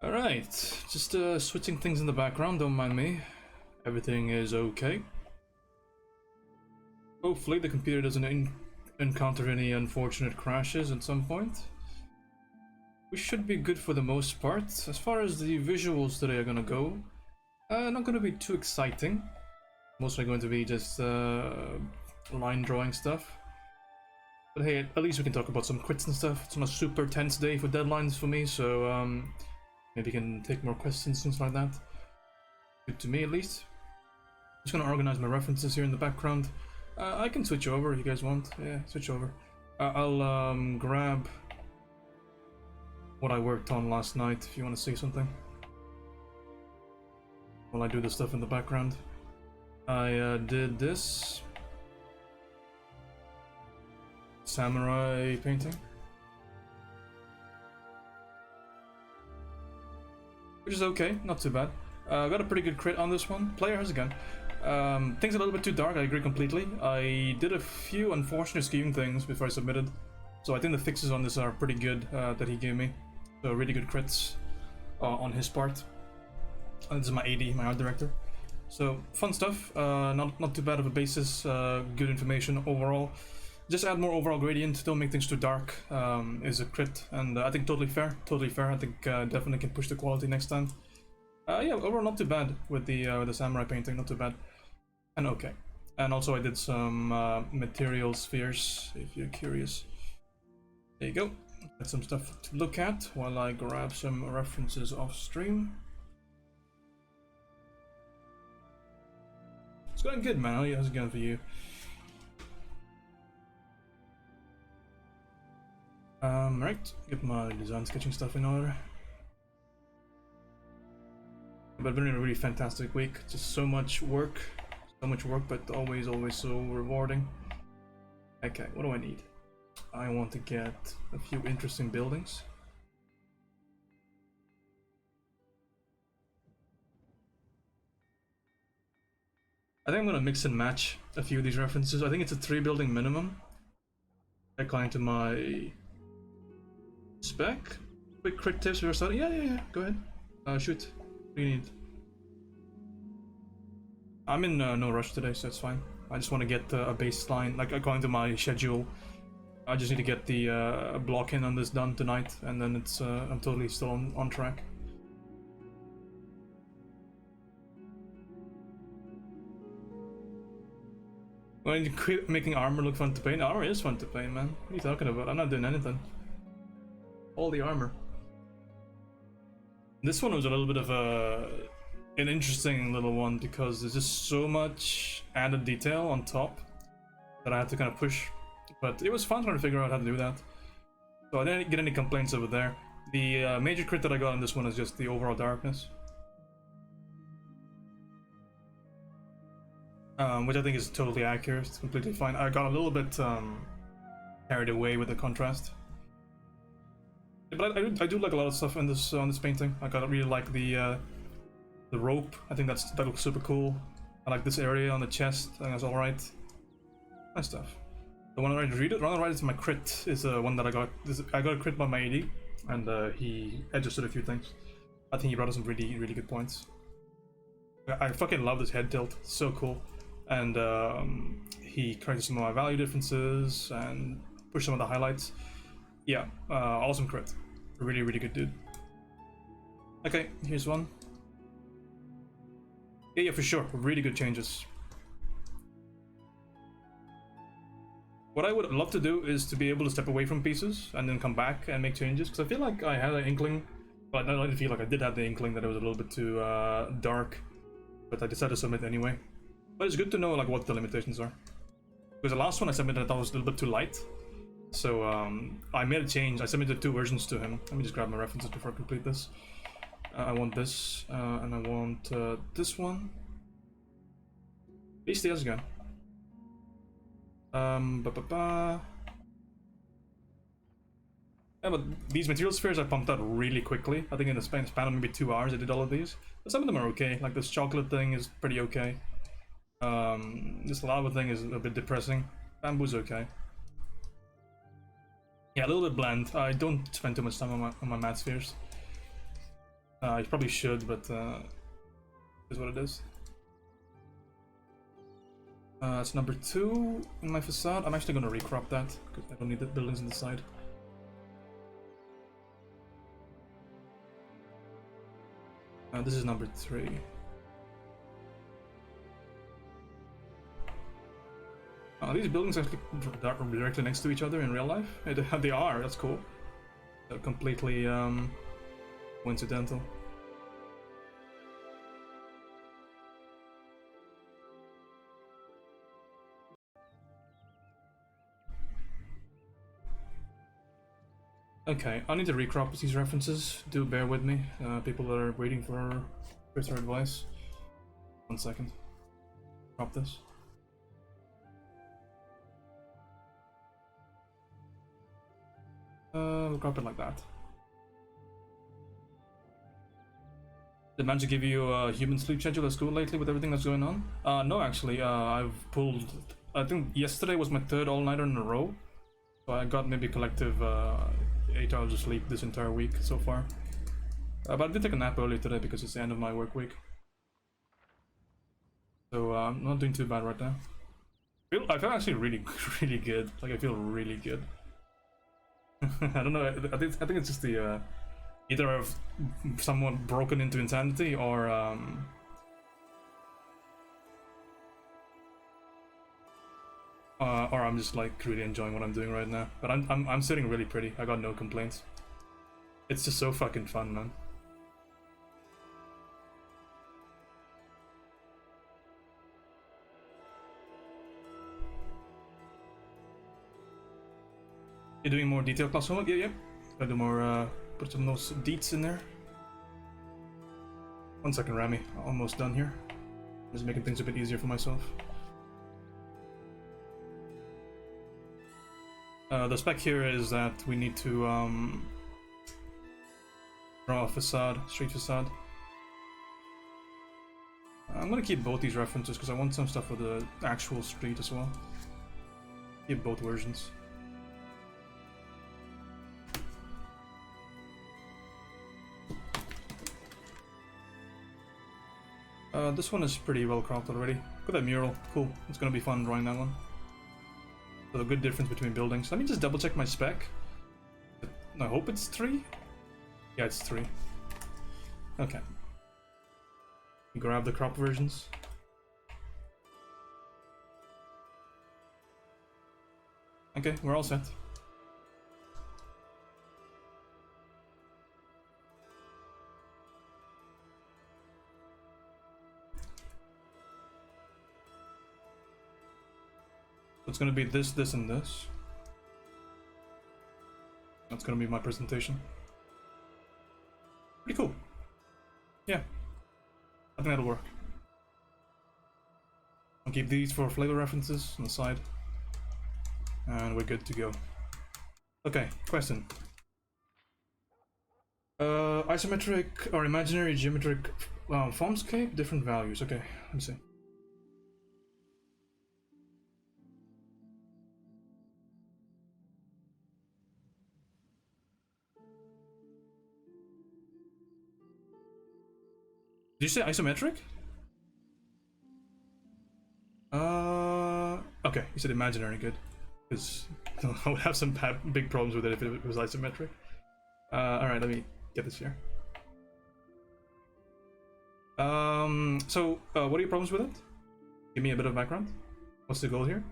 Alright, just switching things in the background, don't mind me. Everything is okay. Hopefully the computer doesn't encounter any unfortunate crashes at some point. We should be good for the most part. As far as the visuals today are gonna go, not gonna be too exciting. Mostly going to be just line drawing stuff. But hey, at least we can talk about some quits and stuff. It's not a super tense day for deadlines for me, so maybe we can take more questions and things like that. Good to me, at least. Just gonna organize my references here in the background. I can switch over if you guys want. Yeah, switch over. I'll grab what I worked on last night if you want to say something. While I do the stuff in the background. I did this. Samurai painting. Which is okay, not too bad. Got a pretty good crit on this one. Player has a gun. Things a little bit too dark, I agree completely. I did a few unfortunate skewing things before I submitted. So I think the fixes on this are pretty good that he gave me. So really good crits on his part. This is my AD, my art director. So fun stuff, not too bad of a basis, good information overall. Just add more overall gradient, don't make things too dark, is a crit, and I think totally fair, I think definitely can push the quality next time. Yeah, overall not too bad with the samurai painting, not too bad. And okay. And also I did some material spheres, if you're curious. There you go. That's some stuff to look at while I grab some references off stream. It's going good, man. How's it going for you? Right. Get my design sketching stuff in order. But been a really fantastic week. Just so much work, but always so rewarding. Okay, what do I need? I want to get a few interesting buildings. I think I'm gonna mix and match a few of these references. I think it's a 3 building minimum. According to my spec. Quick crit tips before starting. Yeah. Go ahead. Shoot. What do you need? I'm in no rush today, so it's fine. I just want to get a baseline, like according to my schedule. I just need to get the block in on this done tonight, and then it's I'm totally still on track. When you quit making armor look fun to paint, armor is fun to paint, man. What are you talking about? I'm not doing anything. All the armor. This one was a little bit of an interesting little one because there's just so much added detail on top that I had to kind of push. But it was fun trying to figure out how to do that. So I didn't get any complaints over there. The major crit that I got on this one is just the overall darkness. Which I think is totally accurate, it's completely fine. I got a little bit carried away with the contrast. But I do like a lot of stuff in this on this painting. I really like the rope. I think that looks super cool. I like this area on the chest. I think that's all right. Nice stuff. The one I read it, right is my crit. Is one that I got. I got a crit by my AD, and he adjusted a few things. I think he brought us some really good points. I fucking love this head tilt. It's so cool. And he corrected some of my value differences and pushed some of the highlights. Yeah, awesome crit. Really good dude. Okay, here's one. Yeah, for sure. Really good changes. What I would love to do is to be able to step away from pieces and then come back and make changes, because I feel like I had an inkling, but I don't feel like I did have the inkling that it was a little bit too dark, but I decided to submit anyway. But it's good to know like what the limitations are, because the last one I submitted I thought was a little bit too light. So I made a change. I submitted 2 versions to him. Let me just grab my references before I complete this. I want this, and I want this one. Beastie has a gun. Yeah, but these material spheres I pumped out really quickly. I think in the span of maybe 2 hours I did all of these. But some of them are okay. Like this chocolate thing is pretty okay. This lava thing is a bit depressing. Bamboo's okay. Yeah, a little bit bland. I don't spend too much time on my matte spheres. I probably should, but is what it is. It's number 2 in my facade. I'm actually gonna recrop that because I don't need the buildings on the side. This is number 3. These buildings actually directly next to each other in real life. They are. That's cool. They're completely coincidental. Okay, I need to recrop these references. Do bear with me. People that are waiting for further advice. 1 second. Crop this. We'll crop it like that. Did manage to give you a human sleep schedule at school lately with everything that's going on? No, actually. I've pulled. I think yesterday was my 3rd all-nighter in a row. So I got maybe collective 8 hours of sleep this entire week so far. But I did take a nap earlier today because it's the end of my work week. So I'm not doing too bad right now. I feel actually really, really good. Like I feel really good. I don't know. I think it's just the either I've somewhat broken into insanity or I'm just like really enjoying what I'm doing right now. But I'm sitting really pretty. I got no complaints. It's just so fucking fun, man. You're doing more detailed class homework? Yeah. Gotta do more, put some of those deets in there. 1 second, Rami. Almost done here. Just making things a bit easier for myself. The spec here is that we need to draw a facade, street facade. I'm gonna keep both these references because I want some stuff for the actual street as well. Keep both versions. This one is pretty well cropped already. Look at that mural. Cool. It's gonna be fun drawing that one. So a good difference between buildings. Let me just double check my spec. I hope it's 3. Yeah, it's 3. Okay. Grab the crop versions. Okay, we're all set. It's gonna be this, this, and this. That's gonna be my presentation. Pretty cool. Yeah. I think that'll work. I'll keep these for flavor references on the side. And we're good to go. Okay, question. Isometric or imaginary geometric formscape, different values. Okay, let me see. Did you say isometric? Okay, you said imaginary, good. Because I would have some big problems with it if it was isometric. Alright, let me get this here. What are your problems with it? Give me a bit of background. What's the goal here?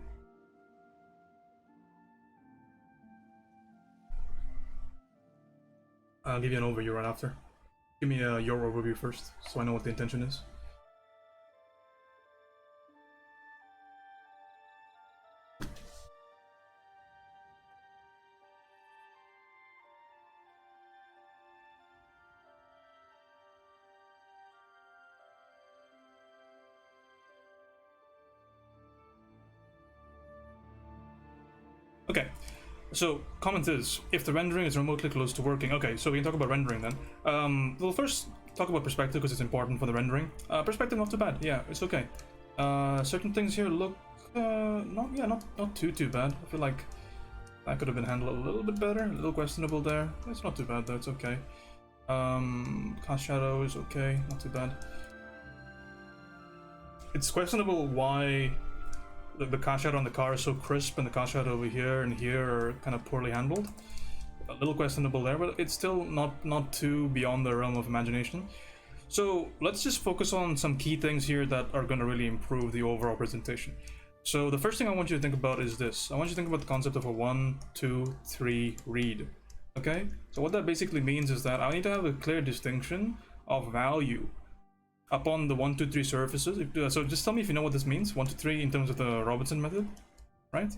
I'll give you an overview right after. Give me your overview first, so I know what the intention is. Okay, so comment is, if the rendering is remotely close to working. Okay, so we can talk about rendering then. We'll first talk about perspective because it's important for the rendering. Perspective not too bad, yeah, it's okay. Certain things here look not too bad. I feel like that could have been handled a little bit better, a little questionable there. It's not too bad though, it's okay. Cast shadow is okay, not too bad. It's questionable why the cast shadow on the car is so crisp and the cast shadow over here and here are kind of poorly handled. A little questionable there, but it's still not too beyond the realm of imagination. So let's just focus on some key things here that are going to really improve the overall presentation. So the first thing I want you to think about is this. I want you to think about the concept of a 1, 2, 3 read. Okay? So what that basically means is that I need to have a clear distinction of value upon the 1, 2, 3 surfaces. So just tell me if you know what this means. 1, 2, 3 in terms of the Robertson method, right?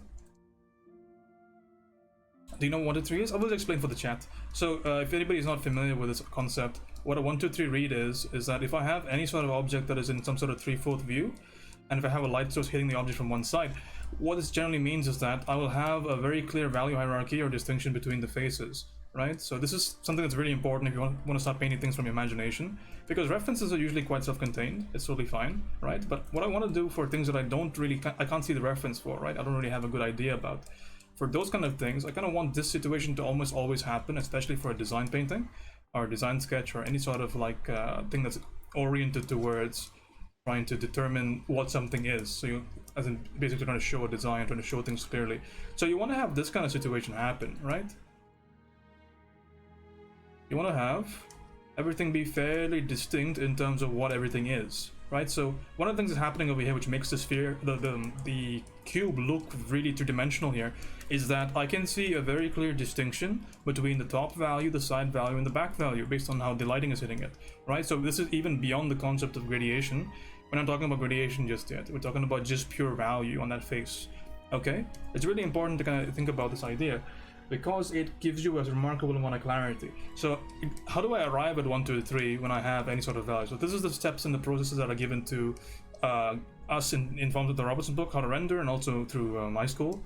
Do you know what 1, 2, 3 is? I will explain for the chat. So if anybody is not familiar with this concept, what a 1, 2, 3 read is that if I have any sort of object that is in some sort of 3/4 view, and if I have a light source hitting the object from one side, what this generally means is that I will have a very clear value hierarchy or distinction between the faces, right? So this is something that's really important if you want to start painting things from your imagination, because references are usually quite self-contained. It's totally fine, right? But what I want to do for things that I can't see the reference for, right? I don't really have a good idea about. For those kind of things, I kind of want this situation to almost always happen, especially for a design painting or design sketch or any sort of like thing that's oriented towards trying to determine what something is. So you, as in basically trying to show a design, trying to show things clearly. So you want to have this kind of situation happen, right? You want to have everything be fairly distinct in terms of what everything is, right? So one of the things that's happening over here, which makes the sphere, the cube look really two-dimensional here, is that I can see a very clear distinction between the top value, the side value, and the back value based on how the lighting is hitting it, right? So this is even beyond the concept of gradation. We're not talking about gradation just yet. We're talking about just pure value on that face, okay? It's really important to kind of think about this idea because it gives you a remarkable amount of clarity. So how do I arrive at 1, 2, 3 when I have any sort of value? So this is the steps and the processes that are given to us in forms of the Robertson book, how to render, and also through my school.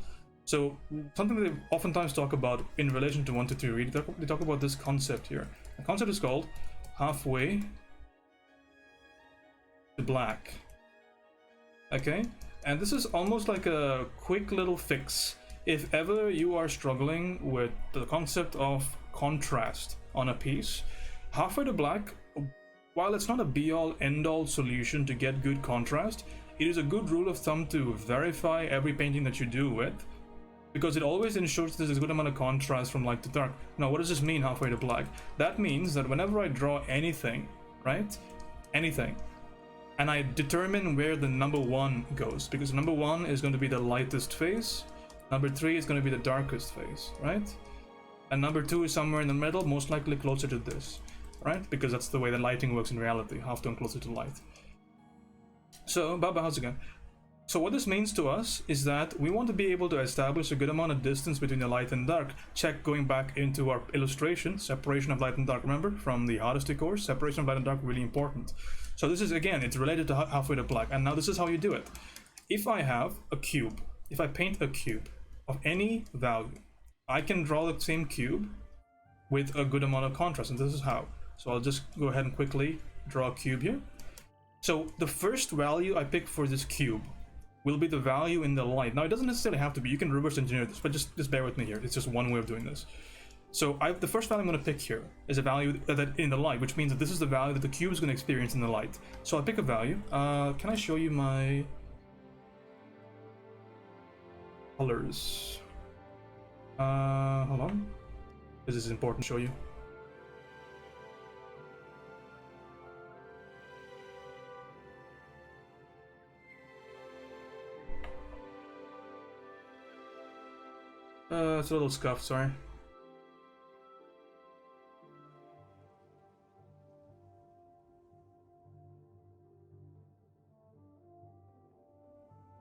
So something that they oftentimes talk about in relation to 1, 2, 3 read, they talk about this concept here. The concept is called halfway to black. Okay, and this is almost like a quick little fix if ever you are struggling with the concept of contrast on a piece. Halfway to black, while it's not a be-all end-all solution to get good contrast, it is a good rule of thumb to verify every painting that you do with, because it always ensures there's a good amount of contrast from light to dark. Now, what does this mean, halfway to black? That means that whenever I draw anything, right, anything, and I determine where the number 1 goes, because number 1 is going to be the lightest face, number 3 is going to be the darkest face, right? And number 2 is somewhere in the middle, most likely closer to this, right? Because that's the way the lighting works in reality, half tone closer to light. So, Baba, how's it going? So what this means to us is that we want to be able to establish a good amount of distance between the light and dark. Check going back into our illustration, separation of light and dark. Remember from the Hardesty course, separation of light and dark, really important. So this is, again, it's related to halfway to black. And now this is how you do it. If I have a cube, if I paint a cube of any value, I can draw the same cube with a good amount of contrast, and this is how. So I'll just go ahead and quickly draw a cube here. So the first value I pick for this cube will be the value in the light. Now, it doesn't necessarily have to be. You can reverse engineer this, but just bear with me here. It's just one way of doing this. So the first value I'm going to pick here is a value that in the light, which means that this is the value that the cube is going to experience in the light. So I pick a value. Can I show you my colors? Hold on, because this is important to show you. It's a little scuffed, sorry.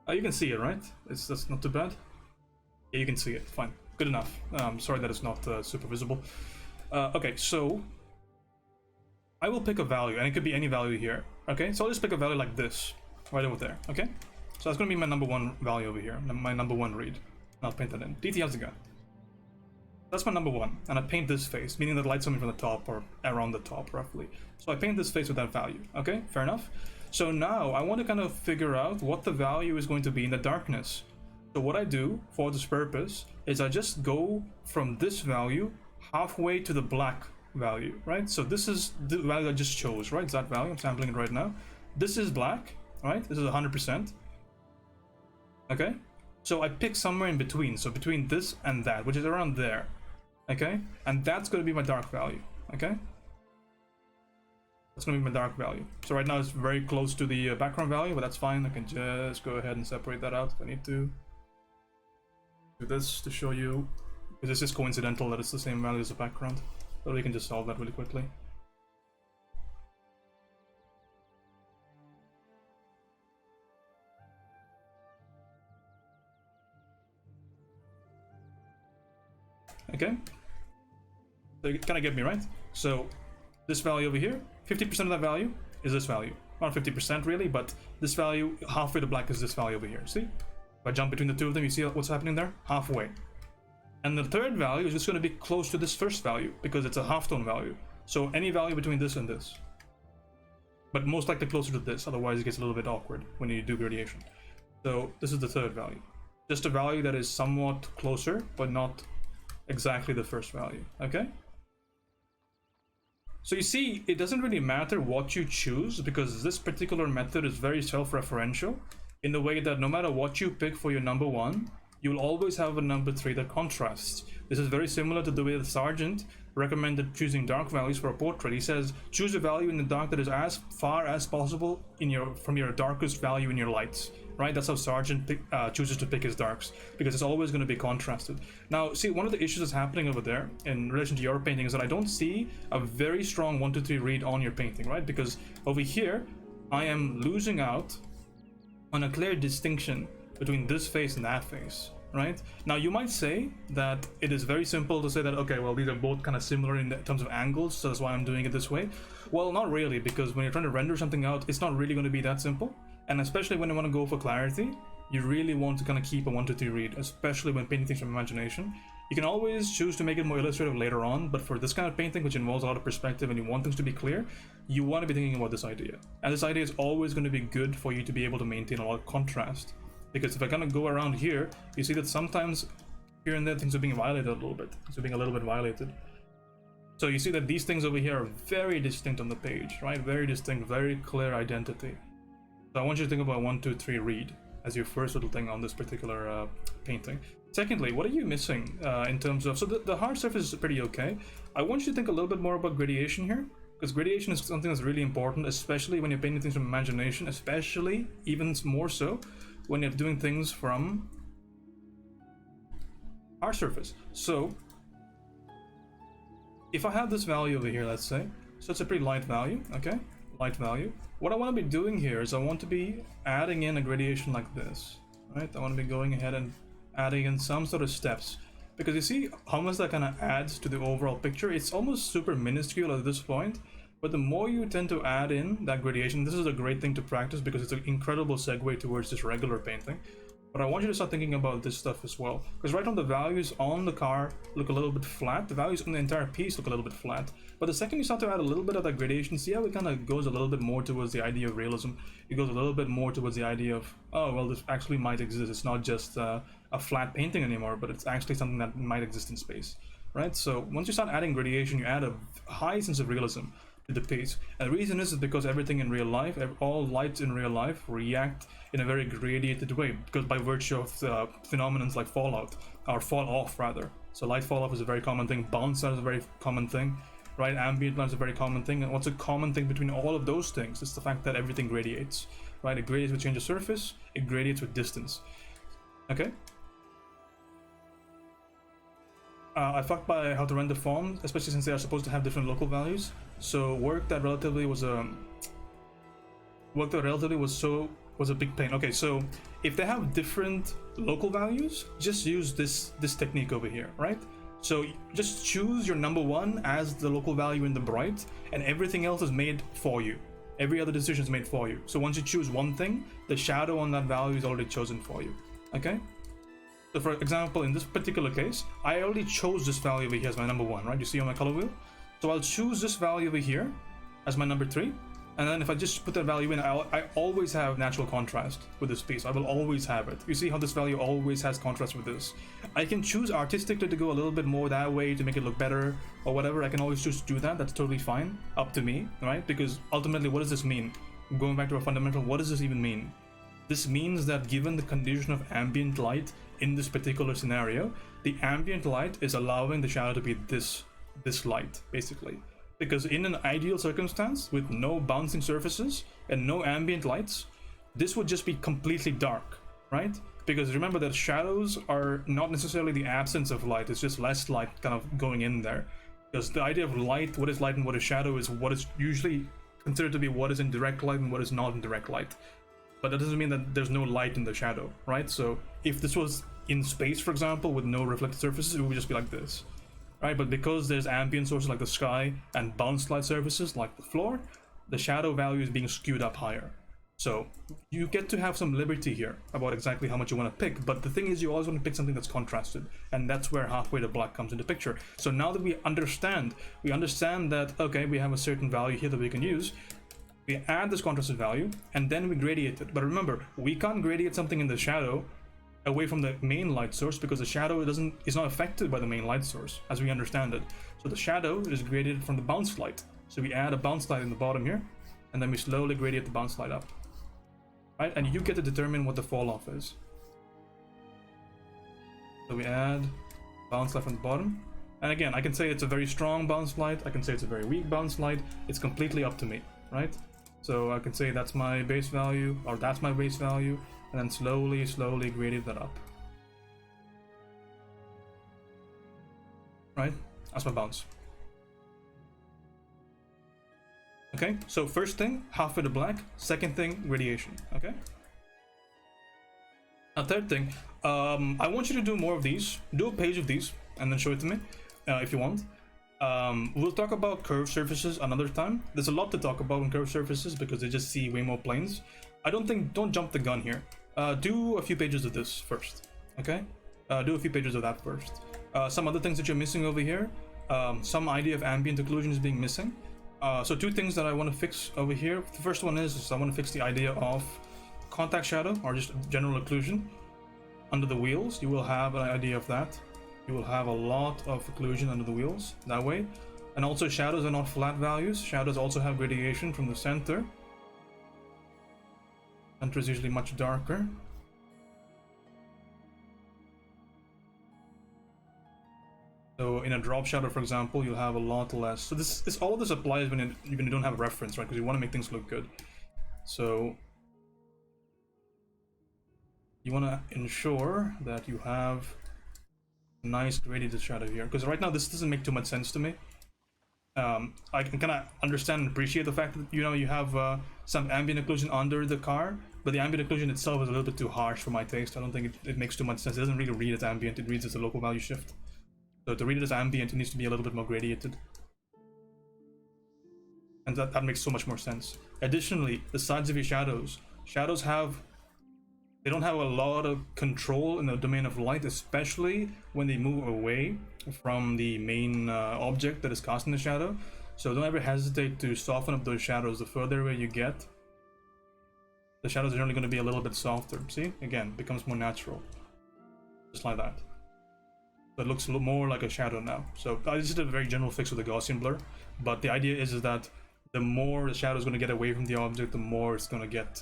You can see it, right? That's not too bad. Yeah, you can see it. Fine, good enough. Sorry that it's not super visible. Okay, so I will pick a value, and it could be any value here. Okay, so I'll just pick a value like this, right over there. Okay, so that's gonna be my number 1 value over here, my number 1 read. I'll paint that in. DT, how's it going? That's my number 1, and I paint this face, meaning that the light's coming from the top or around the top, roughly. So I paint this face with that value. Okay, fair enough. So now I want to kind of figure out what the value is going to be in the darkness. So what I do for this purpose is I just go from this value halfway to the black value, right? So this is the value I just chose, right? It's that value. I'm sampling it right now. This is black, right? This is 100%. Okay, so I pick somewhere in between, so between this and that, which is around there. Okay, and that's going to be my dark value. Okay, that's going to be my dark value. So right now it's very close to the background value, but that's fine. I can just go ahead and separate that out if I need to. Do this to show you, because this is coincidental that it's the same value as the background, but we can just solve that really quickly. Okay, so you kind of get me, right? So this value over here, 50% of that value is this value. Not 50% really, but this value, halfway to black is this value over here. See? If I jump between the two of them, you see what's happening there? Halfway. And the third value is just going to be close to this first value because it's a halftone value. So any value between this and this. But most likely closer to this, otherwise it gets a little bit awkward when you do gradation. So this is the third value. Just a value that is somewhat closer, but not exactly the first value, okay? So you see, it doesn't really matter what you choose because this particular method is very self-referential in the way that no matter what you pick for your number one, you will always have a number three that contrasts. This is very similar to the way the Sargent recommended choosing dark values for a portrait. He says, choose a value in the dark that is as far as possible from your darkest value in your lights. Right, that's how Sargent chooses to pick his darks, because it's always going to be contrasted. Now, see, one of the issues that's happening over there in relation to your painting is that I don't see a very strong 1, 2, 3 read on your painting, right? Because over here, I am losing out on a clear distinction between this face and that face, right? Now, you might say that it is very simple to say that, okay, well, these are both kind of similar in terms of angles, so that's why I'm doing it this way. Well, not really, because when you're trying to render something out, it's not really going to be that simple. And especially when you want to go for clarity, you really want to kind of keep a 1, 2, 3 read, especially when painting things from imagination. You can always choose to make it more illustrative later on, but for this kind of painting, which involves a lot of perspective and you want things to be clear, you want to be thinking about this idea. And this idea is always going to be good for you to be able to maintain a lot of contrast. Because if I kind of go around here, you see that sometimes here and there things are being violated a little bit. Things are being a little bit violated. So you see that these things over here are very distinct on the page, right? Very distinct, very clear identity. So I want you to think about 1, 2, 3 read as your first little thing on this particular painting. Secondly, what are you missing in terms of, so the hard surface is pretty okay. I want you to think a little bit more about gradation here, because gradation is something that's really important, especially when you're painting things from imagination, especially even more so when you're doing things from hard surface. So if I have this value over here, let's say, so it's a pretty light value, okay? Light value. What I want to be doing here is I want to be adding in a gradation like this, right? I want to be going ahead and adding in some sort of steps, because you see how much that kind of adds to the overall picture. It's almost super minuscule at this point, but the more you tend to add in that gradation, this is a great thing to practice because it's an incredible segue towards just regular painting. But I want you to start thinking about this stuff as well, because right now the values on the car look a little bit flat, the values on the entire piece look a little bit flat, but the second you start to add a little bit of that gradation, see how it kind of goes a little bit more towards the idea of realism. It goes a little bit more towards the idea of, oh well, this actually might exist. It's not just a flat painting anymore, but it's actually something that might exist in space, right? So once you start adding gradation, you add a high sense of realism to the piece. And the reason is because everything in real life, all lights in real life react in a very gradiated way, because by virtue of phenomena like fallout, or fall off rather. So light fall off is a very common thing, bounce out is a very common thing, right? Ambient light is a very common thing. And what's a common thing between all of those things is the fact that everything gradiates, right? It gradiates with change of surface, it gradiates with distance. Okay? I fucked by how to render forms, especially since they are supposed to have different local values. So work that relatively was a big pain. Okay, so if they have different local values, just use this technique over here, right? So just choose your number one as the local value in the bright, and everything else is made for you. Every other decision is made for you. So once you choose one thing, the shadow on that value is already chosen for you. Okay? So for example, in this particular case, I already chose this value over here as my number one, right? You see on my color wheel? So I'll choose this value over here as my number 3, And then if I just put that value in, I always have natural contrast with this piece. I will always have it. You see how this value always has contrast with this. I can choose artistically to go a little bit more that way to make it look better or whatever. I can always choose to do that. That's totally fine. Up to me, right? Because ultimately, what does this mean? Going back to our fundamental, what does this even mean? This means that given the condition of ambient light in this particular scenario, the ambient light is allowing the shadow to be this light, basically. Because in an ideal circumstance, with no bouncing surfaces and no ambient lights, this would just be completely dark, right? Because remember that shadows are not necessarily the absence of light, it's just less light kind of going in there. Because the idea of light, what is light and what is shadow, is what is usually considered to be what is in direct light and what is not in direct light. But that doesn't mean that there's no light in the shadow, right? So if this was in space, for example, with no reflected surfaces, it would just be like this. Right, but because there's ambient sources like the sky and bounce light surfaces like the floor, the shadow value is being skewed up higher. So you get to have some liberty here about exactly how much you want to pick, but the thing is you always want to pick something that's contrasted, and that's where halfway to black comes into picture. So now that we understand that, okay, we have a certain value here that we can use, we add this contrasted value, and then we gradiate it. But remember, we can't gradiate something in the shadow away from the main light source because the shadow is not affected by the main light source as we understand it. So the shadow is graded from the bounce light. So we add a bounce light in the bottom here, and then we slowly gradiate the bounce light up. Right, and you get to determine what the fall off is. So we add bounce light from the bottom, and again, I can say it's a very strong bounce light, I can say it's a very weak bounce light. It's completely up to me, right? So I can say that's my base value, or that's my base value, and then slowly gradient that up. Right? That's my bounce. Okay, so first thing, halfway to black. Second thing, radiation. Okay? Now third thing, I want you to do more of these. Do a page of these, and then show it to me, if you want. We'll talk about curved surfaces another time. There's a lot to talk about on curved surfaces because they just see way more planes. Don't jump the gun here. Do a few pages of this first, okay? Do a few pages of that first. Some other things that you're missing over here. Some idea of ambient occlusion is being missing. So two things that I want to fix over here. The first one is I want to fix the idea of contact shadow, or just general occlusion. Under the wheels, you will have an idea of that. You will have a lot of occlusion under the wheels that way. And also shadows are not flat values. Shadows also have gradation from the center. Center is usually much darker. So in a drop shadow, for example, you'll have a lot less. So all of this applies when you don't have a reference, right? Because you want to make things look good. So you want to ensure that you have a nice gradiated shadow here. Because right now this doesn't make too much sense to me. I can kind of understand and appreciate the fact that you have some ambient occlusion under the car, but the ambient occlusion itself is a little bit too harsh for my taste. I don't think it makes too much sense. It doesn't really read as ambient, it reads as a local value shift. So to read it as ambient, it needs to be a little bit more gradiated. And that makes so much more sense. Additionally, the sides of your shadows they don't have a lot of control in the domain of light, especially when they move away from the main object that is casting the shadow. So don't ever hesitate to soften up those shadows. The further away you get, the shadows are generally going to be a little bit softer. See? Again, becomes more natural. Just like that. So it looks a little more like a shadow now. So I just did a very general fix with the Gaussian blur. But the idea is that the more the shadow is going to get away from the object, the more it's going to get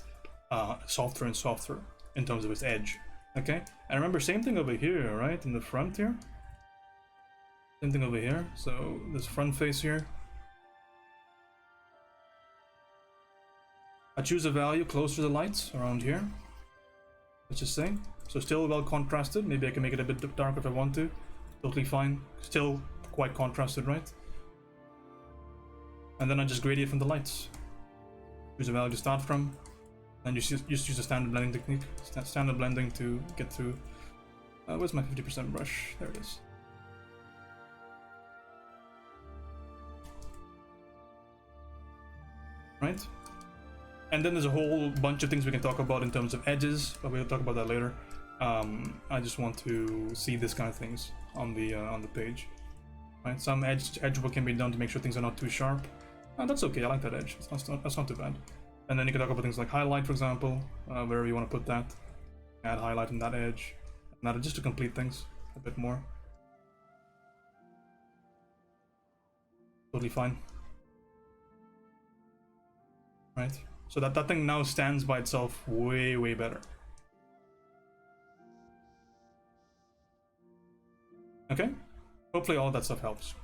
softer and softer in terms of its edge. Okay? And remember, same thing over here, right? In the front here. Same thing over here. So this front face here. I choose a value close to the lights around here. Let's just say. So still well contrasted. Maybe I can make it a bit darker if I want to. Totally fine. Still quite contrasted, right? And then I just gradiate from the lights. Choose a value to start from. And just use a standard blending technique. Standard blending to get through. Where's my 50% brush? There it is. Right? And then there's a whole bunch of things we can talk about in terms of edges, but we'll talk about that later. I just want to see this kind of things on the page. Right? Some edge work can be done to make sure things are not too sharp. Oh, that's okay, I like that edge. That's not too bad. And then you can talk about things like highlight, for example, wherever you want to put that. Add highlight in that edge. And that just to complete things a bit more. Totally fine. Right? So that thing now stands by itself way, way better. Okay? Hopefully all of that stuff helps.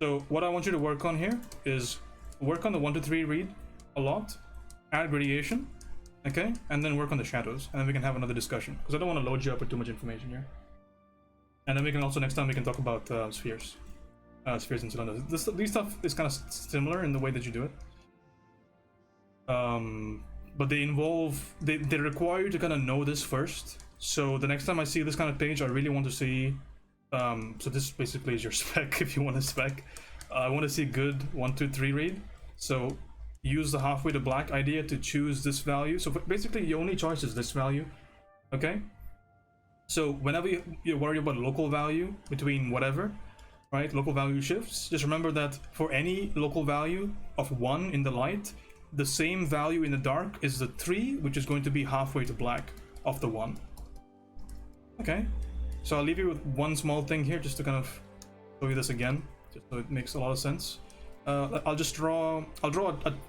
So what I want you to work on here is work on the 1 to 3 read a lot, add gradation, okay, and then work on the shadows, and then we can have another discussion, because I don't want to load you up with too much information here. And then we can also, next time we can talk about spheres and cylinders. These stuff is kind of similar in the way that you do it, but they require you to kind of know this first. So the next time I see this kind of page, I really want to see, so this basically is your spec if you want a spec. I want to see good 1 2 3 read. So use the halfway to black idea to choose this value. So basically your only choice is this value, okay? So whenever you worry about local value between whatever, right, local value shifts, just remember that for any local value of 1 in the light, the same value in the dark is the 3, which is going to be halfway to black of the 1. Okay, so I'll leave you with one small thing here just to kind of show you this again, just so it makes a lot of sense. I'll draw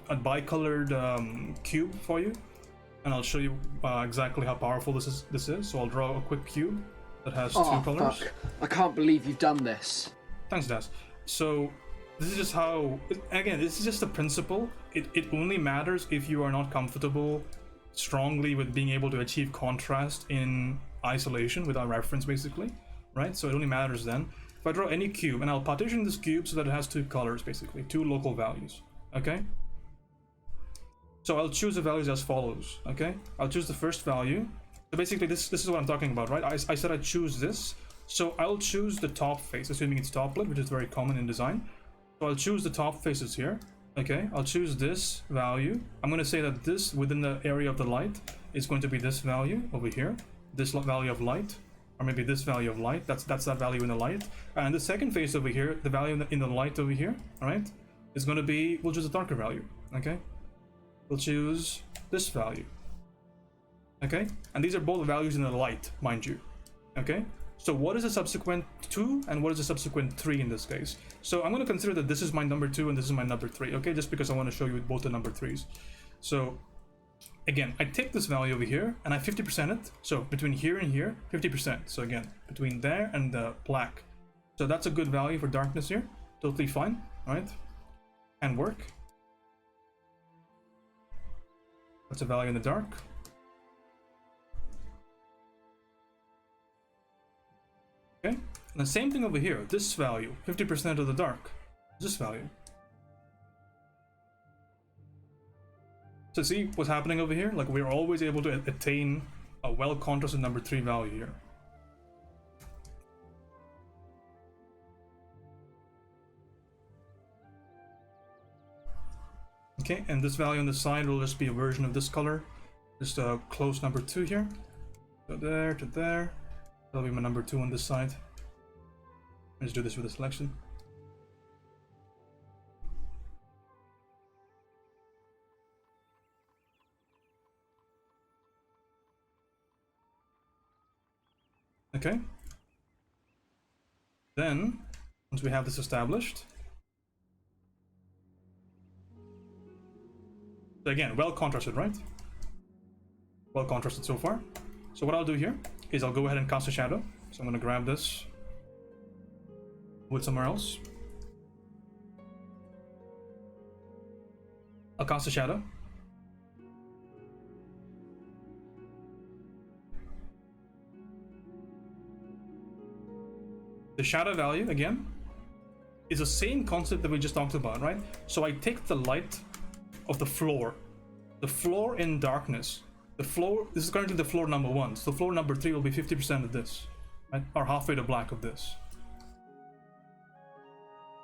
a bicolored cube for you, and I'll show you exactly how powerful this is. So I'll draw a quick cube that has 2 colors. Fuck. I can't believe you've done this. Thanks, Das. So this is just how, again, this is just a principle. It only matters if you are not comfortable strongly with being able to achieve contrast in isolation without reference, basically, right? So it only matters then. If I draw any cube, and I'll partition this cube so that it has 2 colors, basically 2 local values, okay? So I'll choose the values as follows, okay? I'll choose the first value. So basically this is what I'm talking about, right? I said I choose this, so I'll choose the top face, assuming it's top lit, which is very common in design. So I'll choose the top faces here, okay? I'll choose this value. I'm going to say that this within the area of the light is going to be this value over here, this value of light, or maybe this value of light. That's that value in the light. And the second face over here, the value in the light over here, all right, is going to be, we'll choose a darker value, okay? We'll choose this value, okay? And these are both values in the light, mind you, okay? So what is the subsequent 2 and what is the subsequent 3 in this case? So I'm going to consider that this is my number 2 and this is my number 3, okay? Just because I want to show you both the number 3s. So again, I take this value over here and I 50% it. So between here and here, 50%. So again, between there and the black. So that's a good value for darkness here. Totally fine, all right? And work. That's a value in the dark. Okay, and the same thing over here. This value, 50% of the dark. This value. So see what's happening over here? Like we're always able to attain a well-contrasted number 3 value here. Okay, and this value on the side will just be a version of this color. Just a close number 2 here. So there to there. That'll be my number 2 on this side. Let's do this with a selection. Okay. Then, once we have this established, so again, well contrasted, right? Well contrasted so far. So what I'll do here is I'll go ahead and cast a shadow. So I'm going to grab this, move it somewhere else. I'll cast a shadow. The shadow value, again, is the same concept that we just talked about, right? So I take the light of the floor in darkness. The floor, this is currently the floor number 1, so floor number 3 will be 50% of this, right? Or halfway to black of this.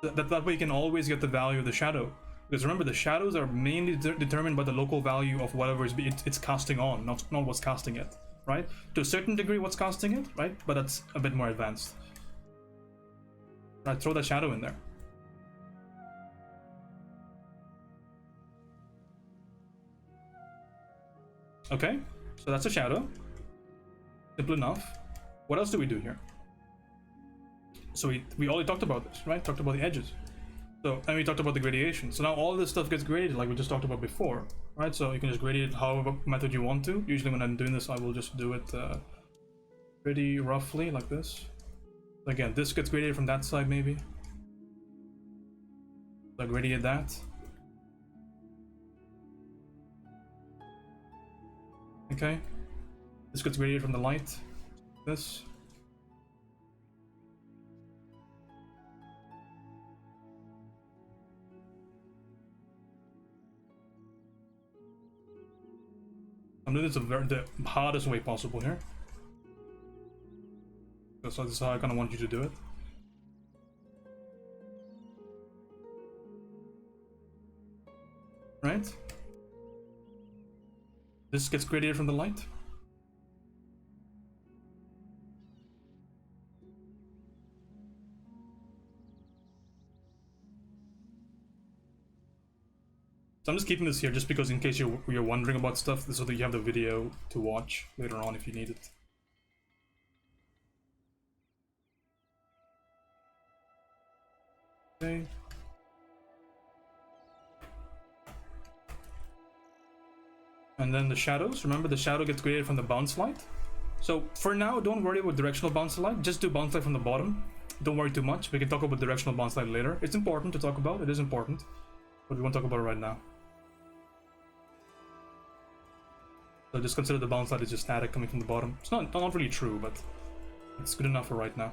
That way you can always get the value of the shadow. Because remember, the shadows are mainly determined by the local value of whatever it's casting on, not what's casting it, right? To a certain degree what's casting it, right? But that's a bit more advanced. Right, throw that shadow in there. Okay, so that's a shadow. Simple enough. What else do we do here? So we already talked about this, right? Talked about the edges. So, and we talked about the gradation. So now all this stuff gets graded like we just talked about before, right? So you can just grade it however method you want to. Usually when I'm doing this, I will just do it pretty roughly like this. Again, this gets graded from that side maybe. So I graded that. Okay. This gets graded from the light. This. I'm doing this the hardest way possible here. So this is how I kind of want you to do it. Right? This gets graded from the light. So I'm just keeping this here just because in case you're wondering about stuff, so that you have the video to watch later on if you need it. Okay. And then the shadows. Remember, the shadow gets graded from the bounce light. So for now, don't worry about directional bounce light. Just do bounce light from the bottom. Don't worry too much. We can talk about directional bounce light later. It's important to talk about. It is important, but we won't talk about it right now. So just consider the bounce light is just static coming from the bottom. It's not really true, but it's good enough for right now.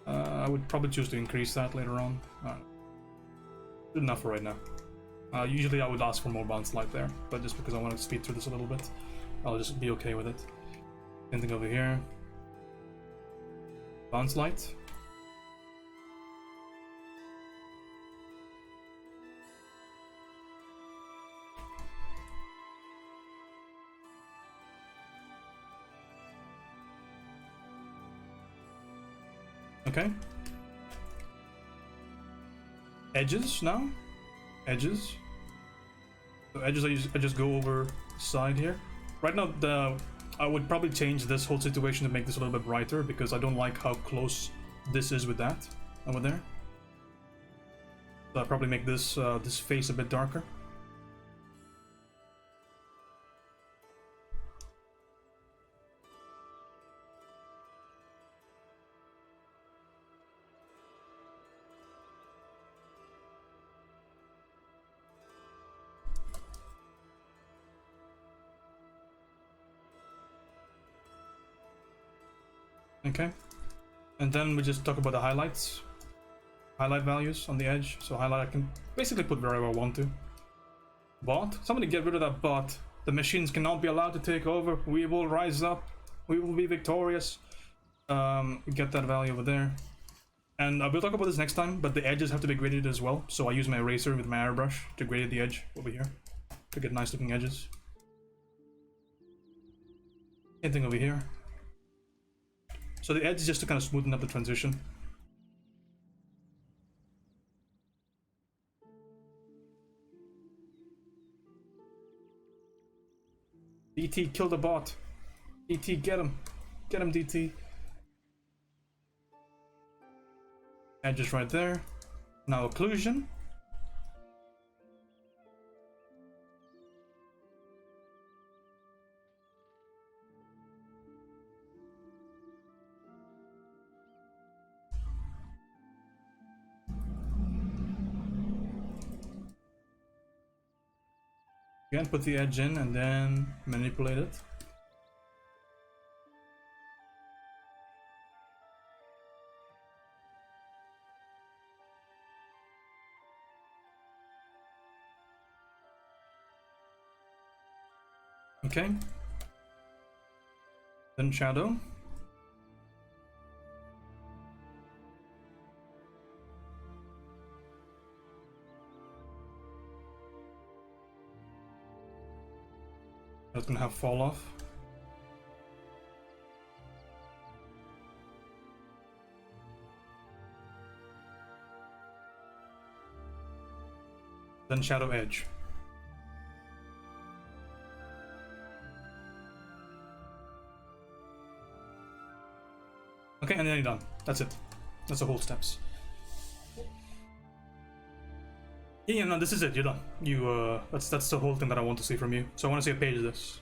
I would probably choose to increase that later on. Good enough for right now. Usually I would ask for more bounce light there, but just because I want to speed through this a little bit, I'll just be okay with it. Anything over here? Bounce light. Okay. Edges now. Edges. So edges, I just go over side here. Right now, I would probably change this whole situation to make this a little bit brighter because I don't like how close this is with that over there. So I'll probably make this this face a bit darker. Okay, and then we just talk about the highlights, highlight values on the edge. So highlight I can basically put wherever I want to. Bot, somebody get rid of that bot. The machines cannot be allowed to take over. We will rise up. We will be victorious. Get that value over there. And we'll talk about this next time, but the edges have to be graded as well. So I use my eraser with my airbrush to grade the edge over here to get nice looking edges. Same thing over here. So the edge is just to kind of smoothen up the transition. DT, kill the bot. DT, get him. Get him, DT. Edges right there. Now occlusion. Again, put the edge in and then manipulate it. Okay. Then shadow. That's gonna have fall off. Then shadow edge. Okay, and then you're done. That's it. That's the whole steps. Yeah, no, this is it. You're done. That's the whole thing that I want to see from you. So I want to see a page of this.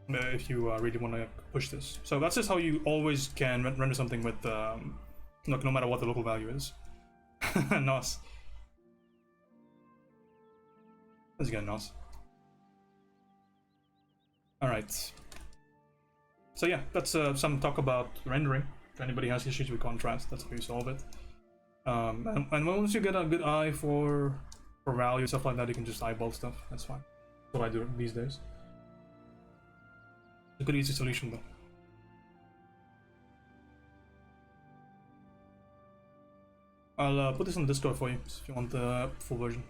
If you really want to push this. So that's just how you always can render something with, no matter what the local value is. Nice. That's good, nice. Alright. So yeah, that's some talk about rendering. If anybody has issues with contrast, that's how you solve it. And once you get a good eye for value, stuff like that, you can just eyeball stuff. That's fine. That's what I do these days. A good easy solution though. I'll put this on the Discord for you if you want the full version.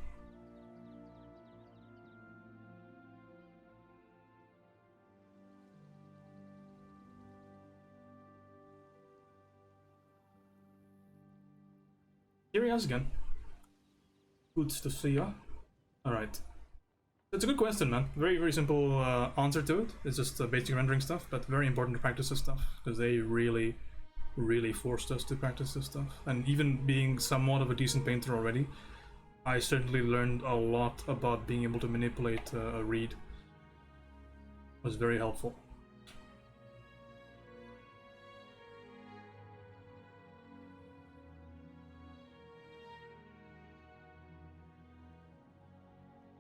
Here he is again. Good to see ya. Alright. It's a good question, man. Very, very simple answer to it. It's just basic rendering stuff, but very important to practice this stuff, because they really, really forced us to practice this stuff. And even being somewhat of a decent painter already, I certainly learned a lot about being able to manipulate a read. It was very helpful.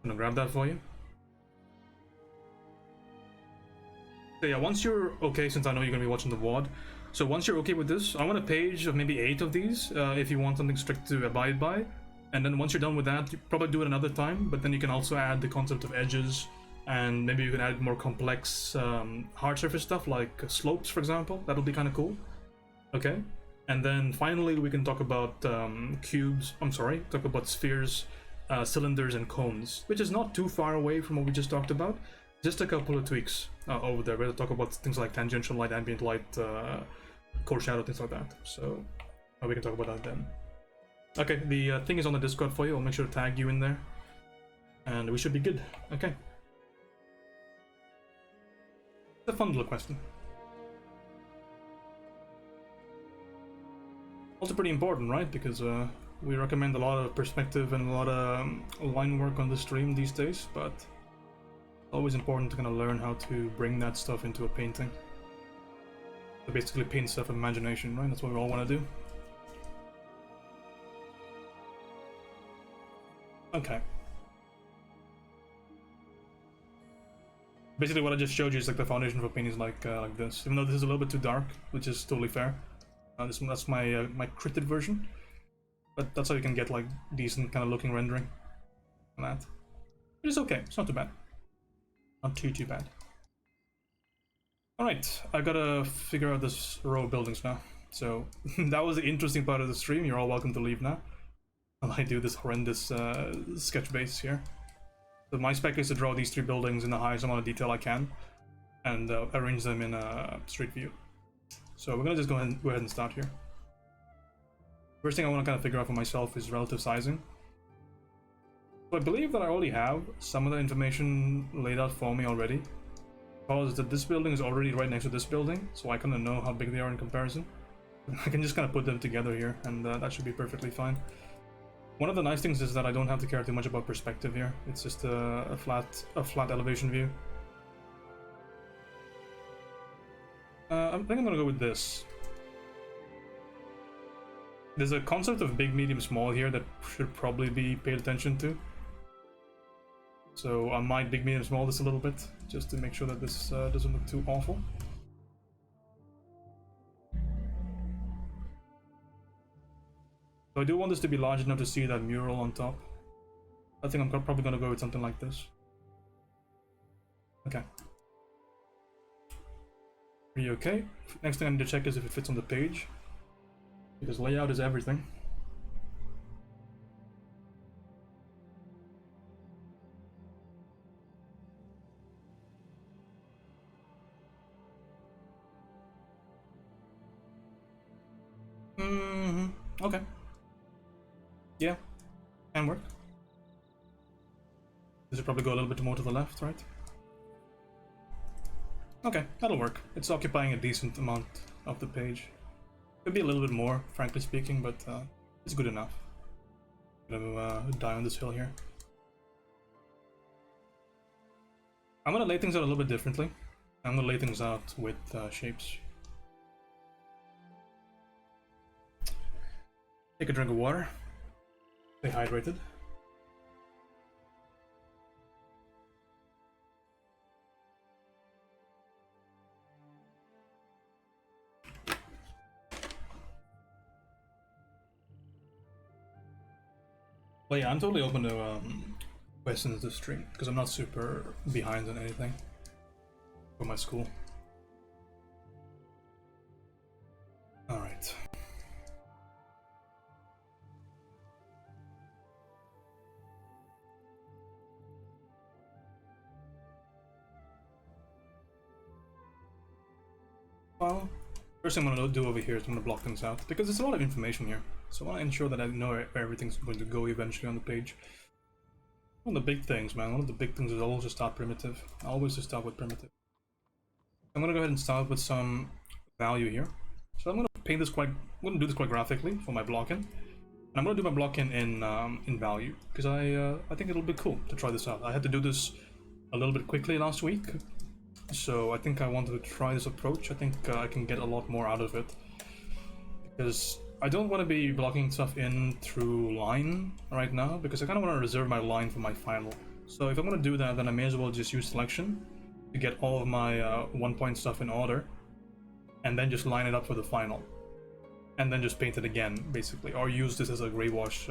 I'm gonna grab that for you. So yeah, once you're okay, since I know you're gonna be watching the VOD, so once you're okay with this, I want a page of maybe 8 of these, if you want something strict to abide by. And then once you're done with that, you probably do it another time, but then you can also add the concept of edges, and maybe you can add more complex hard surface stuff like slopes, for example. That'll be kind of cool. Okay, and then finally we can talk about talk about spheres, cylinders, and cones, which is not too far away from what we just talked about. Just a couple of tweaks over there. We'll talk about things like tangential light, ambient light, core shadow, things like that. So we can talk about that then. Okay, the thing is on the Discord for you. I'll make sure to tag you in there, and we should be good. Okay. It's a fun little question. Also pretty important, right? Because we recommend a lot of perspective and a lot of line work on the stream these days, but always important to kind of learn how to bring that stuff into a painting. So basically paint stuff with imagination, right? That's what we all want to do. Okay. Basically what I just showed you is like the foundation for paintings like this. Even though this is a little bit too dark, which is totally fair. That's my my critted version. But that's how you can get like decent kind of looking rendering on that. But it's okay, it's not too bad. Not too bad. Alright, I gotta figure out this row of buildings now. So that was the interesting part of the stream. You're all welcome to leave now. While I do this horrendous sketch base here. So my spec is to draw these 3 buildings in the highest amount of detail I can, and arrange them in a street view. So we're gonna just go ahead and start here. First thing I want to kind of figure out for myself is relative sizing. So I believe that I already have some of the information laid out for me already, because this building is already right next to this building, so I kind of know how big they are in comparison. I can just kind of put them together here, and that should be perfectly fine. One of the nice things is that I don't have to care too much about perspective here. It's just a flat elevation view. I think I'm gonna go with this. There's a concept of big, medium, small here that should probably be paid attention to. So I might big, medium, small this a little bit, just to make sure that this doesn't look too awful. So I do want this to be large enough to see that mural on top. I think I'm probably gonna go with something like this. Okay. Pretty okay. Next thing I need to check is if it fits on the page, because layout is everything. Okay. Yeah, can work. This should probably go a little bit more to the left, right? Okay, that'll work. It's occupying a decent amount of the page. Could be a little bit more, frankly speaking, but it's good enough. I'm gonna die on this hill here. I'm gonna lay things out a little bit differently. I'm gonna lay things out with shapes. Take a drink of water. Stay hydrated. But yeah, I'm totally open to questions this stream because I'm not super behind on anything for my school. All right. Well, first thing I'm gonna do over here is I'm gonna block things out because there's a lot of information here. So I want to ensure that I know where everything's going to go eventually on the page. One of the big things, man, one of the big things is always just start primitive. Always just start with primitive. I'm gonna go ahead and start with some value here. So I'm gonna paint this I'm gonna do this quite graphically for my blocking. And I'm gonna do my blocking in value because I think it'll be cool to try this out. I had to do this a little bit quickly last week, so I think I wanted to try this approach. I think I can get a lot more out of it because I don't want to be blocking stuff in through line right now because I kind of want to reserve my line for my final. So if I'm going to do that, then I may as well just use selection to get all of my 1-point stuff in order and then just line it up for the final. And then just paint it again, basically, or use this as a gray wash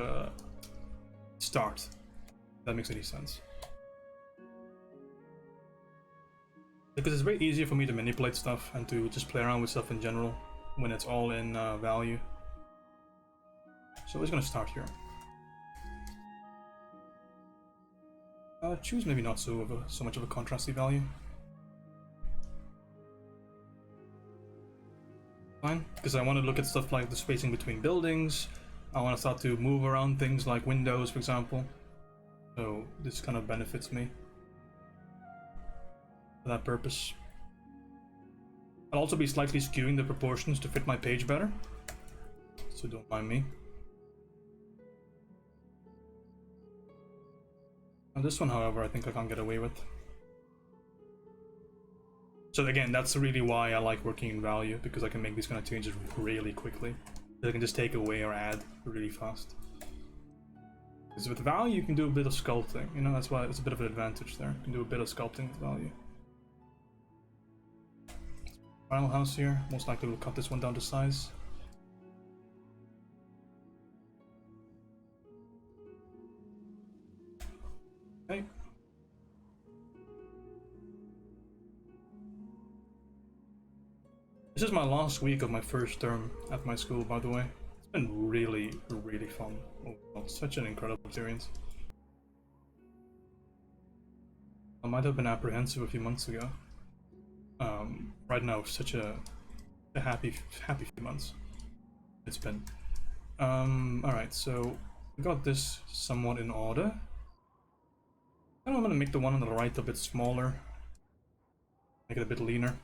start. If that makes any sense. Because it's very easier for me to manipulate stuff and to just play around with stuff in general when it's all in value. So we're just gonna start here. Choose maybe not so much of a contrasty value. Fine, because I want to look at stuff like the spacing between buildings. I want to start to move around things like windows, for example. So this kind of benefits me for that purpose. I'll also be slightly skewing the proportions to fit my page better, so don't mind me. And this one, however, I think I can't get away with. So again, that's really why I like working in value, because I can make these kind of changes really quickly. I can just take away or add really fast. Because with value, you can do a bit of sculpting, you know, that's why it's a bit of an advantage there. You can do a bit of sculpting with value. Final house here, most likely we'll cut this one down to size. Okay. This is my last week of my first term at my school, by the way. It's been really, really fun. Oh, such an incredible experience. I might have been apprehensive a few months ago. Right now, such a happy few months it's been. Alright, so we got this somewhat in order. I'm gonna make the one on the right a bit smaller, make it a bit leaner.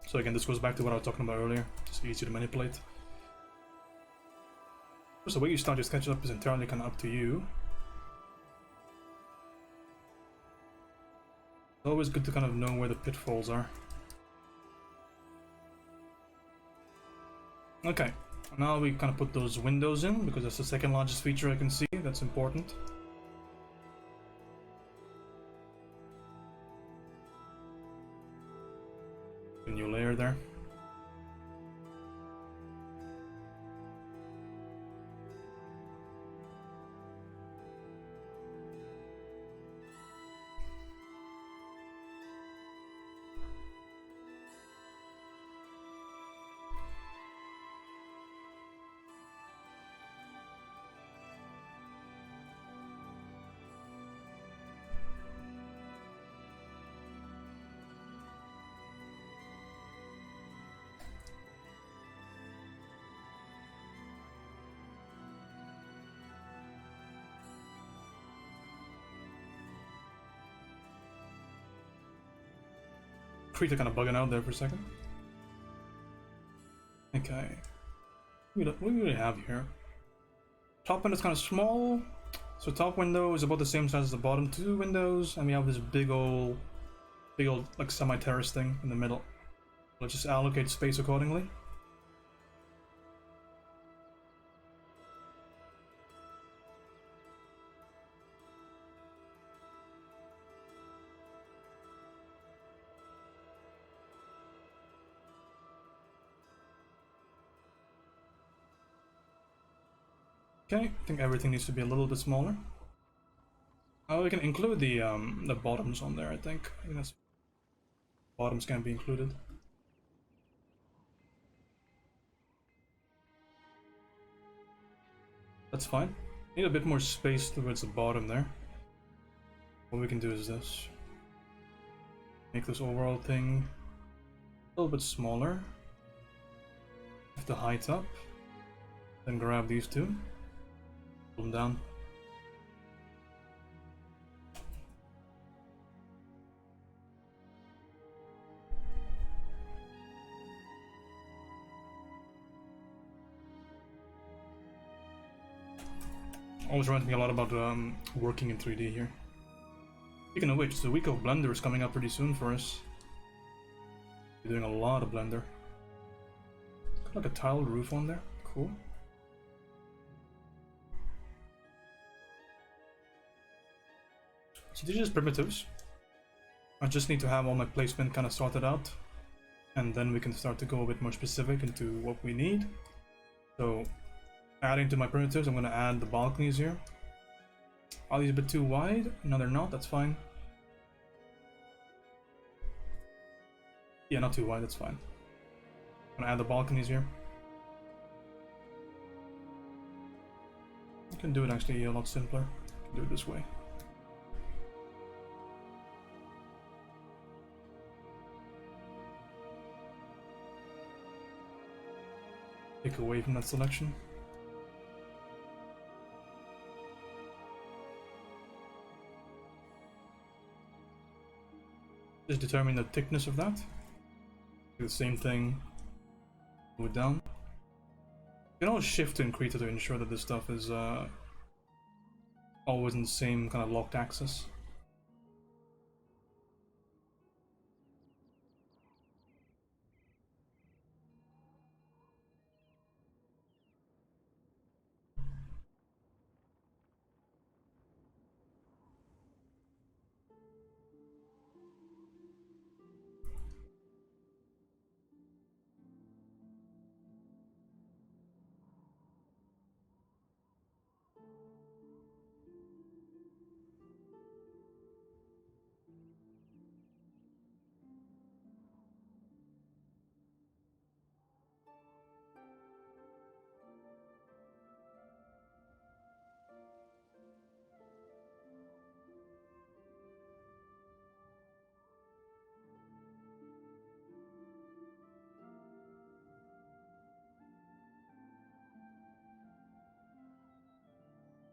So again, this goes back to what I was talking about earlier, just easy to manipulate. So the way you start your SketchUp is entirely kind of up to you. It's always good to kind of know where the pitfalls are. Okay, now we kind of put those windows in, because that's the second largest feature I can see, that's important. A new layer there. Krita kind of bugging out there for a second. Okay. What do we really have here? Top window's kind of small. So top window is about the same size as the bottom two windows, and we have this big old like semi-terrace thing in the middle. Let's just allocate space accordingly. Okay, I think everything needs to be a little bit smaller. We can include the bottoms on there. I think that's bottoms can be included. That's fine. Need a bit more space towards the bottom there. What we can do is this. Make this overall thing a little bit smaller. Lift the height up. Then grab these two. Pull them down. Always reminds me a lot about working in 3D here. Speaking of which, the week of Blender is coming up pretty soon for us. We're doing a lot of Blender. Got like a tiled roof on there. Cool. So these are just primitives. I just need to have all my placement kind of sorted out. And then we can start to go a bit more specific into what we need. So, adding to my primitives, I'm going to add the balconies here. Are these a bit too wide? No, they're not. That's fine. Yeah, not too wide. That's fine. I'm going to add the balconies here. I can do it actually a lot simpler. I can do it this way. Take away from that selection. Just determine the thickness of that. Do the same thing. Move it down. You can always shift in Krita to ensure that this stuff is always in the same kind of locked axis.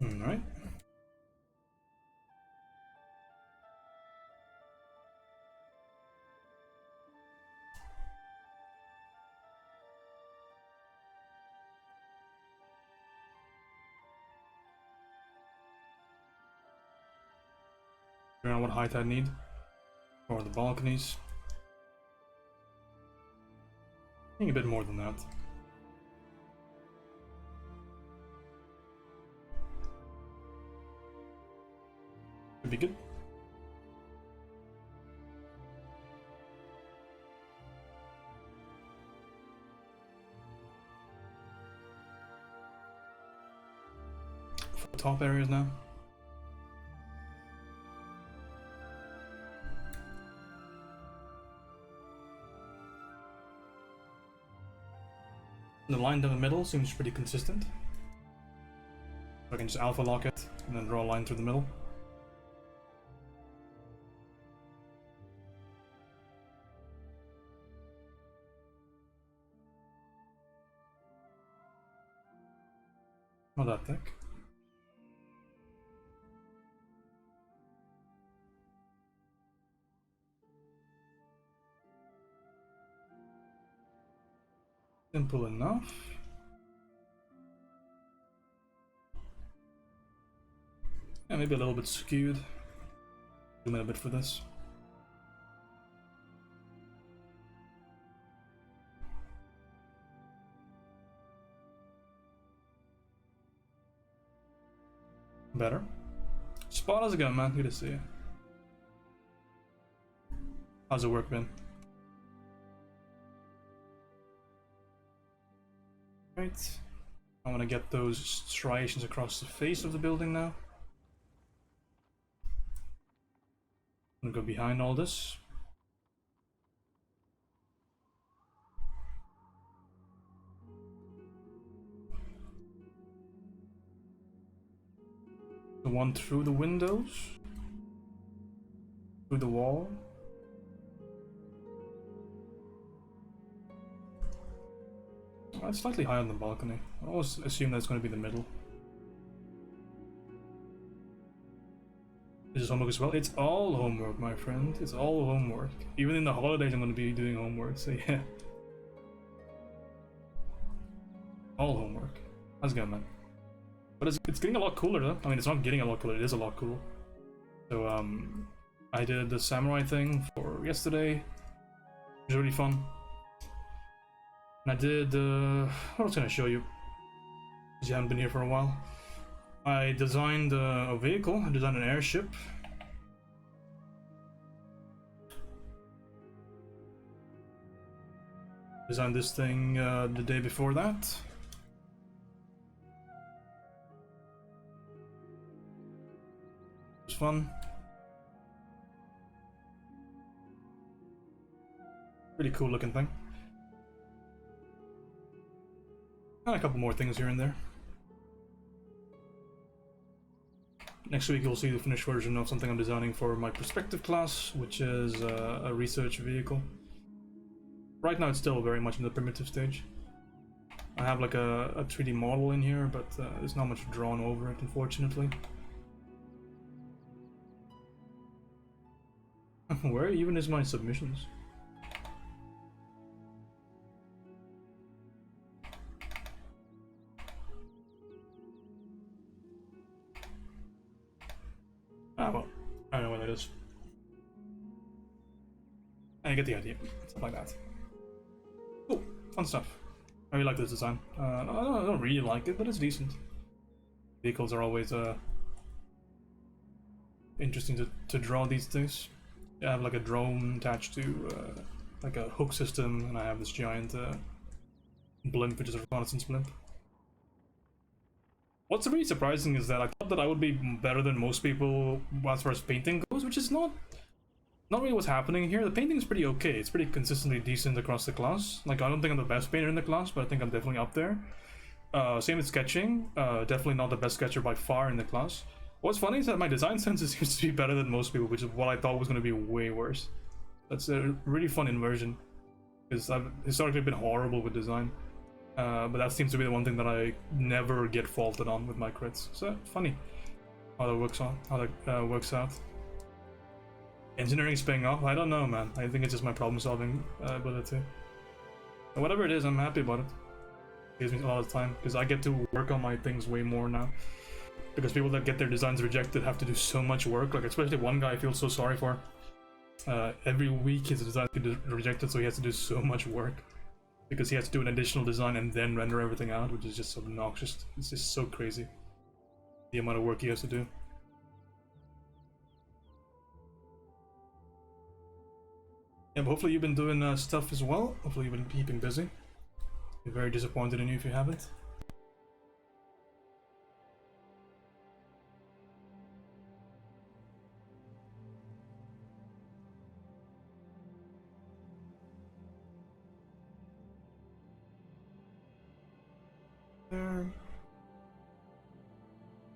Alright. Figure out what height I need for the balconies. I think a bit more than that. Should be good. For the top areas now. The line down the middle seems pretty consistent. I can just alpha lock it and then draw a line through the middle. Not that thick. Simple enough. Yeah, maybe a little bit skewed. Zoom in a bit for this. Better. Spot, how's it going, man? Good to see you. How's the work been? Right. I want to get those striations across the face of the building now. I'm gonna go behind all this. The one through the windows, through the wall. It's slightly higher on the balcony. I always assume that's going to be the middle. This is homework as well. It's all homework, my friend. It's all homework. Even in the holidays, I'm going to be doing homework. So yeah, all homework. How's it going, man? But it's getting a lot cooler, though. I mean, it's not getting a lot cooler. It is a lot cool. So I did the samurai thing for yesterday. It was really fun. And I did, what else can I show you? Because you haven't been here for a while. I designed a vehicle. I designed an airship. Designed this thing the day before that. It was fun. Pretty cool looking thing. And a couple more things here and there. Next week you'll see the finished version of something I'm designing for my perspective class, which is a research vehicle. Right now it's still very much in the primitive stage. I have like a 3D model in here, but there's not much drawn over it, unfortunately. Where even is my submissions? Ah, well, I don't know what that is. I get the idea. Stuff like that. Cool, fun stuff. I really like this design. I don't really like it, but it's decent. Vehicles are always interesting to draw these days. I have like a drone attached to like a hook system, and I have this giant blimp, which is a reconnaissance blimp. What's really surprising is that I thought that I would be better than most people as far as painting goes, which is not really what's happening here. The painting is pretty okay. It's pretty consistently decent across the class. Like, I don't think I'm the best painter in the class, but I think I'm definitely up there. Same with sketching. Definitely not the best sketcher by far in the class. What's funny is that my design sense seems to be better than most people, which is what I thought was going to be way worse. That's a really fun inversion, because I've historically been horrible with design. But that seems to be the one thing that I never get faulted on with my crits. So funny how that works out. Engineering's paying off. I don't know, man. I think it's just my problem-solving ability. But whatever it is, I'm happy about it. It gives me a lot of time because I get to work on my things way more now. Because people that get their designs rejected have to do so much work. Like, especially one guy I feel so sorry for. Every week his design gets rejected, so he has to do so much work. Because he has to do an additional design and then render everything out, which is just obnoxious. It's just so crazy, the amount of work he has to do. Yeah, but hopefully you've been doing stuff as well. Hopefully you've been keeping busy. I'm very disappointed in you if you haven't. There.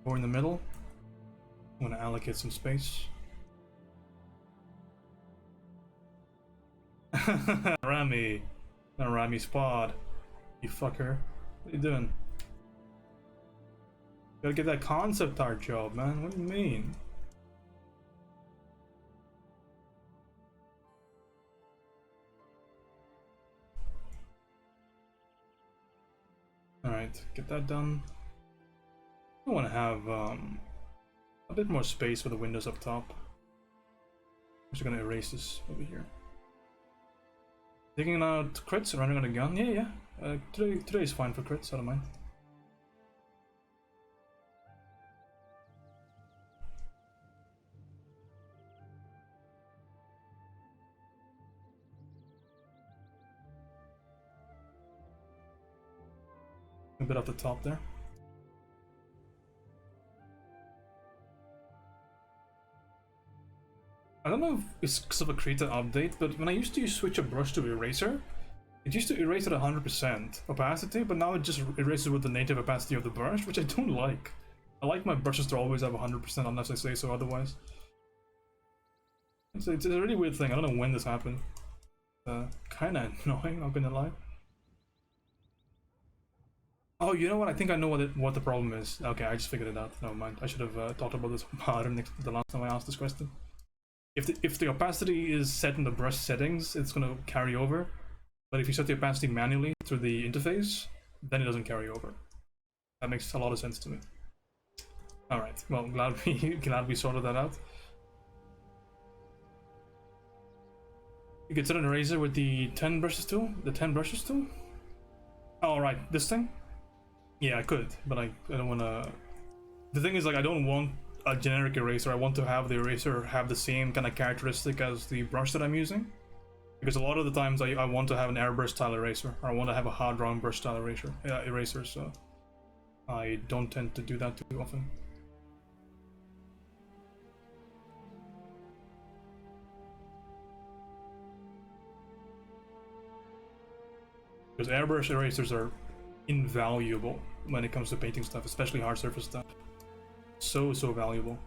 Or in the middle. I want to allocate some space. Rami. Not Rami Spod. You fucker. What are you doing? Gotta get that concept art job, man. What do you mean? Alright, get that done. I want to have a bit more space for the windows up top. I'm just gonna erase this over here. Taking out crits, running on a gun. Yeah. Today is fine for crits, I don't mind. A bit off the top there. I don't know if it's because of a creator update, but when I used to switch a brush to eraser, it used to erase at 100% opacity, but now it just erases with the native opacity of the brush, which I don't like. I like my brushes to always have 100% unless I say so otherwise. It's a really weird thing. I don't know when this happened. Kinda annoying, not gonna lie. Oh, you know what? I think I know what the problem is. Okay, I just figured it out. Never mind. I should have talked about this harder the last time I asked this question. If the opacity is set in the brush settings, it's gonna carry over. But if you set the opacity manually through the interface, then it doesn't carry over. That makes a lot of sense to me. All right. Well, glad we sorted that out. You could set an eraser with the 10 brushes tool. The 10 brushes tool. All right, this thing. Yeah, I could, but I don't want to. The thing is, like, I don't want a generic eraser. I want to have the eraser have the same kind of characteristic as the brush that I'm using, because a lot of the times I want to have an airbrush style eraser, or I want to have a hard drawn brush style eraser. So I don't tend to do that too often. Because airbrush erasers are invaluable when it comes to painting stuff, especially hard surface stuff. So valuable.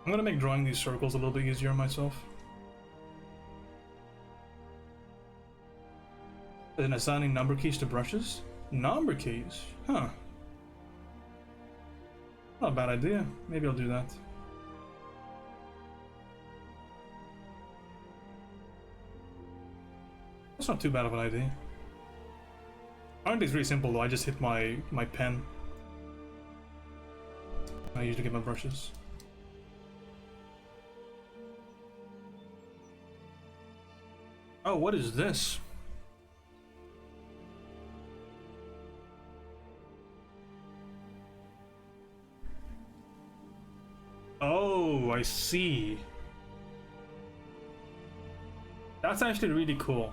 I'm gonna make drawing these circles a little bit easier on myself. And assigning number keys to brushes? Number keys? Huh. Not a bad idea. Maybe I'll do that. That's not too bad of an idea. Apparently it's really simple though. I just hit my pen. I usually get my brushes. Oh, what is this? Oh, I see. That's actually really cool.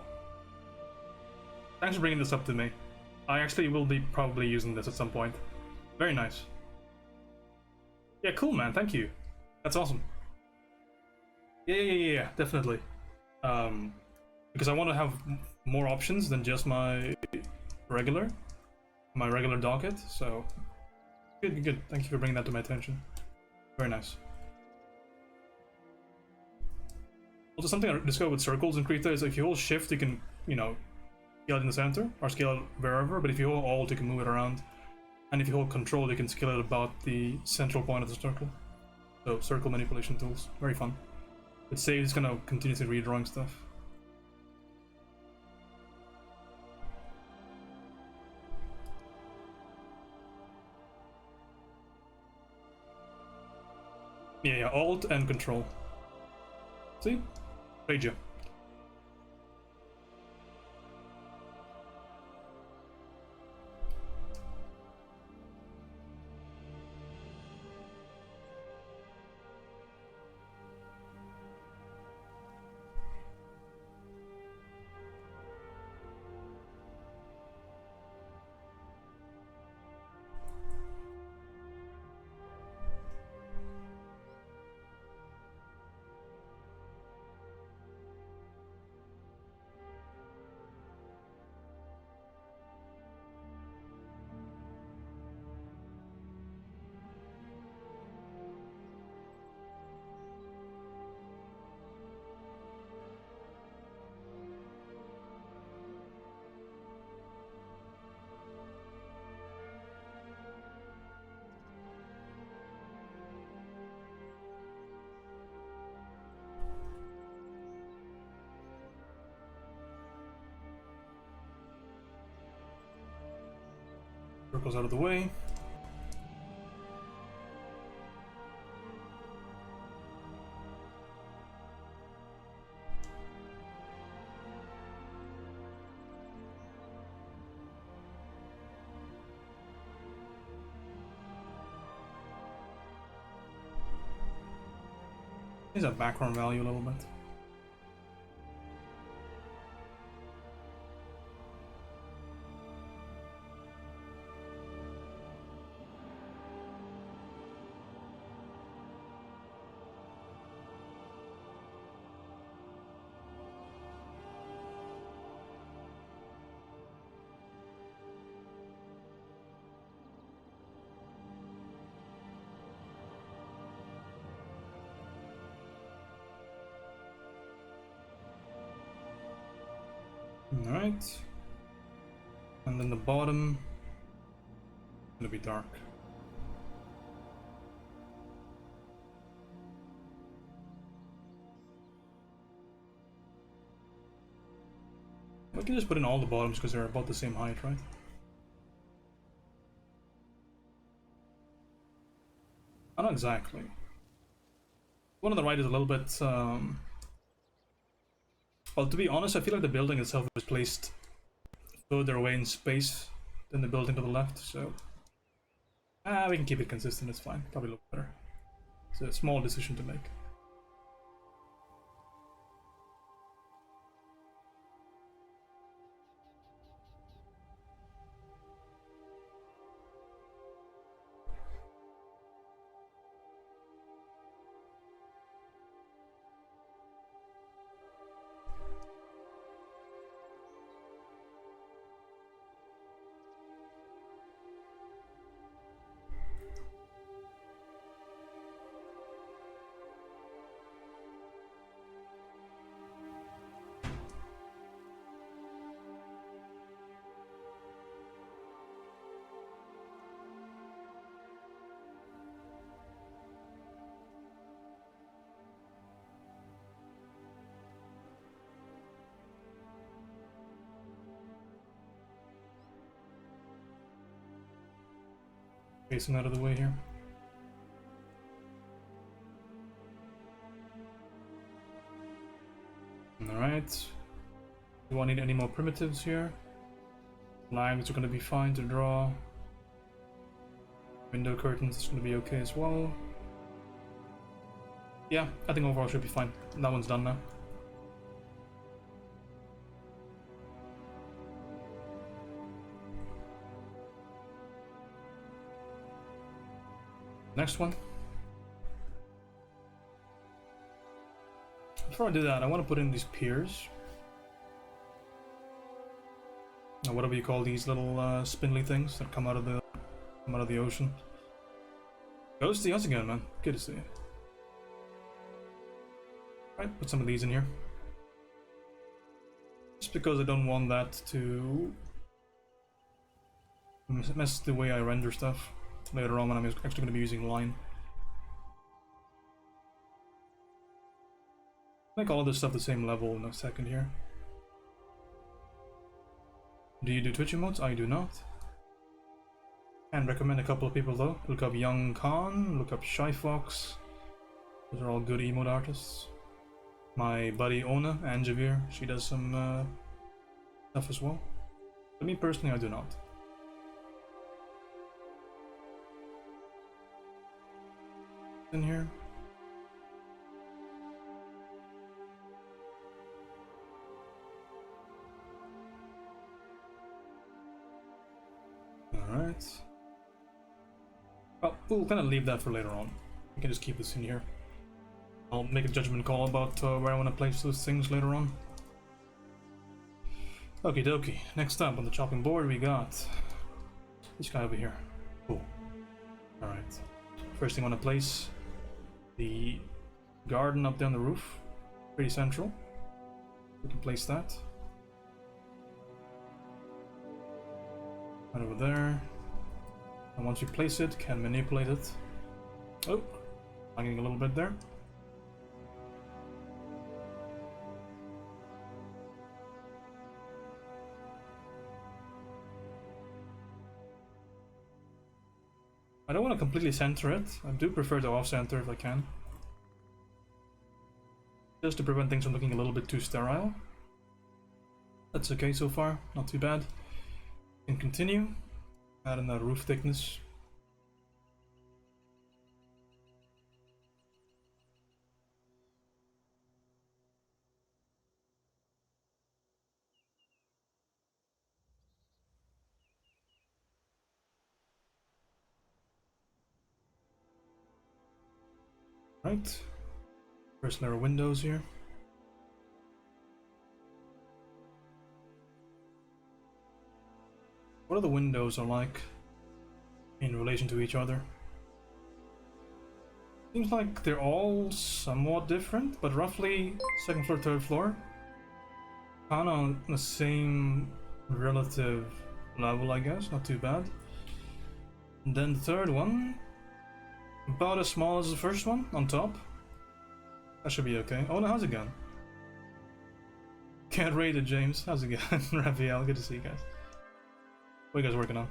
Thanks for bringing this up to me. I actually will be probably using this at some point. Very nice. Yeah, cool, man. Thank you. That's awesome. Yeah, definitely. Because I want to have more options than just my regular docket. So good. Thank you for bringing that to my attention. Very nice. Also, something I discovered with circles in Krita is if you hold shift, you can, scale it in the center or scale it wherever, but if you hold alt, you can move it around. And if you hold control, you can scale it about the central point of the circle. So, circle manipulation tools. Very fun. It saves kind of continuously redrawing stuff. Yeah, alt and control. See? Radio. Circles out of the way. Is that background value a little bit? Alright. And then the bottom is gonna be dark. We can just put in all the bottoms because they're about the same height, right? Not exactly. One on the right is a little bit well, to be honest, I feel like the building itself is placed further away in space than the building to the left, so we can keep it consistent, it's fine. Probably look better. It's a small decision to make. Facing out of the way here. Alright. Do I need any more primitives here? Lines are going to be fine to draw. Window curtains is going to be okay as well. Yeah, I think overall should be fine. That one's done now. Next one. Before I do that, I want to put in these piers. Or whatever you call these little spindly things that come out of the ocean. Ghosty, how's it going, man? Good to see you. Right, put some of these in here. Just because I don't want that to mess the way I render stuff later on when I'm actually going to be using line. Make all of this stuff the same level in a second here. Do you do Twitch emotes? I do not. And recommend a couple of people though. Look up Young Khan, look up Shy Fox. Those are all good emote artists. My buddy Ona, Anjavir, she does some stuff as well. But me personally, I do not. In here. Alright. Well, we'll kind of leave that for later on. We can just keep this in here. I'll make a judgment call about where I want to place those things later on. Okie dokie. Next up on the chopping board we got this guy over here. Cool. Alright. First thing I want to place the garden up there on the roof. Pretty central. We can place that. Right over there. And once we place it, can manipulate it. Oh, lagging a little bit there. I don't want to completely center it. I do prefer to off-center if I can. Just to prevent things from looking a little bit too sterile. That's okay so far, not too bad. Can continue. Add in that roof thickness. Right. First layer of windows here. What are the windows are like in relation to each other? Seems like they're all somewhat different, but roughly second floor, third floor. Kind of on the same relative level, I guess. Not too bad. And then the third one, about as small as the first one on top. That should be okay. Oh no, how's it going? Can't rate it, James. How's it going? Raphael, good to see you guys. What are you guys working on?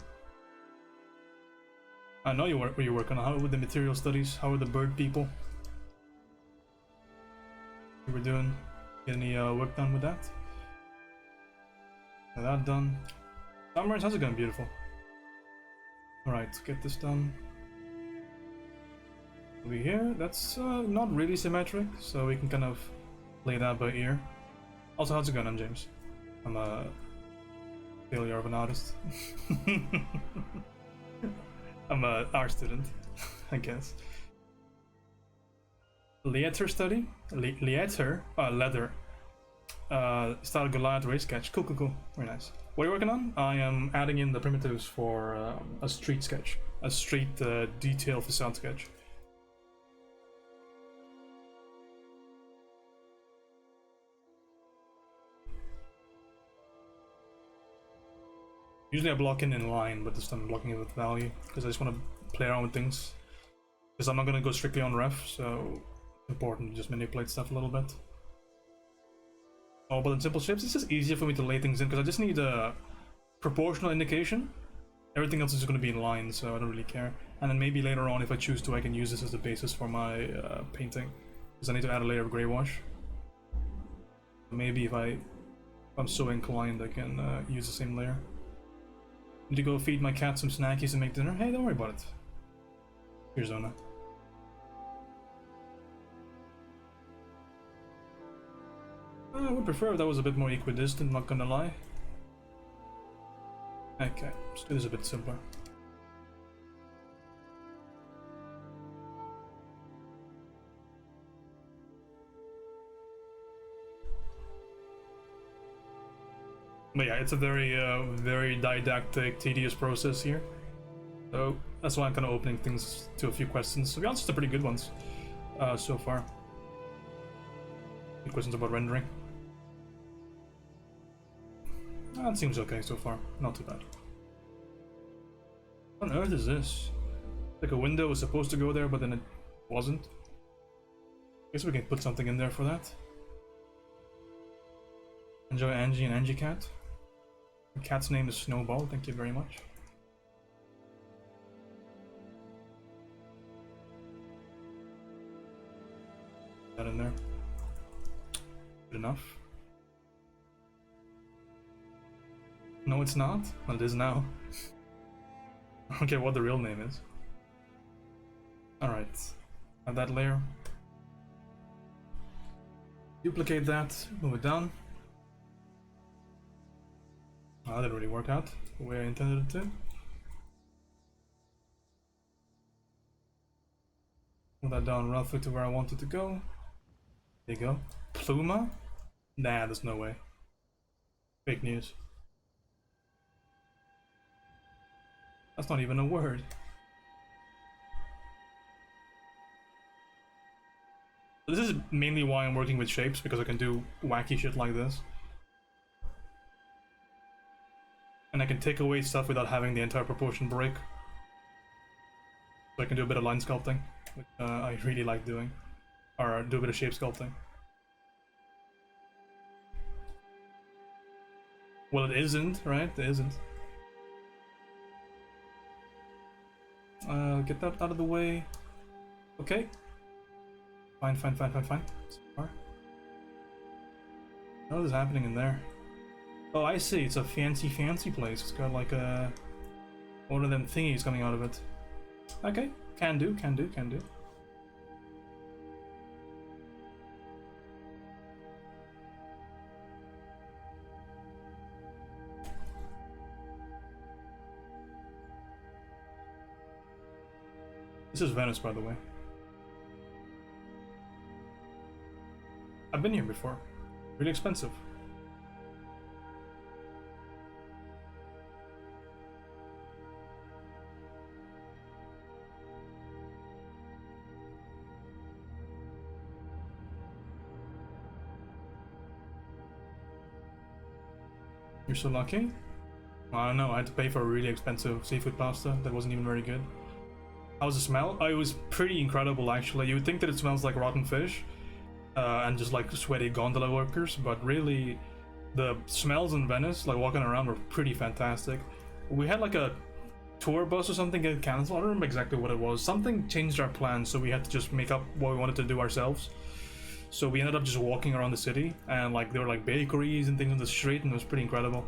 I know what you're working on. How were the material studies? How are the bird people? You were doing? Get any work done with that? Got that done. Summers, how's it going? Beautiful. Alright, get this done. Over here, that's not really symmetric, so we can kind of play that by ear. Also, how's it going? I'm James. I'm a failure of an artist. I'm a art student, I guess. Leather study? Leather? Leather. Style Goliath race sketch. Cool, cool, cool. Very nice. What are you working on? I am adding in the primitives for a street sketch. A street detail facade sketch. Usually I block in line, but this time I'm blocking it with value because I just want to play around with things. Because I'm not going to go strictly on ref, so it's important to just manipulate stuff a little bit. Oh, but in simple shapes, it's just easier for me to lay things in because I just need a proportional indication. Everything else is just going to be in line, so I don't really care. And then maybe later on, if I choose to, I can use this as the basis for my painting. Because I need to add a layer of gray wash. Maybe if I'm so inclined, I can use the same layer. Need to go feed my cat some snackies and make dinner. Hey, don't worry about it. Here's Zona. I would prefer if that was a bit more equidistant, not gonna lie. Okay, let's do this a bit simpler. But yeah, it's a very didactic, tedious process here. So that's why I'm kind of opening things to a few questions. To be honest, they're pretty good ones so far. Any questions about rendering? That seems okay so far. Not too bad. What on earth is this? Like a window was supposed to go there, but then it wasn't. Guess we can put something in there for that. Enjoy Angie and Angie Cat. The cat's name is Snowball, thank you very much. That in there. Good enough. No, it's not. Well, it is now. I don't care what the real name is. Alright. Add that layer. Duplicate that, move it down. Oh, that didn't really work out the way I intended it to. Move that down roughly to where I want it to go. There you go. Pluma? Nah, there's no way. Fake news. That's not even a word. This is mainly why I'm working with shapes, because I can do wacky shit like this. And I can take away stuff without having the entire proportion break. So I can do a bit of line sculpting, which I really like doing. Or do a bit of shape sculpting. Well, it isn't, right? It isn't. Get that out of the way. Okay. Fine. So far. What is happening in there? Oh, I see. It's a fancy place. It's got like a one of them thingies coming out of it. Okay. Can do. This is Venice, by the way. I've been here before. Really expensive. You're so lucky. I don't know, I had to pay for a really expensive seafood pasta that wasn't even very good. How's the smell? Oh, it was pretty incredible actually. You would think that it smells like rotten fish and just like sweaty gondola workers, but really the smells in Venice, like walking around, were pretty fantastic. We had like a tour bus or something get cancelled. I don't remember exactly what it was. Something changed our plans, so we had to just make up what we wanted to do ourselves. So we ended up just walking around the city, and like there were like bakeries and things on the street, and it was pretty incredible.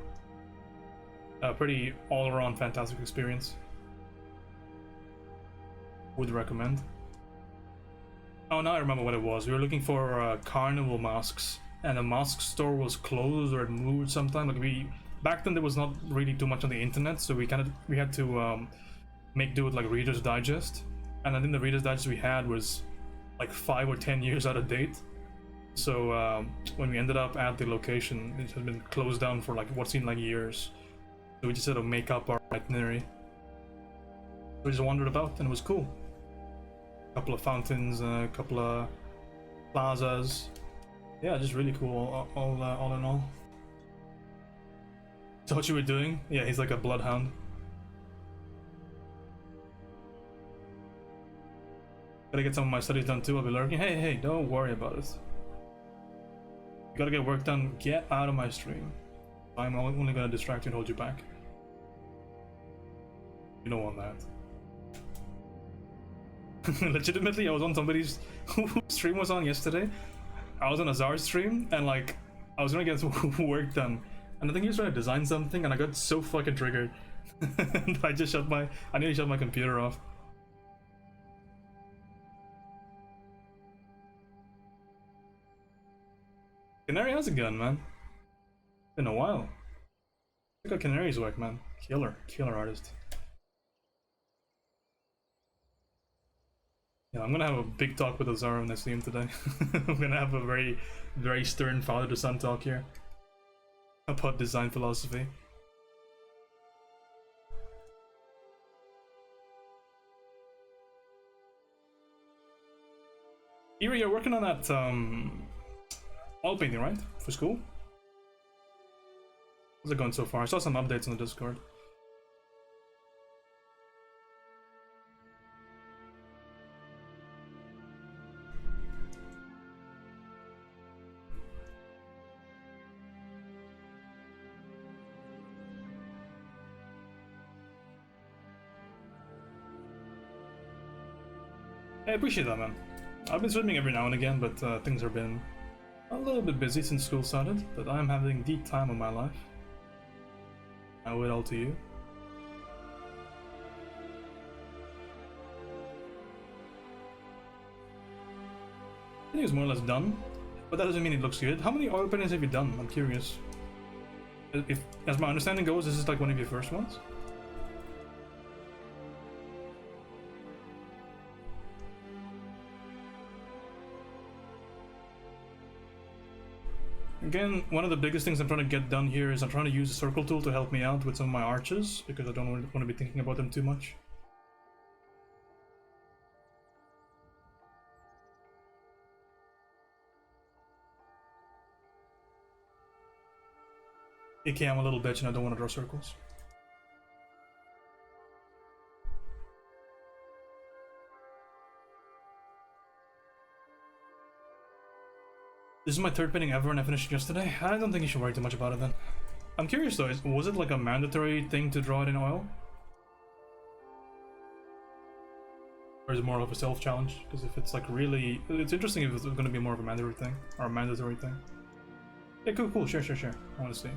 Pretty all-around fantastic experience. Would recommend. Oh, now I remember what it was. We were looking for carnival masks, and the mask store was closed or it moved sometime. Like back then there was not really too much on the internet, so we had to make do with like Reader's Digest, and I think the Reader's Digest we had was like 5 or 10 years out of date. So when we ended up at the location, it had been closed down for like what seemed like years. So we just had to make up our itinerary. We just wandered about, and it was cool. A couple of fountains, a couple of plazas. Yeah, just really cool, all in all. So what you were doing? Yeah, he's like a bloodhound. Gotta get some of my studies done too. I'll be lurking. Hey, don't worry about it. You gotta get work done. Get out of my stream. I'm only gonna distract you and hold you back. You don't want that. Legitimately, I was on somebody's whose stream was on yesterday. I was on Azar's stream, and like I was gonna get some work done, and I think he was trying to design something, and I got so fucking triggered. And I nearly shut my computer off. Canary has a gun, man. Been a while. Look at Canary's work, man. Killer artist. Yeah, I'm gonna have a big talk with Azar when I see him today. I'm gonna have a very, very stern father to son talk here about design philosophy. Ira, you're working on that oil painting, right? For school? How's it going so far? I saw some updates on the Discord. I appreciate that, man. I've been swimming every now and again, but things have been a little bit busy since school started, but I'm having the time of my life. I owe it all to you. I think it's more or less done, but that doesn't mean it looks good. How many oil paintings have you done? I'm curious. If, as my understanding goes, this is like one of your first ones? Again, one of the biggest things I'm trying to get done here is I'm trying to use the circle tool to help me out with some of my arches, because I don't want to be thinking about them too much. AK, I'm a little bitch and I don't want to draw circles. This is my third painting ever and I finished it yesterday. I don't think you should worry too much about it then. I'm curious though, was it like a mandatory thing to draw it in oil? Or is it more of a self challenge? Because if it's like really, it's interesting if it's going to be more of a mandatory thing or a mandatory thing. Yeah, cool. Sure. I want to see.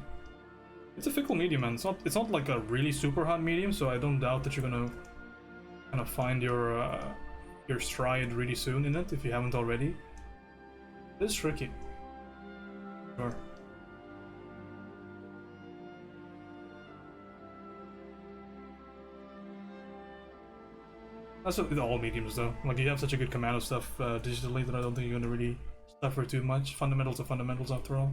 It's a fickle medium, man. It's not like a really super hot medium, so I don't doubt that you're gonna kind of find your stride really soon in it if you haven't already. It's tricky. Sure. That's with all mediums though. Like you have such a good command of stuff digitally that I don't think you're gonna really suffer too much. Fundamentals are fundamentals after all.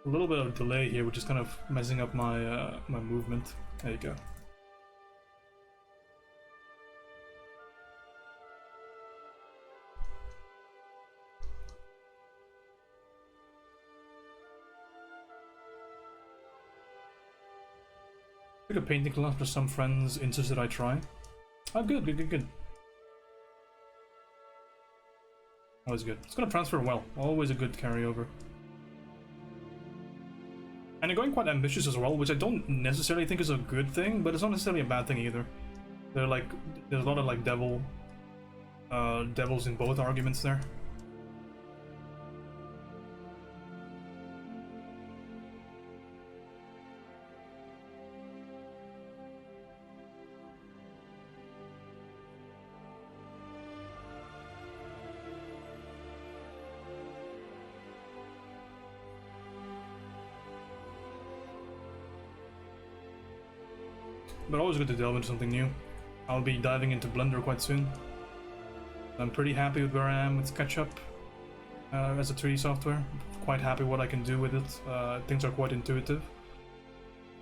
A little bit of delay here, which is kind of messing up my my movement. There you go. Took a painting class for some friends insisted I try. Oh, good. Always good. It's gonna transfer well. Always a good carryover. And they're going quite ambitious as well, which I don't necessarily think is a good thing, but it's not necessarily a bad thing either. They're like, there's a lot of like devils in both arguments there. But always good to delve into something new. I'll be diving into Blender quite soon. I'm pretty happy with where I am with SketchUp as a 3D software. Quite happy what I can do with it. Things are quite intuitive.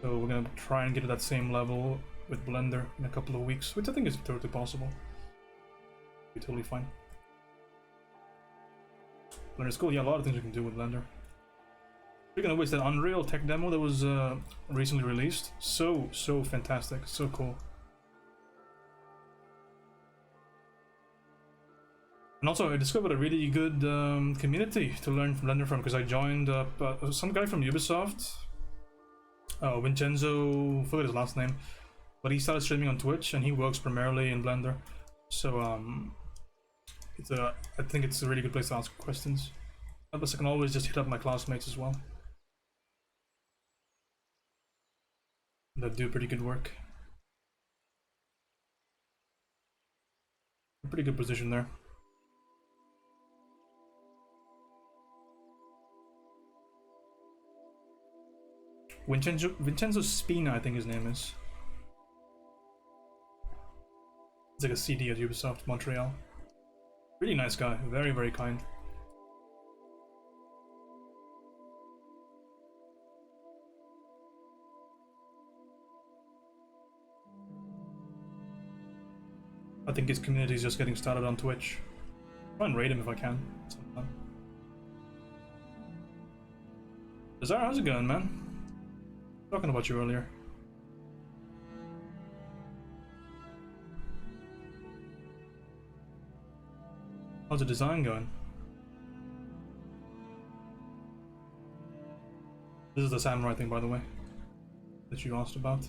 So we're gonna try and get to that same level with Blender in a couple of weeks, which I think is totally possible. Be totally fine. Blender's cool. Yeah, a lot of things you can do with Blender. Speaking of which, that Unreal tech demo that was recently released, so fantastic, so cool. And also, I discovered a really good community to learn Blender from, because I joined up some guy from Ubisoft, Vincenzo, I forget his last name, but he started streaming on Twitch and he works primarily in Blender. So I think it's a really good place to ask questions. Plus, I can always just hit up my classmates as well that do pretty good work. A pretty good position there. Vincenzo Spina, I think his name is. It's like a CD at Ubisoft Montreal. Really nice guy, very kind. I think his community is just getting started on Twitch. Try and raid him if I can sometime. Bizarre, how's it going, man? Talking about you earlier. How's the design going? This is the samurai thing, by the way, that you asked about.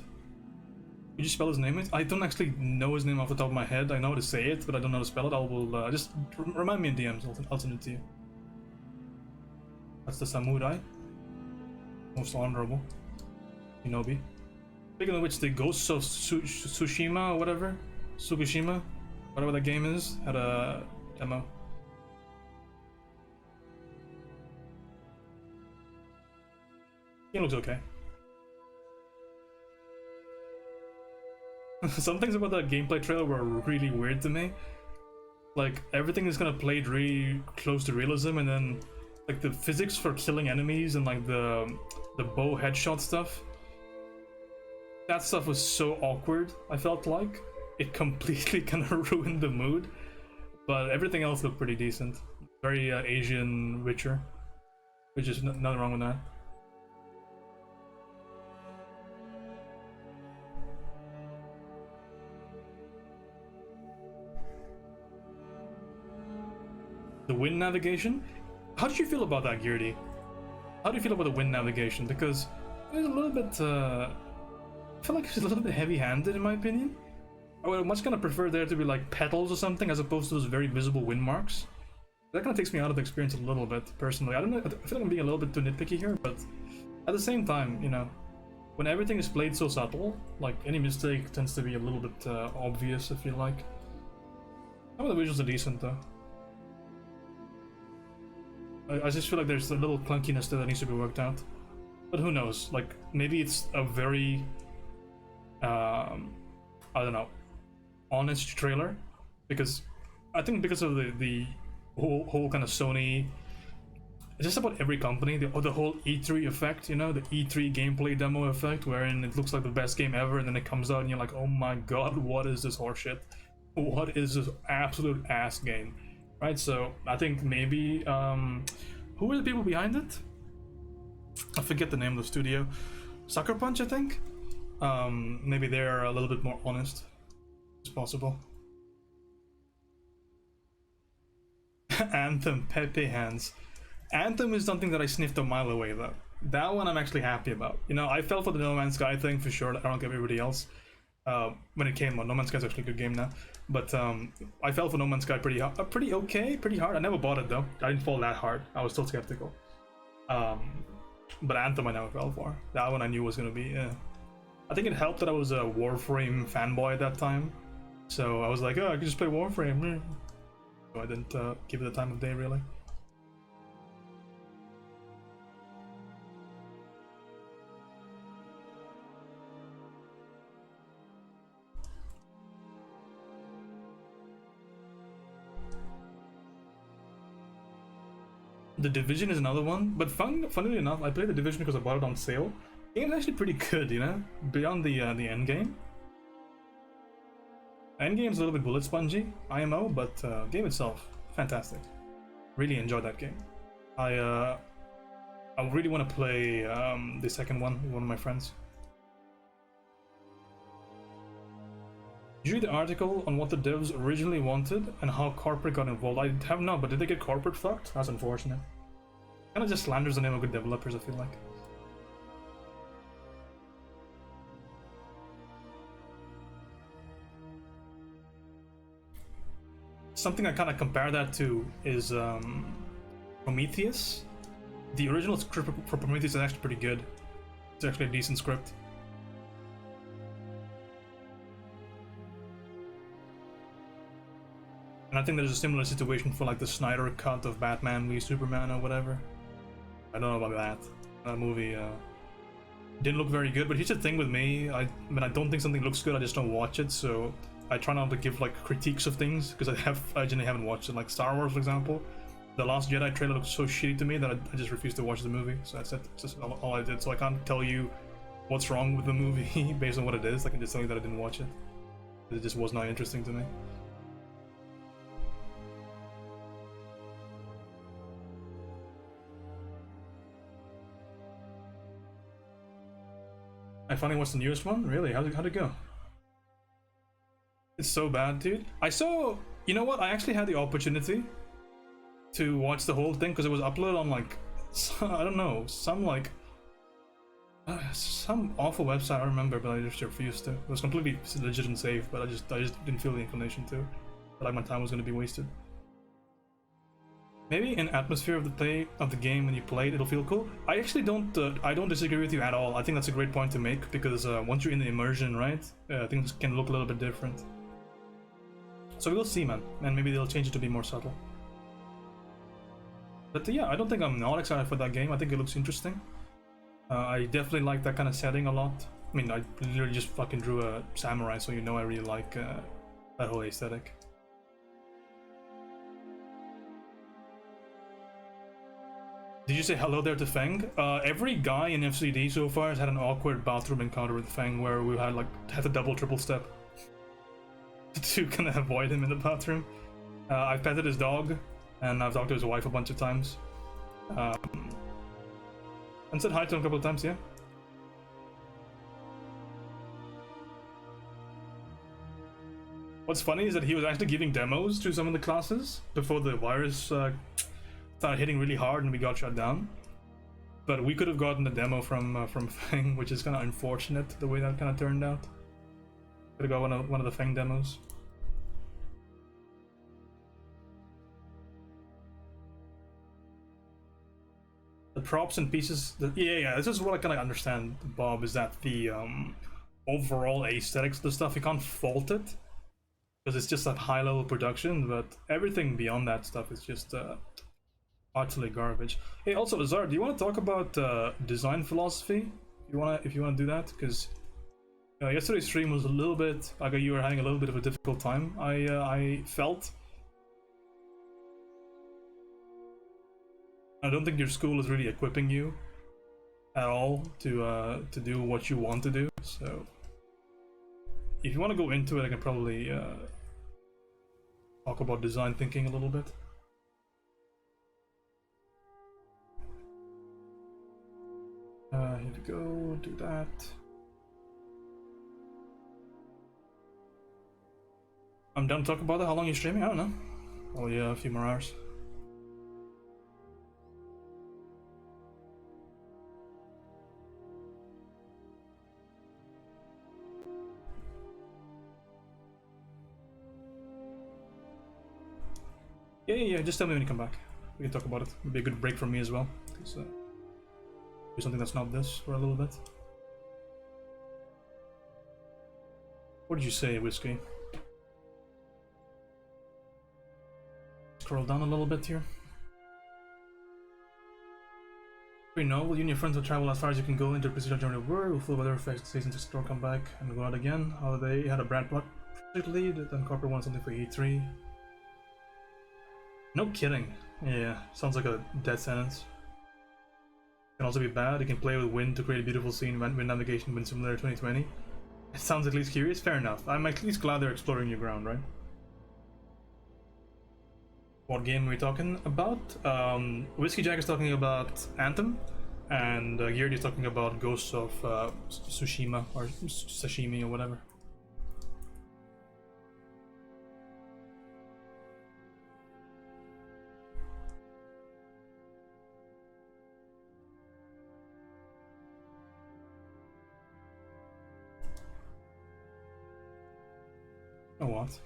Could you spell his name? I don't actually know his name off the top of my head. I know how to say it, but I don't know how to spell it. I will just remind me in DMs. I'll send it to you. That's the samurai. Most honorable. Shinobi. Speaking of which, the Ghosts of Tsushima or whatever, Tsukushima, whatever that game is, had a demo. It looks okay. Some things about that gameplay trailer were really weird to me. Like, everything is kind of played really close to realism, and then like the physics for killing enemies and like the bow headshot stuff. That stuff was so awkward, I felt like. It completely kind of ruined the mood. But everything else looked pretty decent. Very Asian Witcher. Which is nothing wrong with that. The wind navigation. How did you feel about that, Geardy? How do you feel about the wind navigation? Because it's a little bit. I feel like it's a little bit heavy-handed in my opinion. I would much kind of prefer there to be like petals or something as opposed to those very visible wind marks. That kind of takes me out of the experience a little bit, personally. I don't know, I feel like I'm being a little bit too nitpicky here, but at the same time, you know, when everything is played so subtle, like any mistake tends to be a little bit obvious, I feel like. Some of the visuals are decent though. I just feel like there's a little clunkiness there that needs to be worked out. But who knows, like maybe it's a very, I don't know, honest trailer, because I think because of the whole kind of Sony, it's just about every company, the whole E3 effect, you know, the E3 gameplay demo effect, wherein it looks like the best game ever, and then it comes out and you're like, oh my god, what is this horseshit? What is this absolute ass game? Right, so I think maybe, who are the people behind it? I forget the name of the studio. Sucker Punch, I think? Maybe they're a little bit more honest as possible. Anthem, Pepe Hands. Anthem is something that I sniffed a mile away though. That one I'm actually happy about. You know, I fell for the No Man's Sky thing for sure. I don't get everybody else. When it came out, No Man's Sky is actually a good game now. But I fell for No Man's Sky pretty hard. I never bought it though. I didn't fall that hard. I was still skeptical. But Anthem I never fell for. That one I knew was gonna be. I think it helped that I was a Warframe fanboy at that time. So I was like, oh, I can just play Warframe. So I didn't give it the time of day really. The Division is another one, but funnily enough, I played The Division because I bought it on sale. The game's actually pretty good, you know, beyond the end game. End game's a little bit bullet spongy, IMO, but game itself, fantastic. Really enjoyed that game. I really want to play the second one with one of my friends. Did you read the article on what the devs originally wanted and how corporate got involved? I have not, but did they get corporate fucked? That's unfortunate. Kind of just slanders the name of good developers, I feel like. Something I kind of compare that to is Prometheus. The original script for Prometheus is actually pretty good. It's actually a decent script. And I think there's a similar situation for like the Snyder cut of Batman v Superman or whatever. I don't know about that. That movie didn't look very good, but here's the thing with me, when I don't think something looks good, I just don't watch it, so I try not to give like critiques of things, because I generally haven't watched it. Like Star Wars, for example. The Last Jedi trailer looked so shitty to me that I just refused to watch the movie, so that's just all I did. So I can't tell you what's wrong with the movie based on what it is. I can just tell you that I didn't watch it. It just was not interesting to me. I finally watched the newest one? Really? How'd it go? It's so bad, dude. I saw... You know what? I actually had the opportunity to watch the whole thing because it was uploaded on like... I don't know. Some like... some awful website, I remember, but I just refused to. It was completely legit and safe, but I just didn't feel the inclination to. But like my time was going to be wasted. Maybe in atmosphere of the game when you play it, it'll feel cool. I actually don't disagree with you at all. I think that's a great point to make because once you're in the immersion, right, things can look a little bit different. So we'll see, man, and maybe they'll change it to be more subtle. But yeah, I don't think I'm not excited for that game. I think it looks interesting. I definitely like that kind of setting a lot. I mean, I literally just fucking drew a samurai, so you know I really like that whole aesthetic. Did you say hello there to Feng? Every guy in FCD so far has had an awkward bathroom encounter with Feng where we had to double, triple step to kind of avoid him in the bathroom. I've petted his dog and I've talked to his wife a bunch of times. And said hi to him a couple of times, yeah. What's funny is that he was actually giving demos to some of the classes before the virus started hitting really hard and we got shut down. But we could have gotten a demo from Fang, which is kind of unfortunate the way that kind of turned out. Could have got one of the Fang demos. The props and pieces. Yeah. This is what I kind of understand, Bob. Is that the overall aesthetics of the stuff, you can't fault it because it's just a high-level production. But everything beyond that stuff is just utterly garbage. Hey, also Azar, do you want to talk about design philosophy? If you want to do that, because yesterday's stream was a little bit like you were having a little bit of a difficult time. I felt. I don't think your school is really equipping you at all to do what you want to do. So if you want to go into it, I can probably talk about design thinking a little bit. Here we go, do that. I'm done talking about that. How long are you streaming? I don't know. Probably a few more hours. Yeah, just tell me when you come back. We can talk about it. It'll be a good break for me as well. Do something that's not this for a little bit. What did you say, Whiskey? Scroll down a little bit here. You know, you and your friends will travel as far as you can go into the precision journey of world, full weather effects, season to store, come back, and go out again. Holiday had a brand plot particularly, then Copper wanted something for E3. No kidding. Yeah, sounds like a death sentence. Can also be bad. You can play with wind to create a beautiful scene. Wind navigation, Wind Simulator 2020. It sounds at least curious. Fair enough. I'm at least glad they're exploring new ground, right? What game are we talking about? Whiskey Jack is talking about Anthem, and Geared is talking about Ghosts of Tsushima or Sashimi or whatever. Oh, what?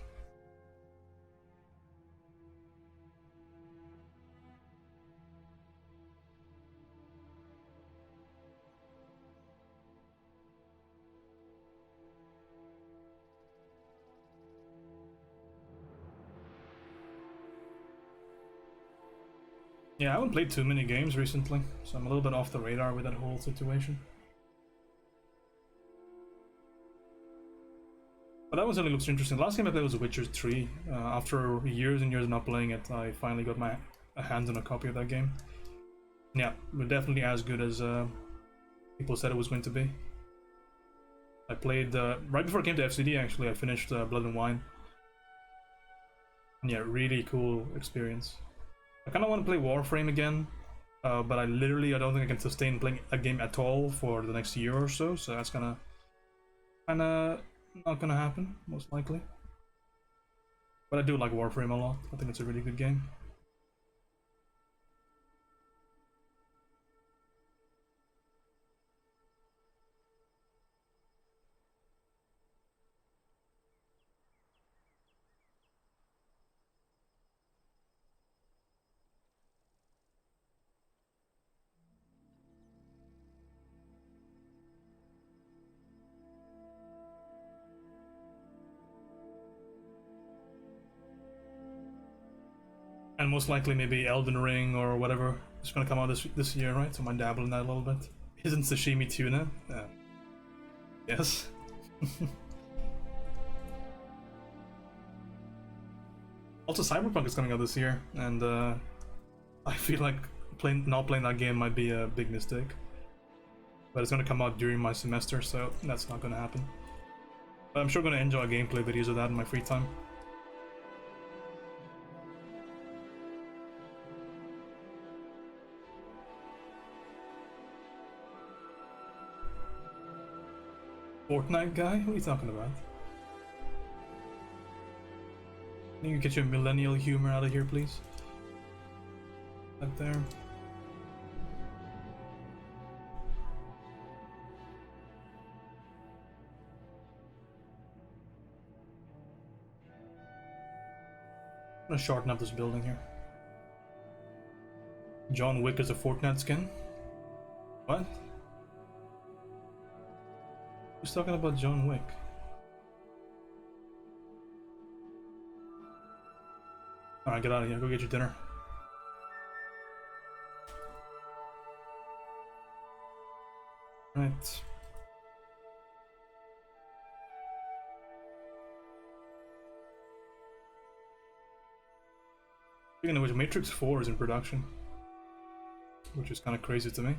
Yeah, I haven't played too many games recently, so I'm a little bit off the radar with that whole situation. But that one certainly looks interesting. The last game I played was Witcher 3. After years and years of not playing it, I finally got my hands on a copy of that game. Yeah, but definitely as good as people said it was going to be. I played, right before I came to FCD actually, I finished Blood and Wine. And yeah, really cool experience. I kind of want to play Warframe again, but I don't think I can sustain playing a game at all for the next year or so, so that's kinda not gonna happen, most likely. But I do like Warframe a lot. I think it's a really good game. And most likely maybe Elden Ring or whatever is gonna come out this year, right? So I might dabble in that a little bit. Isn't sashimi tuna? Yes. Also, Cyberpunk is coming out this year, and I feel like not playing that game might be a big mistake. But it's gonna come out during my semester, so that's not gonna happen. But I'm sure gonna enjoy gameplay videos of that in my free time. Fortnite guy? What are you talking about? Can you get your millennial humor out of here, please? Up there. I'm gonna shorten up this building here. John Wick is a Fortnite skin? What? Who's talking about John Wick? Alright, get out of here. Go get your dinner. Right. Speaking of which, Matrix 4 is in production, which is kind of crazy to me.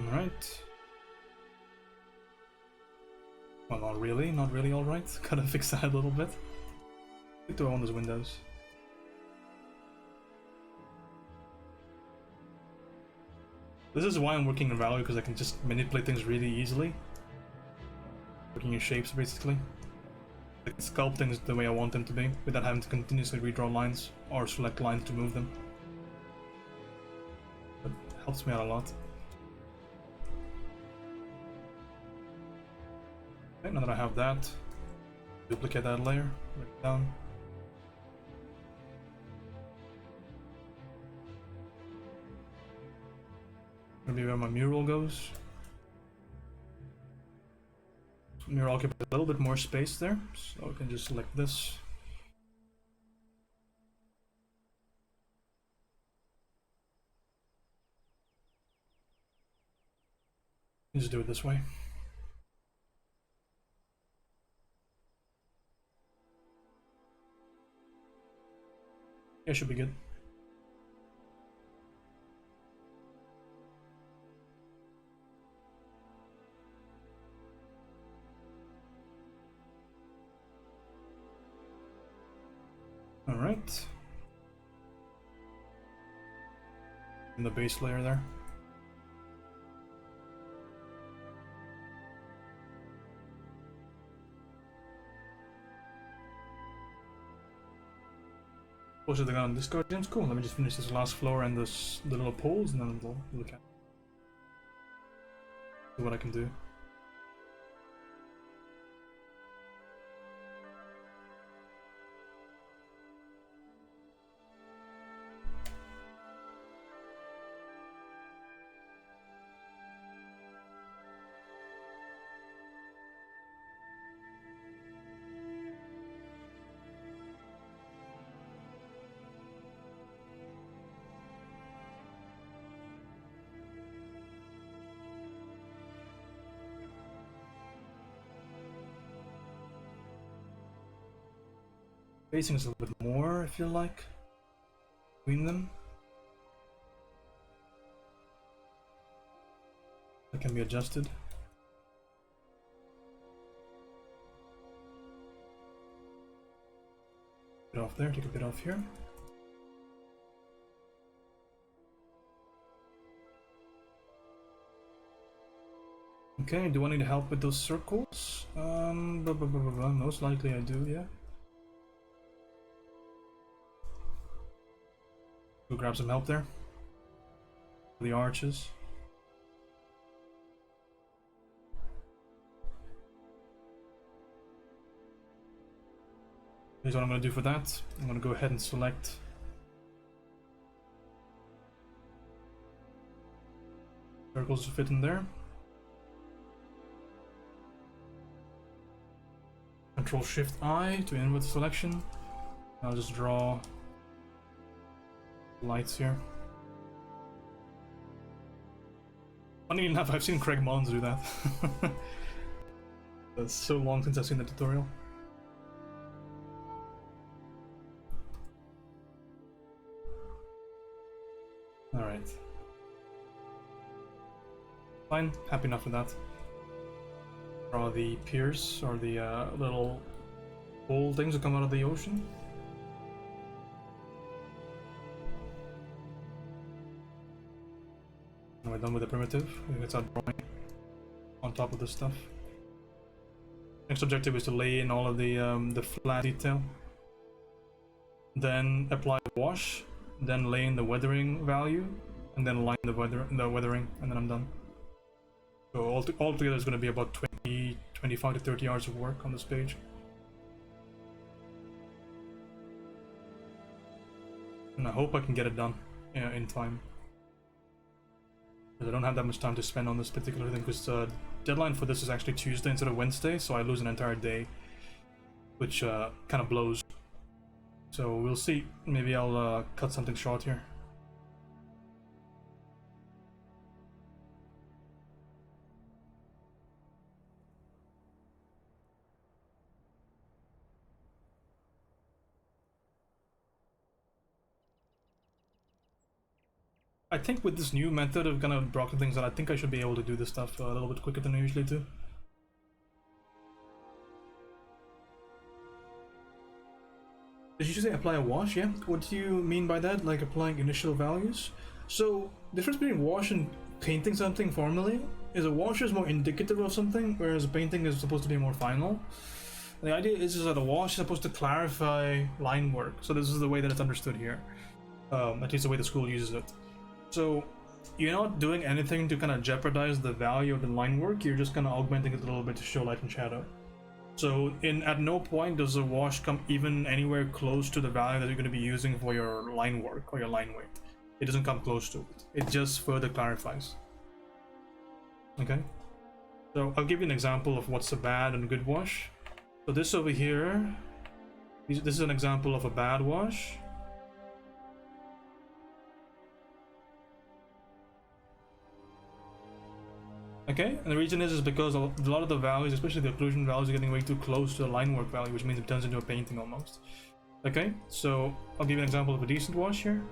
Alright. Well, not really, alright. Gotta fix that a little bit. What do I want those windows? This is why I'm working in value, because I can just manipulate things really easily. Working in shapes, basically. I can sculpt things the way I want them to be, without having to continuously redraw lines, or select lines to move them. That helps me out a lot. Okay, now that I have that, duplicate that layer, bring it down. Maybe where my mural goes. Mural occupies a little bit more space there, so I can just select this. Just do it this way. Yeah, should be good. All right. In the base layer there. Also, they're gonna discard gems. Cool. Let me just finish this last floor and this the little poles, and then we'll look at what I can do. Spacing is a little bit more, if you like, between them. That can be adjusted. Bit off there, take a bit off here. Okay, do I need help with those circles? Most likely I do, yeah. Go grab some help there. The arches. Here's what I'm going to do for that. I'm going to go ahead and select circles to fit in there. Control Shift I to inward selection. I'll just draw lights here. Funny enough, I've seen Craig Mons do that. That's so long since I've seen the tutorial. Alright. Fine, happy enough with that. Draw the piers, or the little hole things that come out of the ocean. And we're done with the primitive. We can start drawing on top of this stuff. Next objective is to lay in all of the flat detail. Then apply wash, then lay in the weathering value, and then line the weathering, and then I'm done. So altogether it's going to be about 25 to 30 hours of work on this page. And I hope I can get it done in time. Because I don't have that much time to spend on this particular thing, because the deadline for this is actually Tuesday instead of Wednesday, so I lose an entire day, which kind of blows. So we'll see. Maybe I'll cut something short here. I think with this new method of kind of blocking things out, I think I should be able to do this stuff a little bit quicker than I usually do. Did you say apply a wash? Yeah. What do you mean by that? Like applying initial values? So the difference between wash and painting something formally is a wash is more indicative of something, whereas a painting is supposed to be more final. The idea is that a wash is supposed to clarify line work. So this is the way that it's understood here. At least the way the school uses it. So you're not doing anything to kind of jeopardize the value of the line work, you're just kind of augmenting it a little bit to show light and shadow. So at no point does the wash come even anywhere close to the value that you're going to be using for your line work or your line weight. It doesn't come close to it. It just further clarifies. Okay? So I'll give you an example of what's a bad and good wash. So this over here, this is an example of a bad wash. Okay, and the reason is because a lot of the values, especially the occlusion values, are getting way too close to the line work value, which means it turns into a painting almost. Okay, so I'll give you an example of a decent wash here.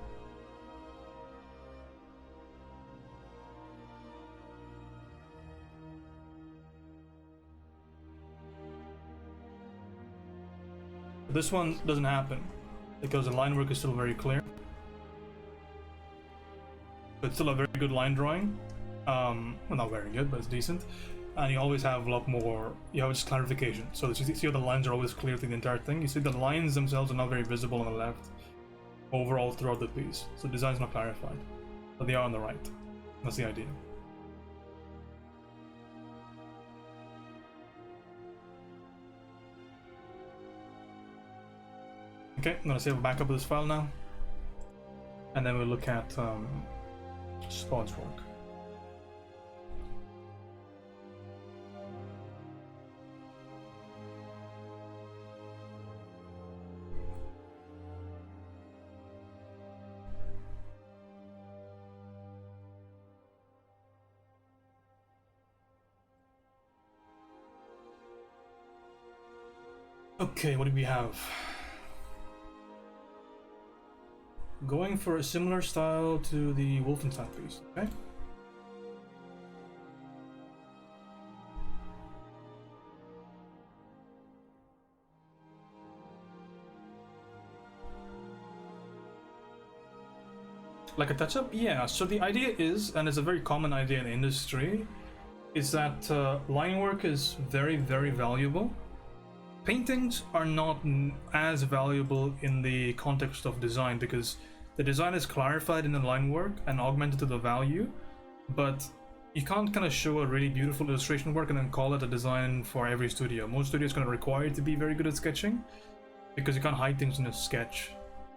This one doesn't happen because the line work is still very clear. But it's still a very good line drawing. Well, not very good, but it's decent. And you always have a lot more, you have just clarification. So you see how the lines are always clear through the entire thing. You see the lines themselves are not very visible on the left overall throughout the piece. So the design's not clarified, but they are on the right. That's the idea. Okay, I'm gonna save a backup of this file now. And then we'll look at Spawn's work. Okay, what do we have? Going for a similar style to the Wolfenstein piece, okay? Like a touch-up? Yeah, so the idea is, and it's a very common idea in the industry, is that line work is very, very valuable. Paintings are not as valuable in the context of design because the design is clarified in the line work and augmented to the value, but you can't kind of show a really beautiful illustration work and then call it a design for every studio. Most studios are going to require you to be very good at sketching because you can't hide things in a sketch,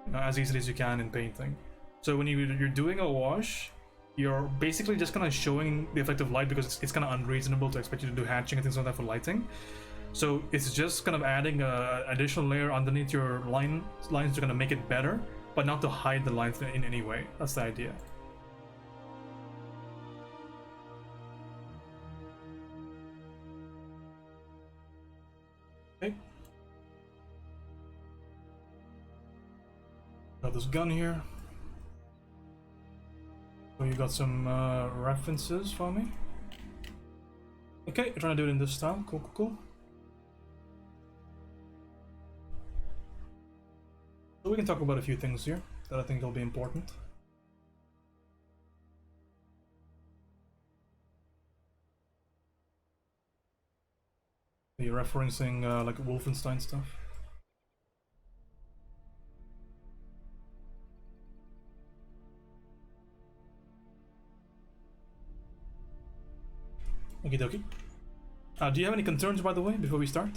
you know, as easily as you can in painting. So when you're doing a wash, you're basically just kind of showing the effect of light because it's kind of unreasonable to expect you to do hatching and things like that for lighting. So it's just kind of adding an additional layer underneath your lines to kind of make it better, but not to hide the lines in any way. That's the idea. Okay. Got this gun here. So you got some references for me? Okay, you're trying to do it in this style. Cool, cool, cool. So we can talk about a few things here that I think will be important. You're referencing like Wolfenstein stuff. Okie dokie. Do you have any concerns, by the way, before we start?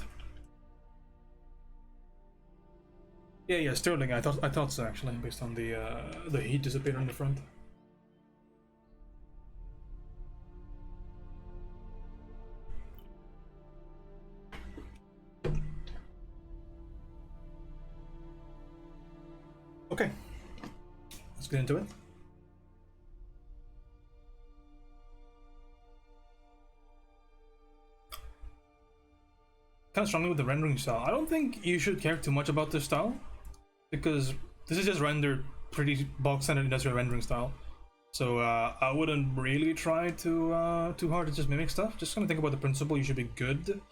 Yeah, Sterling. I thought so actually, based on the heat disappeared on the front. Okay, let's get into it. Kind of struggling with the rendering style. I don't think you should care too much about this style, because this is just rendered pretty box standard industrial rendering style. So I wouldn't really try too hard to just mimic stuff. Just kind of think about the principle. You should be good.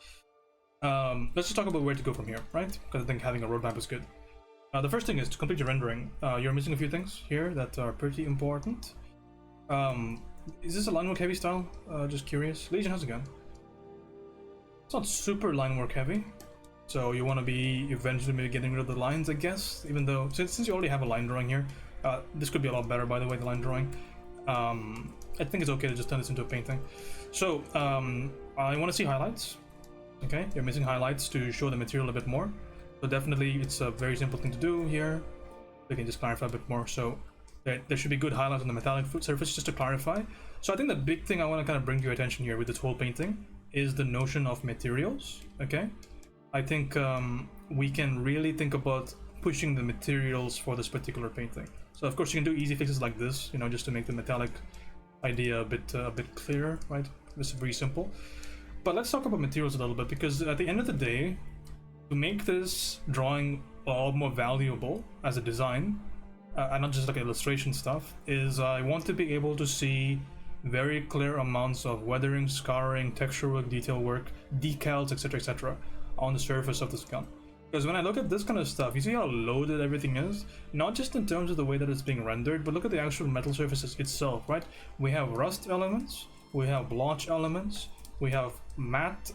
Let's just talk about where to go from here, right? Because I think having a roadmap is good. The first thing is to complete your rendering. You're missing a few things here that are pretty important. Is this a line work heavy style? Just curious. Legion, how's it going? It's not super line work heavy, so you want to be eventually maybe getting rid of the lines, I guess. Even though since you already have a line drawing here, this could be a lot better, by the way. The line drawing. I think it's okay to just turn this into a painting. So I want to see highlights. Okay, you're missing highlights to show the material a bit more. So definitely, it's a very simple thing to do here. We can just clarify a bit more. So there should be good highlights on the metallic surface, just to clarify. So I think the big thing I want to kind of bring to your attention here with this whole painting is the notion of materials. Okay, I think we can really think about pushing the materials for this particular painting. So of course you can do easy fixes like this, you know, just to make the metallic idea a bit clearer, right? This is very simple. But let's talk about materials a little bit, because at the end of the day, to make this drawing a lot more valuable as a design, and not just like illustration stuff, is I want to be able to see very clear amounts of weathering, scarring, texture work, detail work, decals, etc., on the surface of this gun. Because when I look at this kind of stuff, you see how loaded everything is? Not just in terms of the way that it's being rendered, but look at the actual metal surfaces itself, right? We have rust elements, we have blotch elements, we have matte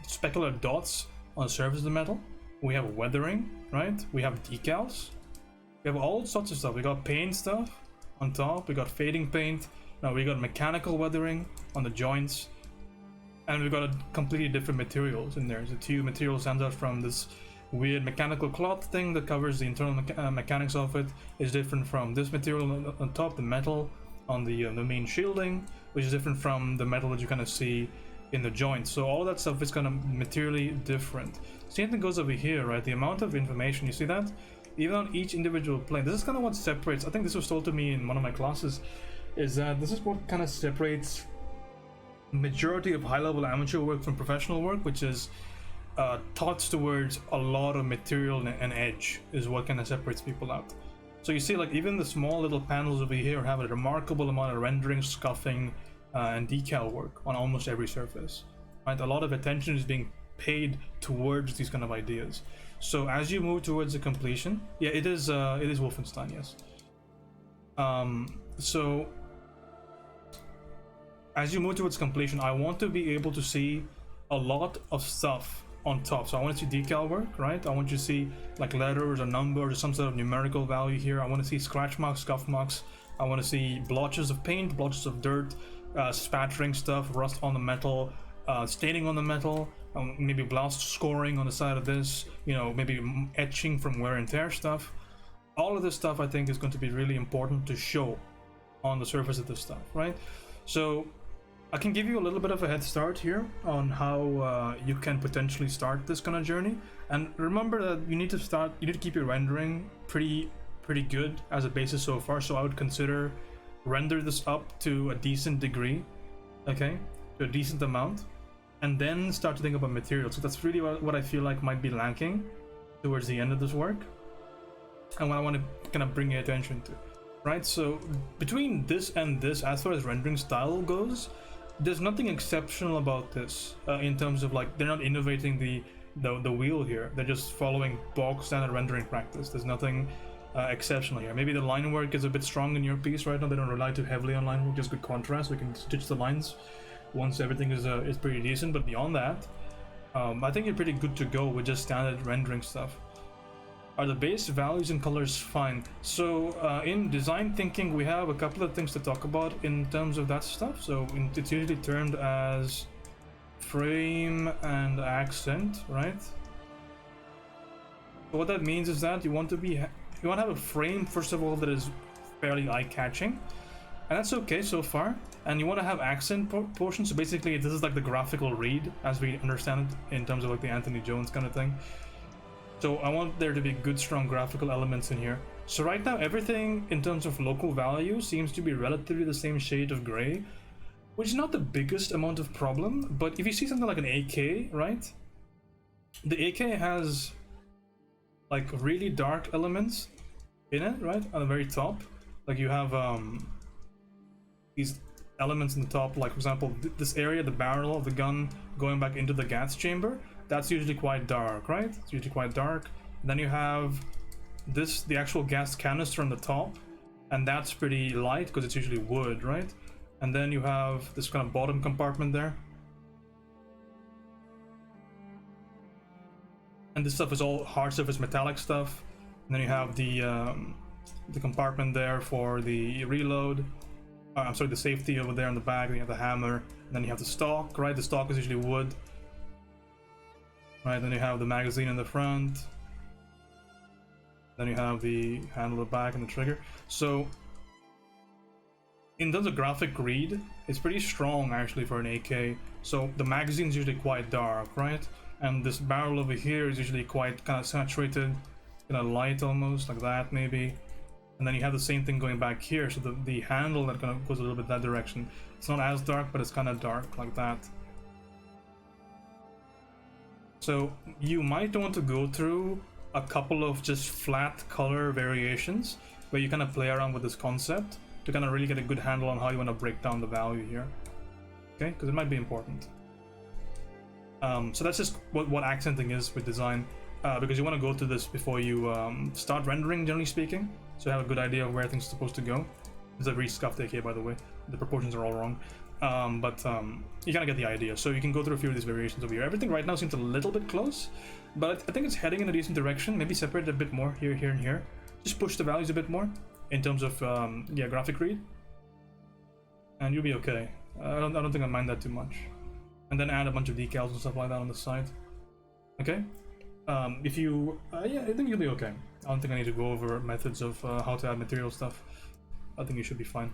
specular dots on the surface of the metal, we have weathering, right? We have decals, we have all sorts of stuff. We got paint stuff on top, we got fading paint, now we got mechanical weathering on the joints, and we've got a completely different materials in there. The two materials stands out from this weird mechanical cloth thing that covers the internal mechanics of it. Is different from this material on top, the metal on the main shielding, which is different from the metal that you kind of see in the joints. So all that stuff is kind of materially different. Same thing goes over here, right? The amount of information, you see that? Even on each individual plane. This is kind of what separates, I think this was told to me in one of my classes, is that this is what kind of separates majority of high-level amateur work from professional work, which is thoughts towards a lot of material and edge is what kind of separates people out. So you see, like, even the small little panels over here have a remarkable amount of rendering, scuffing, and decal work on almost every surface, right? A lot of attention is being paid towards these kind of ideas. So as you move towards the completion, yeah, it is Wolfenstein, yes. So as you move towards completion, I want to be able to see a lot of stuff on top. So I want to see decal work, right? I want you to see like letters or numbers or some sort of numerical value here. I want to see scratch marks, scuff marks. I want to see blotches of paint, blotches of dirt, spattering stuff, rust on the metal, staining on the metal, maybe blast scoring on the side of this, you know, maybe etching from wear and tear stuff. All of this stuff I think is going to be really important to show on the surface of this stuff, right? So I can give you a little bit of a head start here on how you can potentially start this kind of journey. And remember that you need to keep your rendering pretty good as a basis so far. So I would consider render this up to a decent degree, okay, to a decent amount, and then start to think about materials. So that's really what I feel like might be lacking towards the end of this work, and what I want to kind of bring your attention to. right? So between this and this, as far as rendering style goes, there's nothing exceptional about this in terms of like they're not innovating the wheel here. They're just following bog standard rendering practice. There's nothing exceptional here. Maybe the line work is a bit strong in your piece right now. They don't rely too heavily on line work, just good contrast. We can stitch the lines once everything is pretty decent. But beyond that, I think you're pretty good to go with just standard rendering stuff. Are the base values and colors fine? So in design thinking, we have a couple of things to talk about in terms of that stuff. So it's usually termed as frame and accent, right? So what that means is that you want to have a frame, first of all, that is fairly eye-catching, and that's okay so far. And you want to have accent portions. So basically, this is like the graphical read as we understand it in terms of like the Anthony Jones kind of thing. So I want there to be good, strong graphical elements in here. So right now, everything in terms of local value seems to be relatively the same shade of gray, which is not the biggest amount of problem. But if you see something like an AK, right? The AK has like really dark elements in it, right? On the very top. Like you have these elements in the top, like for example, this area, the barrel of the gun going back into the gas chamber. That's usually quite dark, right? It's usually quite dark. And then you have this, the actual gas canister on the top, and that's pretty light because it's usually wood, right? And then you have this kind of bottom compartment there. And this stuff is all hard surface metallic stuff. And then you have the compartment there for the reload. I'm sorry, the safety over there on the back. Then you have the hammer, and then you have the stock, right? The stock is usually wood. Right, then you have the magazine in the front. Then you have the handle at the back and the trigger. So, in terms of graphic read, it's pretty strong actually for an AK. So the magazine is usually quite dark, right? And this barrel over here is usually quite kind of saturated, kind of light almost, like that maybe. And then you have the same thing going back here. So the handle that kind of goes a little bit that direction. It's not as dark, but it's kind of dark like that. So you might want to go through a couple of just flat color variations where you kind of play around with this concept to kind of really get a good handle on how you want to break down the value here. Okay, because it might be important. So that's just what accenting is with design, because you want to go through this before you start rendering, generally speaking, so you have a good idea of where things are supposed to go. It's a very scuffed AK, by the way. The proportions are all wrong. But you kind of get the idea. So you can go through a few of these variations over here. Everything right now seems a little bit close, but I think it's heading in a decent direction. Maybe separate it a bit more here, here, and here. Just push the values a bit more in terms of yeah, graphic read, and you'll be okay. I don't think I mind that too much. And then add a bunch of decals and stuff like that on the side. Okay. If you yeah, I think you'll be okay. I don't think I need to go over methods of how to add material stuff. I think you should be fine.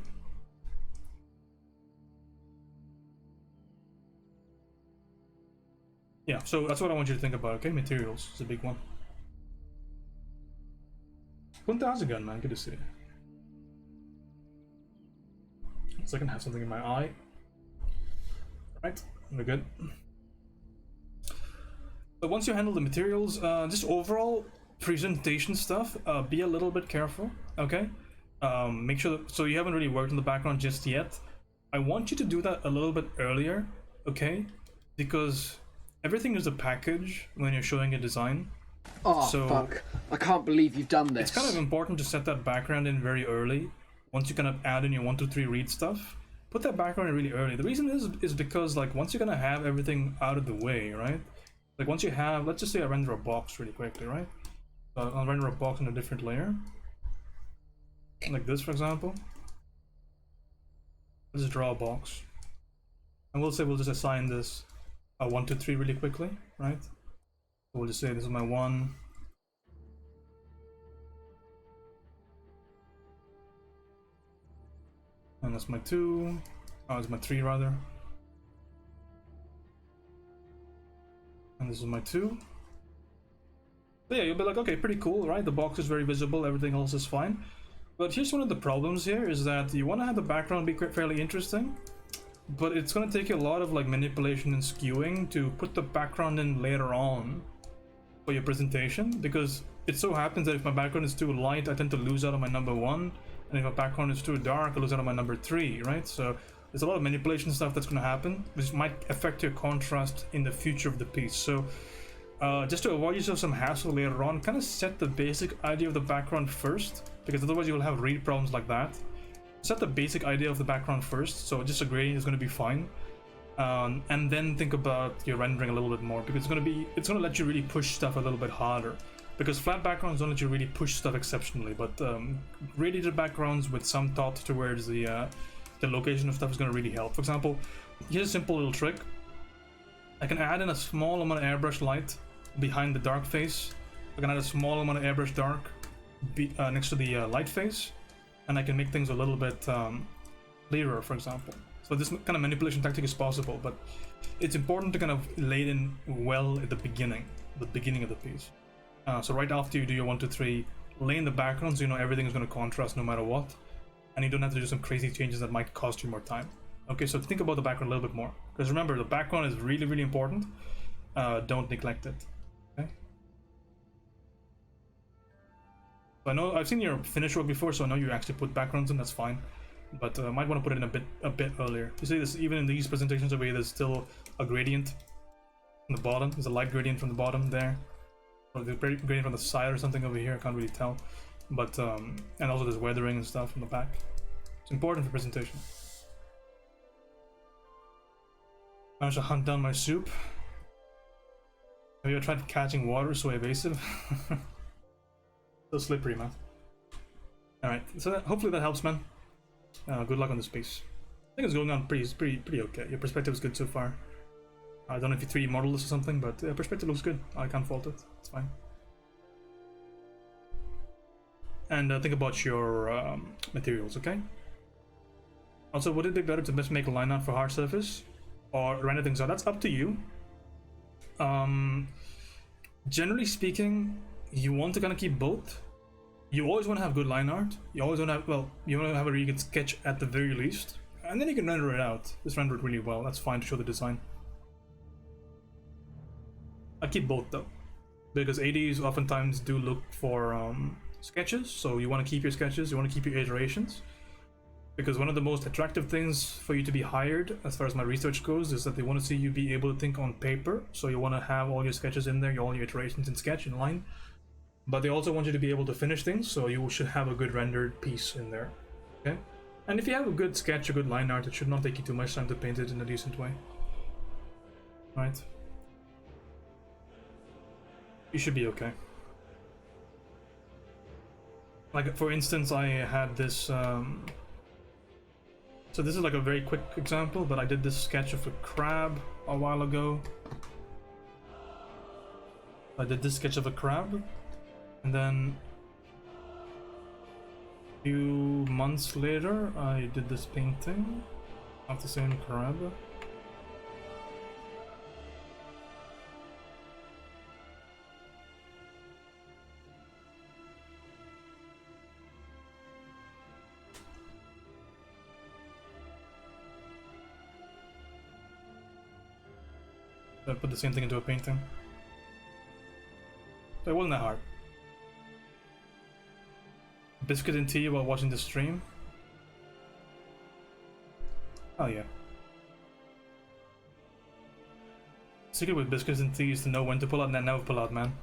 Yeah, so that's what I want you to think about, okay? Materials is a big one. Kunta, how's it going, man? Good to see you. So I can have something in my eye. Right, we're good. But once you handle the materials, just overall presentation stuff, be a little bit careful, okay? Make sure that, so you haven't really worked on the background just yet. I want you to do that a little bit earlier, okay? Because everything is a package when you're showing a design. Oh, so fuck. I can't believe you've done this. It's kind of important to set that background in very early. Once you kind of add in your 1, 2, 3 read stuff, put that background in really early. The reason is because like once you're gonna have everything out of the way, right? Like once you have, let's just say I render a box really quickly, right? I'll render a box in a different layer. Like this, for example. Let's just draw a box. And we'll say we'll just assign this a 1, 2, 3 really quickly, right? So we'll just say this is my 1. And that's my 2. Oh, it's my 3 rather. And this is my 2. So yeah, you'll be like, okay, pretty cool, right? The box is very visible, everything else is fine. But here's one of the problems here is that you want to have the background be fairly interesting, but it's going to take you a lot of like manipulation and skewing to put the background in later on for your presentation, because it so happens that if my background is too light, I tend to lose out on my number 1, and if a background is too dark, I lose out on my number 3, right? So there's a lot of manipulation stuff that's going to happen, which might affect your contrast in the future of the piece. So just to avoid yourself some hassle later on, kind of set the basic idea of the background first, because otherwise you will have read problems like that. Set the basic idea of the background first, so just a gradient is going to be fine. And then think about your rendering a little bit more, because it's going to let you really push stuff a little bit harder. Because flat backgrounds don't let you really push stuff exceptionally, but radiated backgrounds with some thought towards the location of stuff is going to really help. For example, here's a simple little trick. I can add in a small amount of airbrush light behind the dark face. I can add a small amount of airbrush dark next to the light face, and I can make things a little bit clearer, for example. So this kind of manipulation tactic is possible, but it's important to kind of lay it in well at the beginning of the piece. So right after you do your 1, 2, 3, lay in the background so you know everything is going to contrast no matter what, and you don't have to do some crazy changes that might cost you more time. Okay, so think about the background a little bit more, because remember, the background is really, really important. Don't neglect it. Okay. So I know I've seen your finished work before, so I know you actually put backgrounds in. That's fine, but I might want to put it in a bit earlier. You see this even in these presentations over here. There's still a gradient from the bottom. There's a light gradient from the bottom there, or the gradient from the side or something over here. I can't really tell, but and also there's weathering and stuff from the back. It's important for presentation. Managed to hunt down my soup. Have you ever tried catching water so evasive? So slippery, man. Alright, so hopefully that helps, man. Good luck on this piece. I think it's going on pretty okay. Your perspective is good so far. I don't know if you 3D model this or something, but perspective looks good. I can't fault it. It's fine. And think about your materials, okay? Also, would it be better to just make a line art for hard surface or render things out? That's up to you. Generally speaking, you want to kind of keep both. You always want to have good line art. You always want to have, well, you want to have a really good sketch at the very least, and then you can render it out. Just render it really well. That's fine to show the design. I keep both though, because ADs oftentimes do look for sketches. So you want to keep your sketches. You want to keep your iterations. Because one of the most attractive things for you to be hired, as far as my research goes, is that they want to see you be able to think on paper. So you want to have all your sketches in there, all your iterations in sketch, in line. But they also want you to be able to finish things, so you should have a good rendered piece in there. Okay? And if you have a good sketch, a good line art, it should not take you too much time to paint it in a decent way. Right? You should be okay. Like, for instance, I had this... So this is like a very quick example, but I did this sketch of a crab a while ago. I did this sketch of a crab, and then a few months later I did this painting of the same crab. I put the same thing into a painting. So it wasn't that hard. Biscuit and tea while watching the stream. Oh yeah. Secret with biscuits and tea is to know when to pull out and never pull out, man.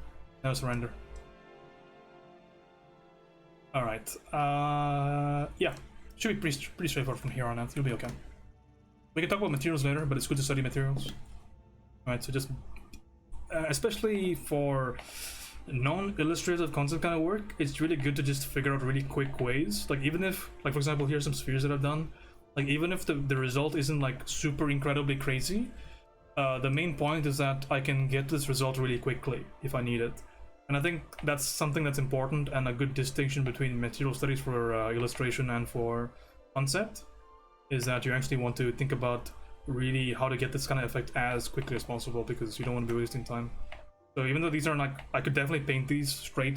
Never surrender. Alright. Yeah. Should be pretty straightforward from here on out. You'll be okay. We can talk about materials later, but it's good to study materials. Right, so just especially for non-illustrative concept kind of work, it's really good to just figure out really quick ways. Like, even if, like, for example, here's some spheres that I've done. Like, even if the result isn't like super incredibly crazy, the main point is that I can get this result really quickly if I need it. And I think that's something that's important, and a good distinction between material studies for illustration and for concept is that you actually want to think about really how to get this kind of effect as quickly as possible, because you don't want to be wasting time. So even though these are like, I could definitely paint these straight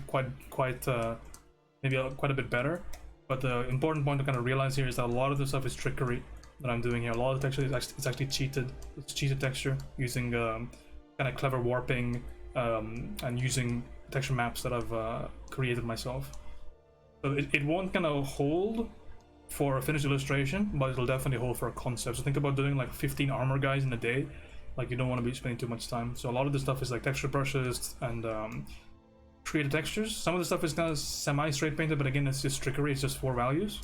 maybe quite a bit better, but the important point to kind of realize here is that a lot of the stuff is trickery that I'm doing here. A lot of the texture is actually cheated. It's cheated texture using kind of clever warping and using texture maps that I've created myself. So it won't kind of hold for a finished illustration, but it'll definitely hold for a concept. So think about doing like 15 armor guys in a day. Like, you don't want to be spending too much time. So a lot of the stuff is like texture brushes and created textures. Some of the stuff is kind of semi-straight painted, but again, it's just trickery. It's just 4 values.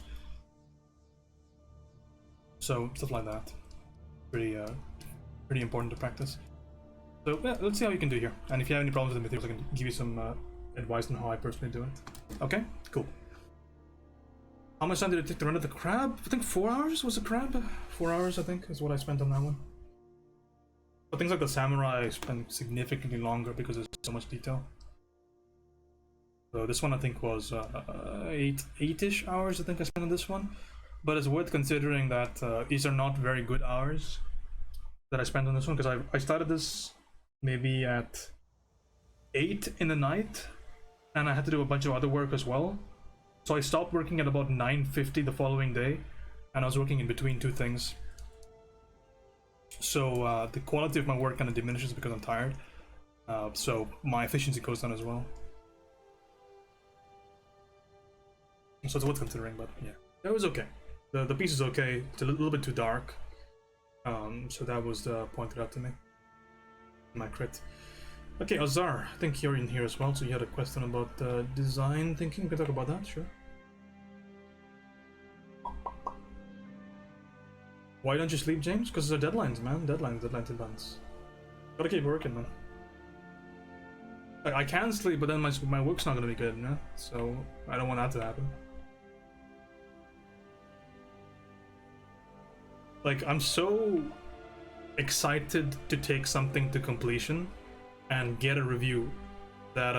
So stuff like that. Pretty important to practice. So yeah, let's see how you can do here. And if you have any problems with the materials, I can give you some advice on how I personally do it. Okay, cool. How much time did it take to render the crab? I think 4 hours was the crab? 4 hours, I think, is what I spent on that one. But things like the samurai, I spent significantly longer because there's so much detail. So this one I think was 8-ish hours I think I spent on this one. But it's worth considering that these are not very good hours that I spent on this one, because I started this maybe at 8 in the night, and I had to do a bunch of other work as well. So I stopped working at about 9:50 the following day, and I was working in between 2 things. So the quality of my work kind of diminishes because I'm tired. So my efficiency goes down as well. So it's worth considering, but yeah, that was okay. The piece is okay. It's a little bit too dark. So that was pointed out to me. My crit. Okay, Azar, I think you're in here as well, so you had a question about design thinking. We can talk about that, sure. Why don't you sleep, James? Because there are deadlines, man. Deadlines. Gotta keep working, man. Like, I can sleep, but then my work's not gonna be good, man. So I don't want that to happen. Like, I'm so excited to take something to completion and get a review that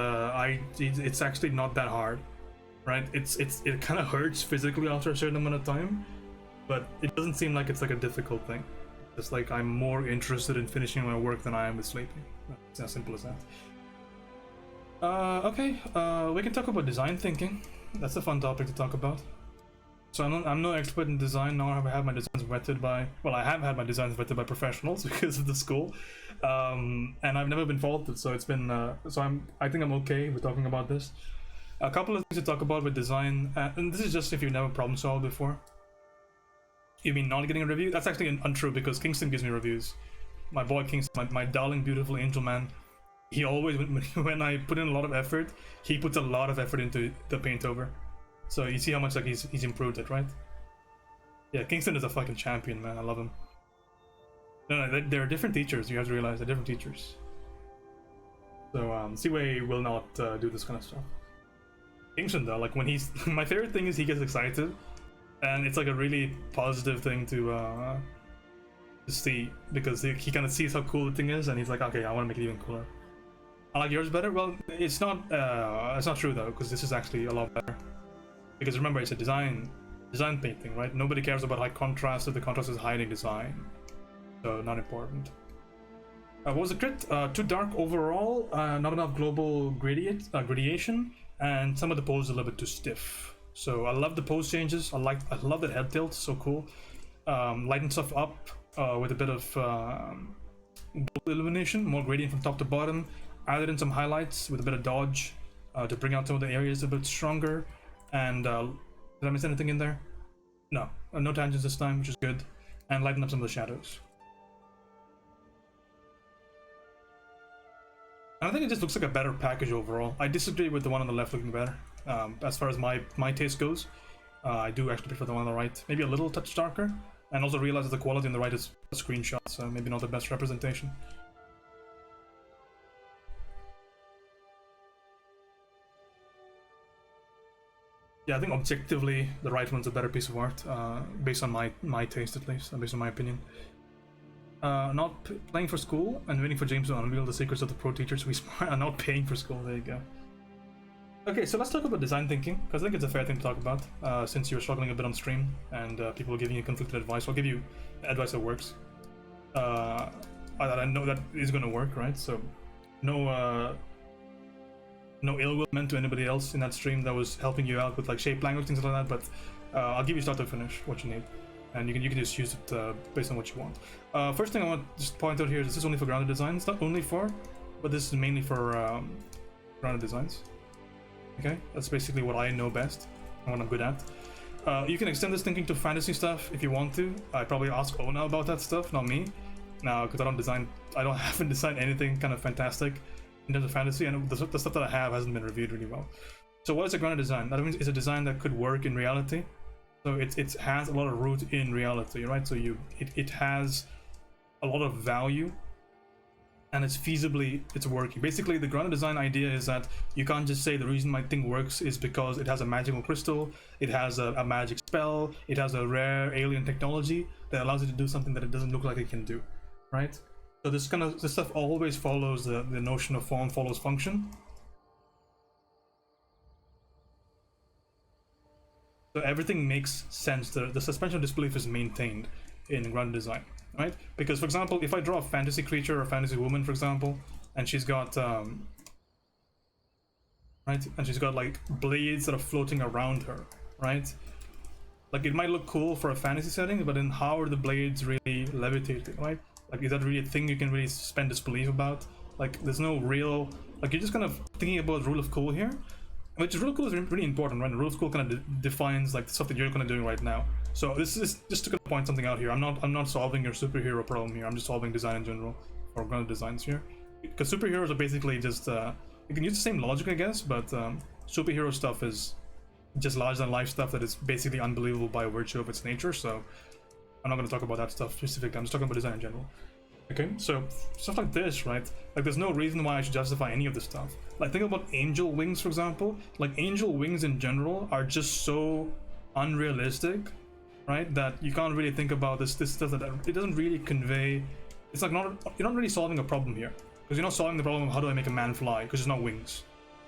it's actually not that hard, right? It kind of hurts physically after a certain amount of time, but it doesn't seem like it's like a difficult thing. It's like I'm more interested in finishing my work than I am with sleeping. It's as simple as that. Okay, we can talk about design thinking. That's a fun topic to talk about. So I'm no expert in design, nor have I had my designs vetted by, well, I have had my designs vetted by professionals because of the school, and I've never been faulted. So it's been, I think I'm okay with talking about this. A couple of things to talk about with design, and this is just if you've never problem solved before. You mean not getting a review? That's actually untrue, because Kingston gives me reviews. My boy Kingston, my darling, beautiful angel man. He always, when I put in a lot of effort, he puts a lot of effort into the paint over. So you see how much like he's improved it, right? Yeah, Kingston is a fucking champion, man. I love him. No, there are different teachers. You have to realize they're different teachers. So Seaway will not do this kind of stuff. Kingston though, like when he's my favorite thing is he gets excited, and it's like a really positive thing to see, because he kind of sees how cool the thing is, and he's like, okay, I want to make it even cooler. I like yours better. Well, it's not true though, because this is actually a lot better. Because remember, it's a design painting, right? Nobody cares about high contrast if the contrast is hiding design. So not important. What was the crit? Too dark overall, not enough global gradation, and some of the pose a little bit too stiff. So I love the pose changes. I love that head tilt, so cool. Lighten stuff up with a bit of illumination, more gradient from top to bottom. Added in some highlights with a bit of dodge to bring out some of the areas a bit stronger. And did I miss anything in there? No, no tangents this time, which is good. And lighten up some of the shadows. And I think it just looks like a better package overall. I disagree with the one on the left looking better. As far as my taste goes, I do actually prefer the one on the right. Maybe a little touch darker. And also realize that the quality on the right is a screenshot, so maybe not the best representation. Yeah, I think objectively the right one's a better piece of art, based on my taste at least, and based on my opinion. Not playing for school and waiting for James to unveil the secrets of the pro teachers we smart and not paying for school. There you go. Okay, so let's talk about design thinking, because I think it's a fair thing to talk about, since you're struggling a bit on stream and people are giving you conflicted advice. I'll give you advice that works. That I know that is going to work, right? So no ill will meant to anybody else in that stream that was helping you out with like shape language, things like that, but I'll give you start to finish what you need, and you can just use it based on what you want. First thing I want to just point out here is this is only for grounded designs. Not only for, but this is mainly for grounded designs. Okay, that's basically what I know best. what I'm good at. You can extend this thinking to fantasy stuff if you want to. I probably ask Ona about that stuff, not me. Now, because I haven't designed anything kind of fantastic in terms of fantasy, and the stuff that I have hasn't been reviewed really well. So what is a grounded design? That means it's a design that could work in reality. So it has a lot of root in reality, right? So it has a lot of value, and it's working. Basically, the grounded design idea is that you can't just say the reason my thing works is because it has a magical crystal, it has a magic spell, it has a rare alien technology that allows it to do something that it doesn't look like it can do, right? So this stuff always follows the notion of form follows function. So everything makes sense. The suspension of disbelief is maintained in grounded design, right? Because, for example, if I draw a fantasy creature or a fantasy woman, for example, and she's got right, and she's got like blades that are floating around her, right? Like, it might look cool for a fantasy setting, but then how are the blades really levitating, right? Like, is that really a thing you can really suspend disbelief about? Like, there's no real, like, you're just kind of thinking about rule of cool here, which rule of cool is really important, right? The rule of cool kind of defines like the stuff that you're kind of doing right now. So this is just to point something out here. I'm not solving your superhero problem here. I'm just solving design in general or grounded designs here, because superheroes are basically just you can use the same logic, I guess, but superhero stuff is just larger than life stuff that is basically unbelievable by virtue of its nature. So I'm not going to talk about that stuff specifically. I'm just talking about design in general. Okay, so stuff like this, right? Like, there's no reason why I should justify any of this stuff. Like, think about angel wings, for example. Like, angel wings in general are just so unrealistic, right? That you can't really think about this stuff that it doesn't really convey. It's like you're not really solving a problem here, because you're not solving the problem of how do I make a man fly, because there's not wings.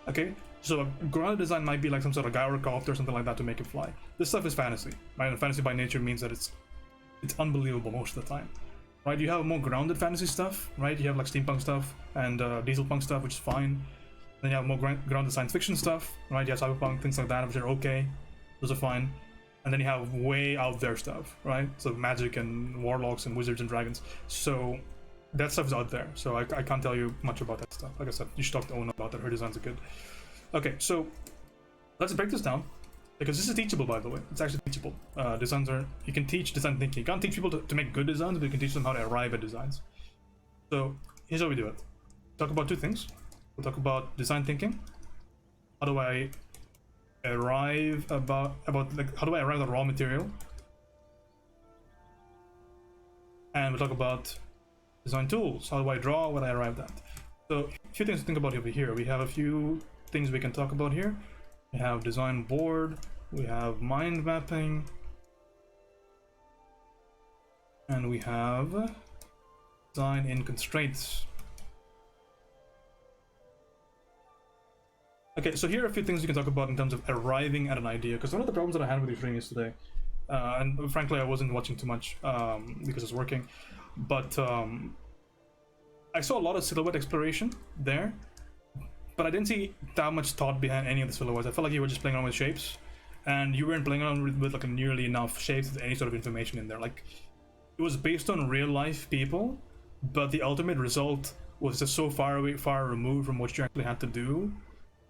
Okay, so a grounded design might be like some sort of gyrocopter or something like that to make it fly. This stuff is fantasy, right? And fantasy by nature means that it's unbelievable most of the time. Right, you have more grounded fantasy stuff, right? You have like steampunk stuff and dieselpunk stuff, which is fine. Then you have more grounded science fiction stuff, right? You have cyberpunk, things like that, which are okay. Those are fine. And then you have way out there stuff, right? So magic and warlocks and wizards and dragons. So that stuff is out there. So I can't tell you much about that stuff. Like I said, you should talk to Ona about that. Her designs are good. Okay, so let's break this down, because this is teachable, by the way. It's actually teachable. You can teach design thinking. You can't teach people to make good designs, but you can teach them how to arrive at designs. So here's how we do it. Talk about two things. We'll talk about design thinking. How do I arrive how do I arrive at raw material? And we'll talk about design tools. How do I draw what I arrived at? So a few things to think about over here. We have a few things we can talk about here. We have design board, we have mind mapping, and we have design in constraints. Okay, so here are a few things you can talk about in terms of arriving at an idea, because one of the problems that I had with the stream yesterday, and frankly I wasn't watching too much because I was working, but I saw a lot of silhouette exploration there, but I didn't see that much thought behind any of the silhouettes. I felt like you were just playing around with shapes, and you weren't playing around with like nearly enough shapes with any sort of information in there. Like, it was based on real life people, but the ultimate result was just so far removed from what you actually had to do,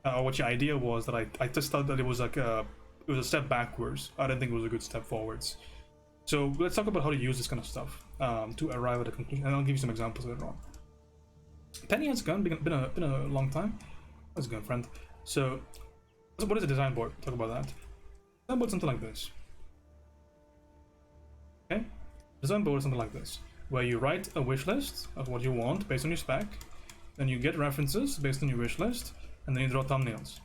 or what your idea was, that I just thought that it was like a step backwards. I didn't think it was a good step forwards. So let's talk about how to use this kind of stuff to arrive at a conclusion, and I'll give you some examples later on. Penny, how's it going? Been a long time. How's it going, friend? So, what is a design board? Talk about that. Design board is something like this. Okay? Design board is something like this, where you write a wish list of what you want based on your spec, then you get references based on your wish list, and then you draw thumbnails.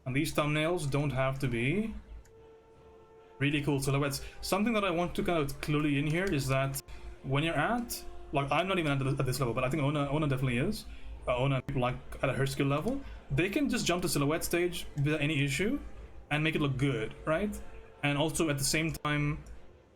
And these thumbnails don't have to be really cool silhouettes. Something that I want to kind of clue you in here is that when you're at, like, I'm not even at this level, but I think Ona definitely is. Ona, people like at her skill level, they can just jump to silhouette stage without any issue and make it look good, right? And also at the same time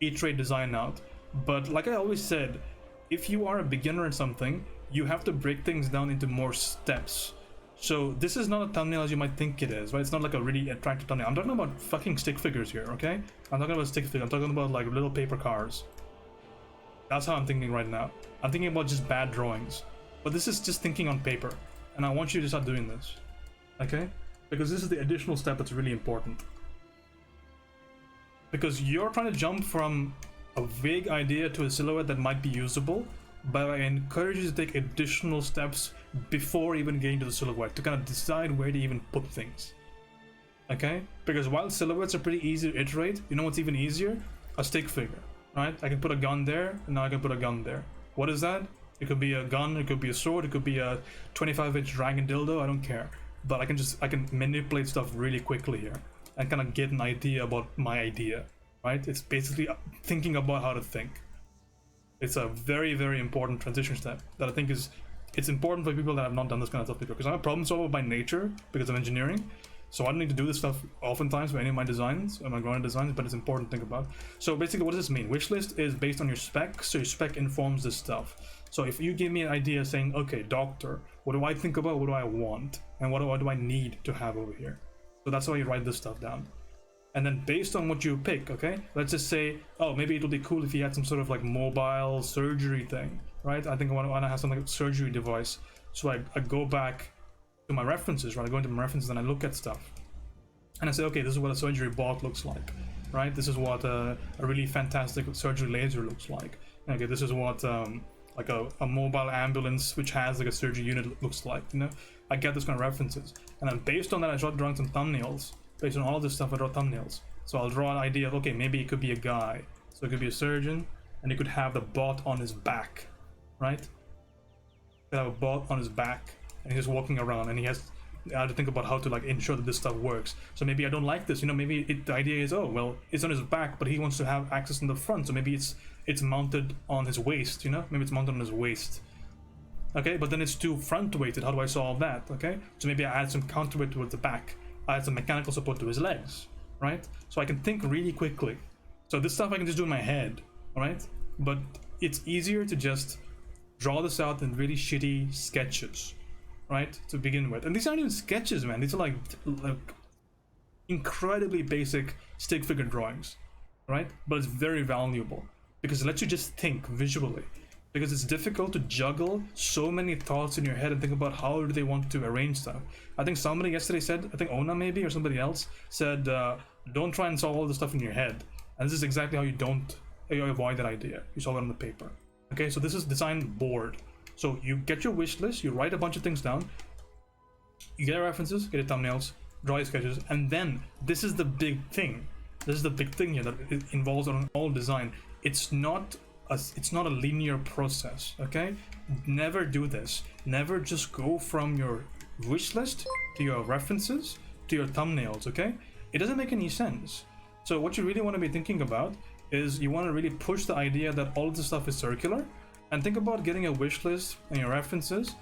iterate design out. But like I always said, if you are a beginner in something, you have to break things down into more steps. So this is not a thumbnail as you might think it is, right? It's not like a really attractive thumbnail. I'm talking about fucking stick figures here, okay? I'm talking about stick figures. I'm talking about like little paper cars. That's how I'm thinking right now. I'm thinking about just bad drawings. But this is just thinking on paper, and I want you to start doing this, okay? Because this is the additional step that's really important. because you're trying to jump from a vague idea to a silhouette that might be usable, but I encourage you to take additional steps before even getting to the silhouette to kind of decide where to even put things. Okay? Because while silhouettes are pretty easy to iterate, you know what's even easier? A stick figure, right? I can put a gun there, and now I can put a gun there. What is that? It could be a gun, it could be a sword, it could be a 25-inch dragon dildo, I don't care. But I can manipulate stuff really quickly here and kind of get an idea about my idea, right? It's basically thinking about how to think. It's a very, very important transition step that I think it's important for people that have not done this kind of stuff before, because I'm a problem solver by nature because of engineering. So I don't need to do this stuff oftentimes for any of my designs, or my growing designs, but it's important to think about. So basically, what does this mean? Wishlist is based on your spec, so your spec informs this stuff. So if you give me an idea saying, okay, doctor, what do I think about, what do I want, and what do I need to have over here? So that's why you write this stuff down. And then based on what you pick, okay, let's just say, oh, maybe it'll be cool if you had some sort of like mobile surgery thing, right? I think I want to have some like surgery device. So I go back to my references, right? I go into my references and I look at stuff. And I say, okay, this is what a surgery bot looks like, right? This is what a really fantastic surgery laser looks like. Okay, this is what like a mobile ambulance which has like a surgery unit looks like, you know? I get this kind of references. And then based on that, I start drawing some thumbnails. Based on all of this stuff, I draw thumbnails. So I'll draw an idea of, okay, maybe it could be a guy. So it could be a surgeon, and he could have the bot on his back, right? He could have a bot on his back, and he's walking around, and I have to think about how to like ensure that this stuff works. So maybe I don't like this, you know, maybe the idea is, oh, well, it's on his back, but he wants to have access in the front, so maybe it's mounted on his waist, you know? Maybe it's mounted on his waist. Okay, but then it's too front weighted. How do I solve that? Okay, so maybe I add some counterweight towards the back. I add some mechanical support to his legs, right? So I can think really quickly. So this stuff I can just do in my head, all right? But it's easier to just draw this out in really shitty sketches, right? To begin with. And these aren't even sketches, man. These are like incredibly basic stick figure drawings, right? But it's very valuable because it lets you just think visually. Because it's difficult to juggle so many thoughts in your head and think about how do they want to arrange stuff. I think somebody yesterday said, I think Ona maybe, or somebody else said, don't try and solve all the stuff in your head. And this is exactly how you avoid that idea. You solve it on the paper. Okay, so this is design board. So you get your wish list, you write a bunch of things down, you get your references, get your thumbnails, draw your sketches, and then this is the big thing. This is the big thing here that it involves on all design. It's not a linear process, okay? Never do this. Never just go from your wish list to your references to your thumbnails, okay? It doesn't make any sense. So what you really want to be thinking about is you want to really push the idea that all of this stuff is circular, and think about getting a wish list and your references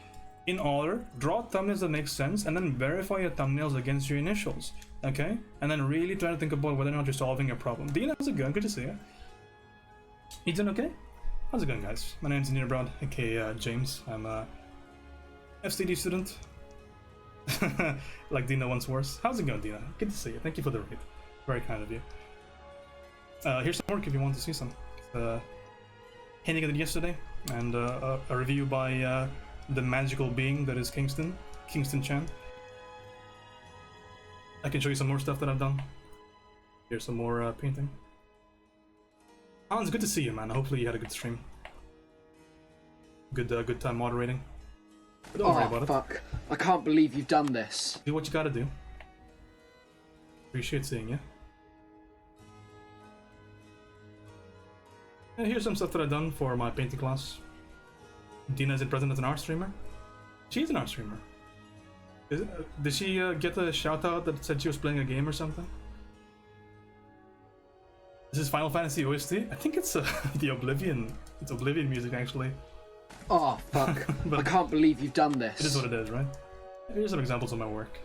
in order, draw thumbnails that make sense, and then verify your thumbnails against your initials, okay? And then really try to think about whether or not you're solving a problem. Dina, how's it going? Good to see you. You doing okay? How's it going, guys? My name's Nina Brown, aka James. I'm a FCD student. Like Dina once was. How's it going, Dina? Good to see you. Thank you for the raid. Very kind of you. Here's some work if you want to see some. Henning did yesterday, and a review by the magical being that is Kingston Chan. I can show you some more stuff that I've done. Here's some more painting. Hans, good to see you, man. Hopefully you had a good stream. Good time moderating. But don't worry about fuck. I can't believe you've done this. Do what you gotta do. Appreciate seeing you. And here's some stuff that I've done for my painting class. Dina's in present as an art streamer. She's an art streamer. Did she get a shout out that said she was playing a game or something? This is Final Fantasy OST? I think it's the Oblivion. It's Oblivion music, actually. Oh, fuck. I can't believe you've done this. It is what it is, right? Here's some examples of my work.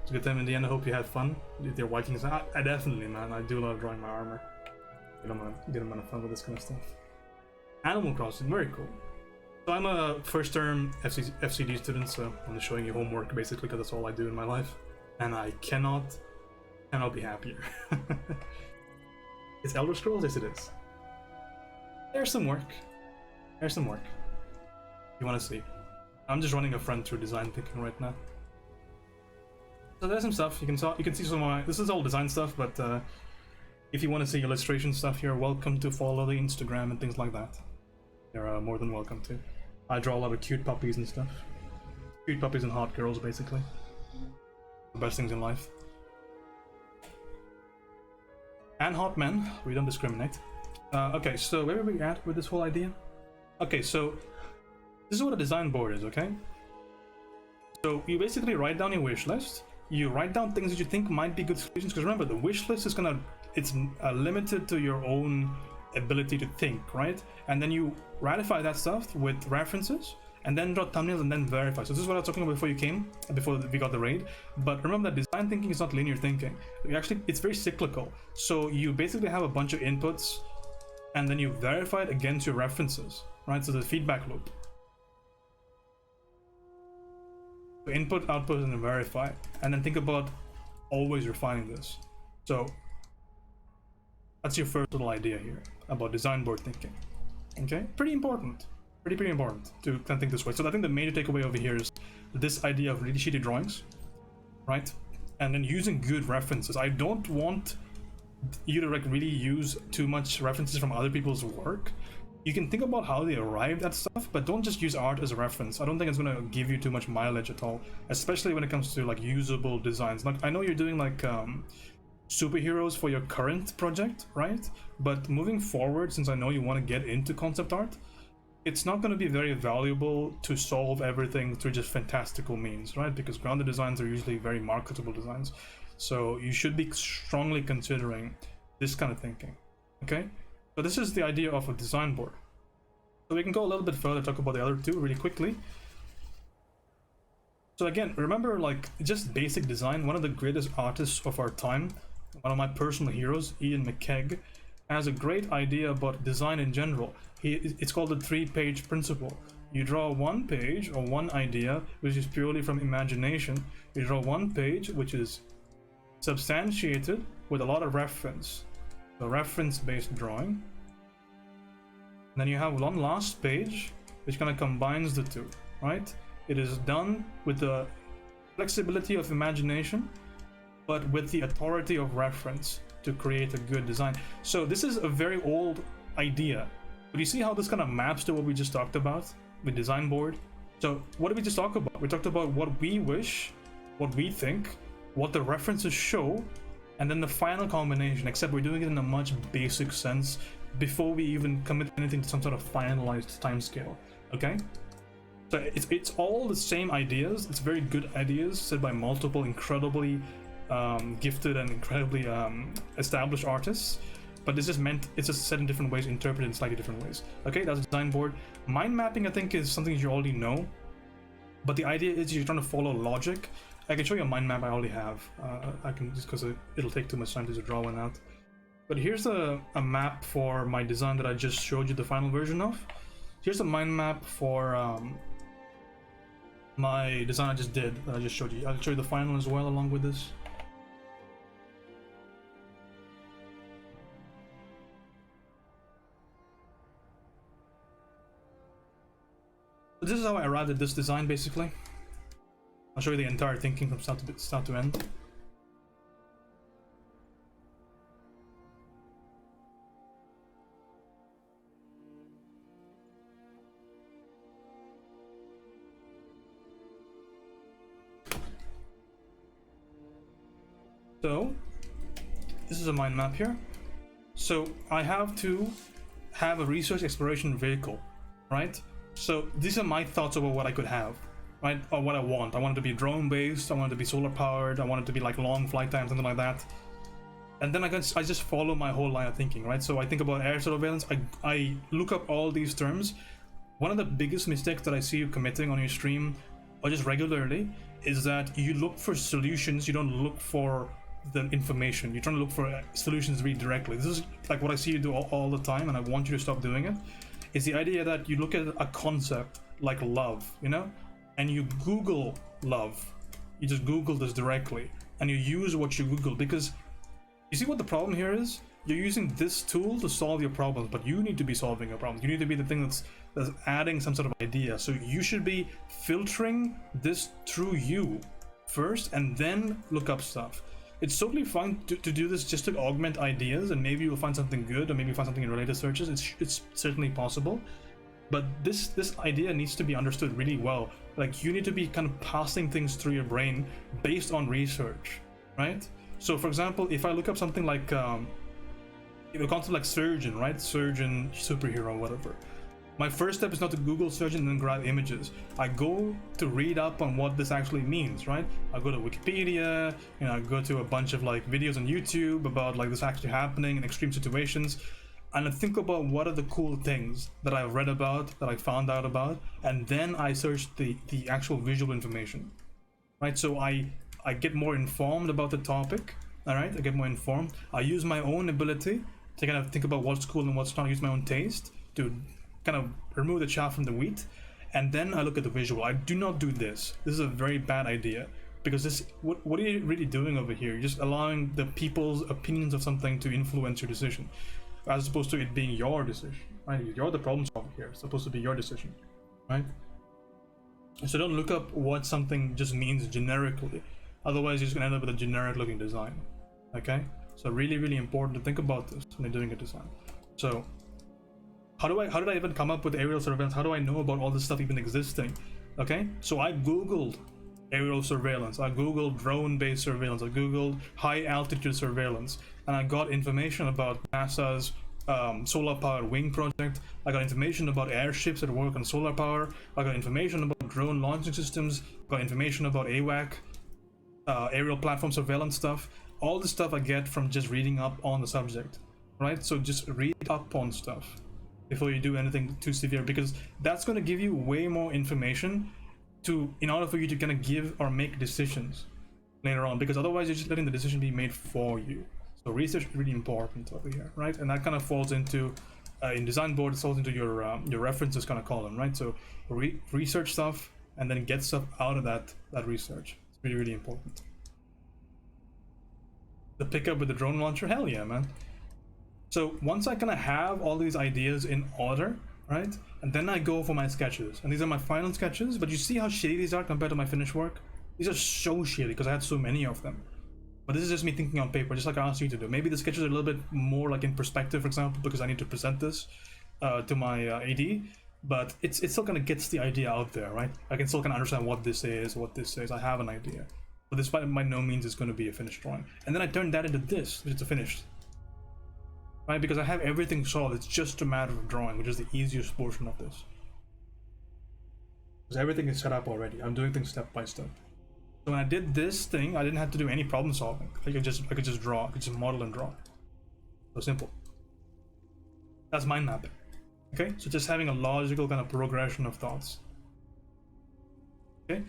It's a good time in the end. I hope you had fun with your Vikings. I definitely, man. I do love drawing my armor. Get them on fun with this kind of stuff. Animal Crossing, very cool. So I'm a first-term FCD student, so I'm just showing you homework, basically, because that's all I do in my life. And I cannot be happier. It's Elder Scrolls? Yes, it is. There's some work. There's some work. You want to see? I'm just running a front through design thinking right now. So there's some stuff you can see some of my. This is all design stuff, but If you want to see illustration stuff, you're welcome to follow the Instagram and things like that. You're more than welcome to. I draw a lot of cute puppies and stuff. Cute puppies and hot girls, basically. The best things in life. And hot men. We don't discriminate. Okay, so where are we at with this whole idea? Okay, so this is what a design board is, okay? So you basically write down your wish list. You write down things that you think might be good solutions, because remember, the wish list is it's limited to your own ability to think, right? And then you ratify that stuff with references, and then draw thumbnails and then verify. So this is what I was talking about before we got the raid. But remember that design thinking is not linear thinking. Actually, it's very cyclical. So you basically have a bunch of inputs, and then you verify it against your references, right? So the feedback loop. So input, output, and then verify, and then think about always refining this. So that's your first little idea here about design board thinking. Okay, pretty important. Pretty important to think this way. So I think the major takeaway over here is this idea of really shitty drawings, right? And then using good references. I don't want you to like really use too much references from other people's work. You can think about how they arrived at stuff, but don't just use art as a reference. I don't think it's going to give you too much mileage at all, especially when it comes to like usable designs. Like I know you're doing like superheroes for your current project, right? But moving forward, since I know you want to get into concept art, it's not going to be very valuable to solve everything through just fantastical means, right? Because grounded designs are usually very marketable designs. So you should be strongly considering this kind of thinking, okay? So this is the idea of a design board. So we can go a little bit further, talk about the other two really quickly. So again, remember like just basic design, one of the greatest artists of our time, one of my personal heroes, Ian McKeag, has a great idea about design in general. It's called the 3-page principle. You draw one page or one idea, which is purely from imagination. You draw one page, which is substantiated with a lot of reference. So reference-based drawing. And then you have one last page, which kind of combines the two, right? It is done with the flexibility of imagination, but with the authority of reference to create a good design. So this is a very old idea, but you see how this kind of maps to what we just talked about with design board? So what did we just talk about? We talked about what we wish, what we think, what the references show, and then the final combination, except we're doing it in a much basic sense before we even commit anything to some sort of finalized timescale, okay? So it's all the same ideas. It's very good ideas said by multiple incredibly gifted and incredibly established artists, but it's just said in different ways, interpreted in slightly different ways. Okay, that's a design board. Mind mapping, I think, is something you already know, but the idea is you're trying to follow logic. I can show you a mind map I already have. I can, just because it'll take too much time to just draw one out. But here's a map for my design that I just showed you the final version of. Here's a mind map for my design I just did, that I just showed you. I'll show you the final as well along with this. So this is how I arrived at this design, basically. I'll show you the entire thinking from start to end. So this is a mind map here. So I have to have a research exploration vehicle, right? So these are my thoughts about what I could have, right? Or what I want. I want it to be drone based, I want it to be solar powered, I want it to be like long flight time, something like that. And then I just follow my whole line of thinking, right? So I think about air surveillance, I look up all these terms. One of the biggest mistakes that I see you committing on your stream, or just regularly, is that you look for solutions, you don't look for the information. You're trying to look for solutions really directly. This is like what I see you do all the time, and I want you to stop doing it. It's the idea that you look at a concept like love, you know, and you Google love. You just Google this directly, and you use what you Google, because you see what the problem here is? You're using this tool to solve your problems, but you need to be solving your problems. You need to be the thing that's adding some sort of idea. So you should be filtering this through you first, and then look up stuff. It's totally fine to do this just to augment ideas, and maybe you'll find something good, or maybe you'll find something in related searches. It's certainly possible, but this idea needs to be understood really well. Like, you need to be kind of passing things through your brain based on research, right? So for example, if I look up something like a concept like surgeon, right? Surgeon, superhero, whatever. My first step is not to Google surgeon and then grab images. I go to read up on what this actually means, right? I go to Wikipedia, you know, I go to a bunch of like videos on YouTube about like this actually happening in extreme situations, and I think about what are the cool things that I've read about, that I found out about, and then I search the actual visual information, right? So I get more informed about the topic, all right? I get more informed. I use my own ability to kind of think about what's cool and what's not. I use my own taste to kind of remove the chaff from the wheat, and then I look at the visual. I do not do this. This is a very bad idea, because this, what are you really doing over here? You're just allowing the people's opinions of something to influence your decision, as opposed to it being your decision, right? You're the problem solver here. It's supposed to be your decision, right? So don't look up what something just means generically, otherwise you're just gonna end up with a generic looking design. Okay, so really important to think about this when you're doing a design. So how did I even come up with aerial surveillance? How do I know about all this stuff even existing? Okay, so I googled aerial surveillance, I googled drone-based surveillance, I googled high-altitude surveillance, and I got information about NASA's solar-powered wing project. I got information about airships that work on solar power. I got information about drone launching systems. Got information about AWAC, aerial platform surveillance stuff. All this stuff I get from just reading up on the subject, right? So just read up on stuff before you do anything too severe, because that's going to give you way more information in order for you to kind of give or make decisions later on, because otherwise you're just letting the decision be made for you. So research is really important over here, right? And that kind of falls into in design board, it falls into your references kind of column, right? So research stuff and then get stuff out of that research. It's really important. The pickup with the drone launcher, hell yeah, man. So once I kind of have all these ideas in order, right, and then I go for my sketches, and these are my final sketches, but you see how shitty these are compared to my finished work? These are so shitty because I had so many of them. But this is just me thinking on paper, just like I asked you to do. Maybe the sketches are a little bit more like in perspective, for example, because I need to present this to my AD, but it still kind of gets the idea out there, right? I can still kind of understand what this is, I have an idea. But this by no means is going to be a finished drawing. And then I turn that into this, which is a finished. Right, because I have everything solved. It's just a matter of drawing, which is the easiest portion of this. Because everything is set up already. I'm doing things step by step. So when I did this thing, I didn't have to do any problem solving. I could just draw. I could just model and draw. So simple. That's mind mapping. Okay, so just having a logical kind of progression of thoughts. Okay.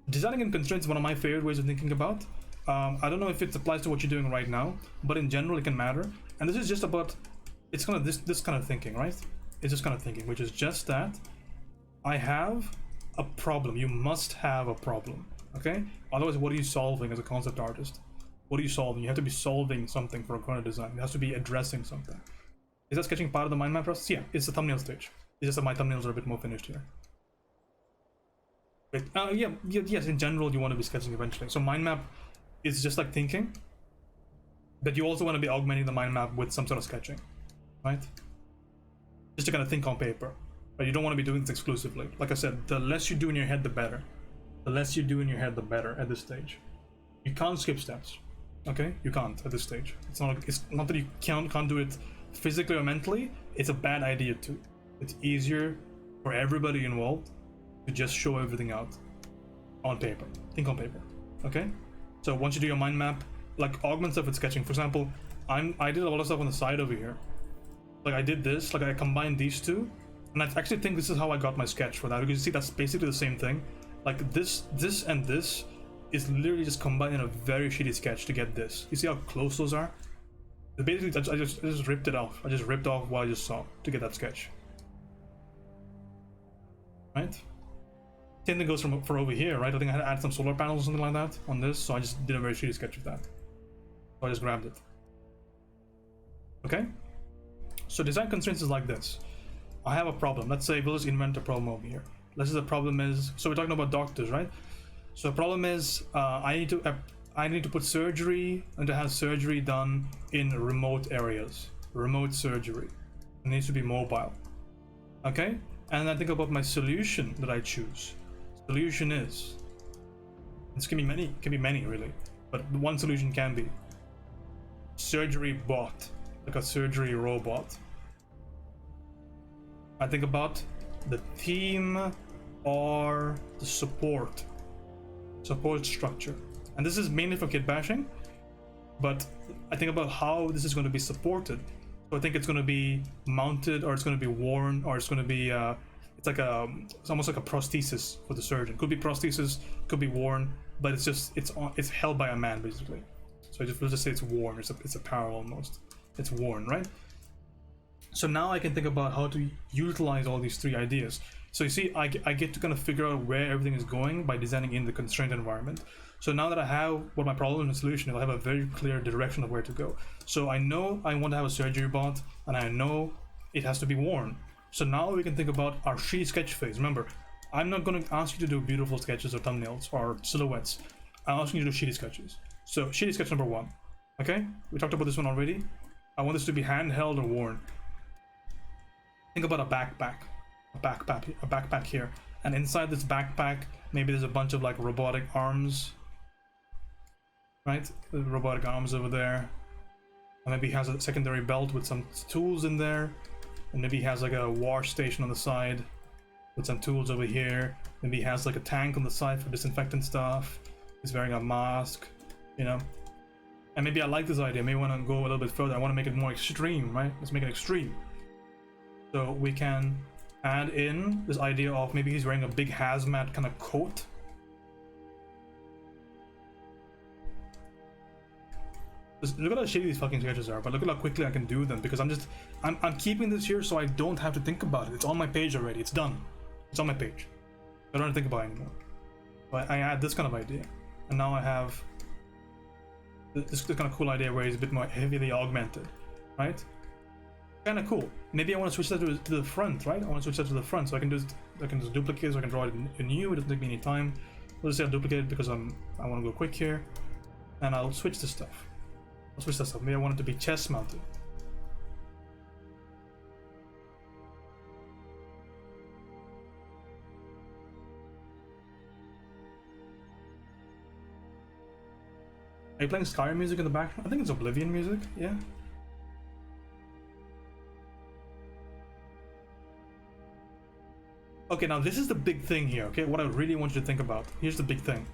Designing in constraints is one of my favorite ways of thinking about. I don't know if it applies to what you're doing right now, but in general it can matter. And this is just about, it's kind of this kind of thinking, right? It's just kind of thinking, which is just that I have a problem. You must have a problem, okay? Otherwise, what are you solving as a concept artist? What are you solving? You have to be solving something for a corner design. It has to be addressing something. Is that sketching part of the mind map process? Yeah, it's the thumbnail stage. It's just that my thumbnails are a bit more finished here. But, yes, in general, you want to be sketching eventually. So mind map is just like thinking, but you also want to be augmenting the mind map with some sort of sketching, right? Just to kind of think on paper, but you don't want to be doing this exclusively. Like I said, the less you do in your head, the better. The less you do in your head, the better at this stage. You can't skip steps, okay? You can't at this stage. It's not that you can't do it physically or mentally. It's a bad idea too. It's easier for everybody involved to just show everything out on paper. Think on paper, okay? So once you do your mind map, like augment stuff with sketching. For example, I did a lot of stuff on the side over here. Like I did this, like I combined these two, and I actually think this is how I got my sketch for that, because you see that's basically the same thing. Like this and this is literally just combined in a very shitty sketch to get this. You see how close those are? Basically, I just ripped it off. I just ripped off what I just saw to get that sketch. Right? Same thing goes for over here, right? I think I had to add some solar panels or something like that on this, so I just did a very shitty sketch of that. So I just grabbed it. Okay? So design constraints is like this. I have a problem. Let's say we'll just invent a problem over here. Let's say the problem is, so we're talking about doctors, right? So the problem is I need to I need to put surgery and to have surgery done in remote areas. Remote surgery. It needs to be mobile. Okay? And then I think about my solution that I choose. Solution is, this can be many really, but one solution can be surgery bot, like a surgery robot. I think about the theme or the support structure, and this is mainly for kit bashing, but I think about how this is going to be supported. So I think it's going to be mounted, or it's going to be worn, or it's going to be it's almost like a prosthesis for the surgeon. Could be prosthesis, could be worn, but it's held by a man basically. So let's just say it's worn. It's apparel almost. It's worn, right? So now I can think about how to utilize all these three ideas. So you see, I get to kind of figure out where everything is going by designing in the constrained environment. So now that I have what my problem and solution is, I have a very clear direction of where to go. So I know I want to have a surgery bot, and I know it has to be worn. So now we can think about our shitty sketch phase. Remember, I'm not going to ask you to do beautiful sketches or thumbnails or silhouettes. I'm asking you to do shitty sketches. So shitty sketch number 1. Okay, we talked about this one already. I want this to be handheld or worn. Think about a backpack here, and inside this backpack maybe there's a bunch of like robotic arms, right? The robotic arms over there, and maybe he has a secondary belt with some tools in there, and maybe he has like a wash station on the side with some tools over here. Maybe he has like a tank on the side for disinfectant stuff. He's wearing a mask, you know. And maybe I like this idea. Maybe I want to go a little bit further. I want to make it more extreme, right? Let's make it extreme. So we can add in this idea of maybe he's wearing a big hazmat kind of coat. Look at how shitty these fucking sketches are, but look at how quickly I can do them, because I'm keeping this here so I don't have to think about it. It's on my page already. It's done. It's on my page. I don't have to think about it anymore. But I add this kind of idea, and now I have this kind of cool idea where he's a bit more heavily augmented, right? Kind of cool. Maybe I want to switch that to the front, right? I want to switch that to the front, so I can just duplicate, so I can draw it in new. It doesn't take me any time. Let's say I'll duplicate it because I want to go quick here, and I'll switch this stuff. I'll switch that stuff. Maybe I want it to be chest mounted. Are you playing Skyrim music in the background? I think it's Oblivion music, yeah. Okay, now this is the big thing here, okay? What I really want you to think about. Here's the big thing.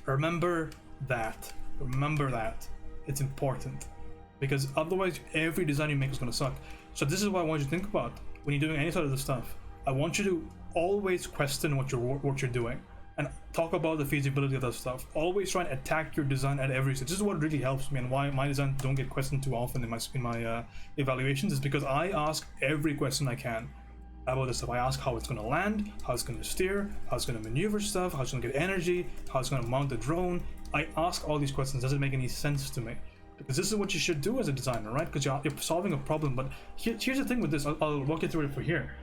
Remember that. Remember that. It's important. Because otherwise, every design you make is going to suck. So this is what I want you to think about when you're doing any sort of this stuff. I want you to always question what you're doing, and talk about the feasibility of that stuff. Always try and attack your design at every stage. This is what really helps me, and why my designs don't get questioned too often in my evaluations, is because I ask every question I can about this stuff. I ask how it's going to land, how it's going to steer, how it's going to maneuver stuff, how it's going to get energy, how it's going to mount the drone. I ask all these questions. Does it make any sense to me? Because this is what you should do as a designer, right? Because you're solving a problem. But here's the thing with this. I'll walk you through it for here.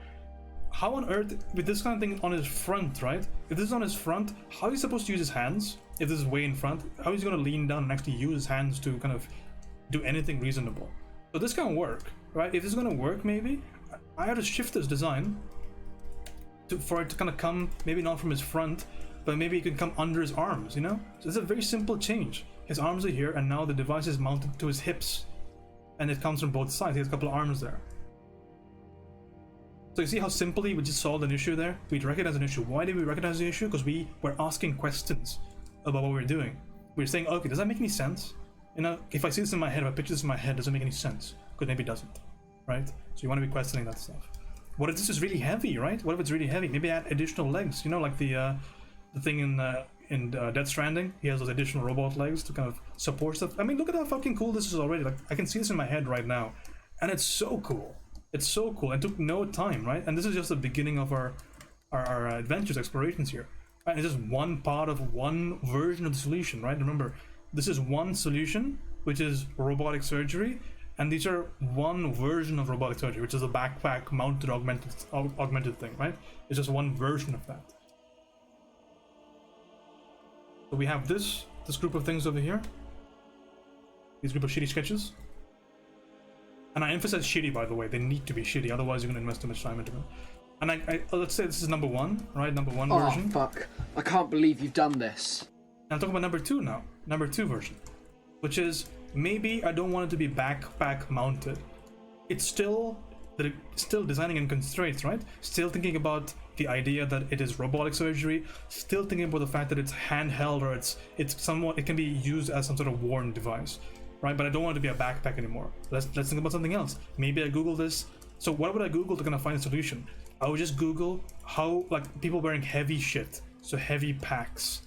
How on earth, with this kind of thing on his front, right? If this is on his front, how is he supposed to use his hands? If this is way in front, how is he going to lean down and actually use his hands to kind of do anything reasonable? So this can work, right? If this is going to work, maybe I have to shift this design for it to kind of come, maybe not from his front, but maybe it can come under his arms, you know? So it's a very simple change. His arms are here, and now the device is mounted to his hips, and it comes from both sides. He has a couple of arms there. So you see how simply we just solved an issue there? We recognize an issue. Why did we recognize the issue? Because we were asking questions about what we were doing. We were saying, okay, does that make any sense? You know, if I see this in my head, if I picture this in my head, does it make any sense? Because maybe it doesn't, right? So you want to be questioning that stuff. What if this is really heavy, right? What if it's really heavy? Maybe add additional legs. You know, like the thing in Death Stranding, he has those additional robot legs to kind of support stuff. I mean, look at how fucking cool this is already. Like, I can see this in my head right now, and it's so cool. It's so cool. It took no time, right? And this is just the beginning of our adventures, explorations here. Right? It's just one part of one version of the solution, right? Remember, this is one solution, which is robotic surgery, and these are one version of robotic surgery, which is a backpack mounted augmented thing, right? It's just one version of that. So we have this group of things over here. These group of shitty sketches. And I emphasize shitty, by the way. They need to be shitty, otherwise you're going to invest too much time into them. And let's say this is number one, right? Number one version. Oh, fuck. I can't believe you've done this. And I'm talking about number two now. Number two version. Which is, maybe I don't want it to be backpack mounted. It's still designing in constraints, right? Still thinking about the idea that it is robotic surgery. Still thinking about the fact that it's handheld, or it can be used as some sort of worn device. Right, but I don't want it to be a backpack anymore. Let's think about something else. Maybe I Google this. So what would I Google to kind of find a solution? I would just Google how, like, people wearing heavy shit, so heavy packs.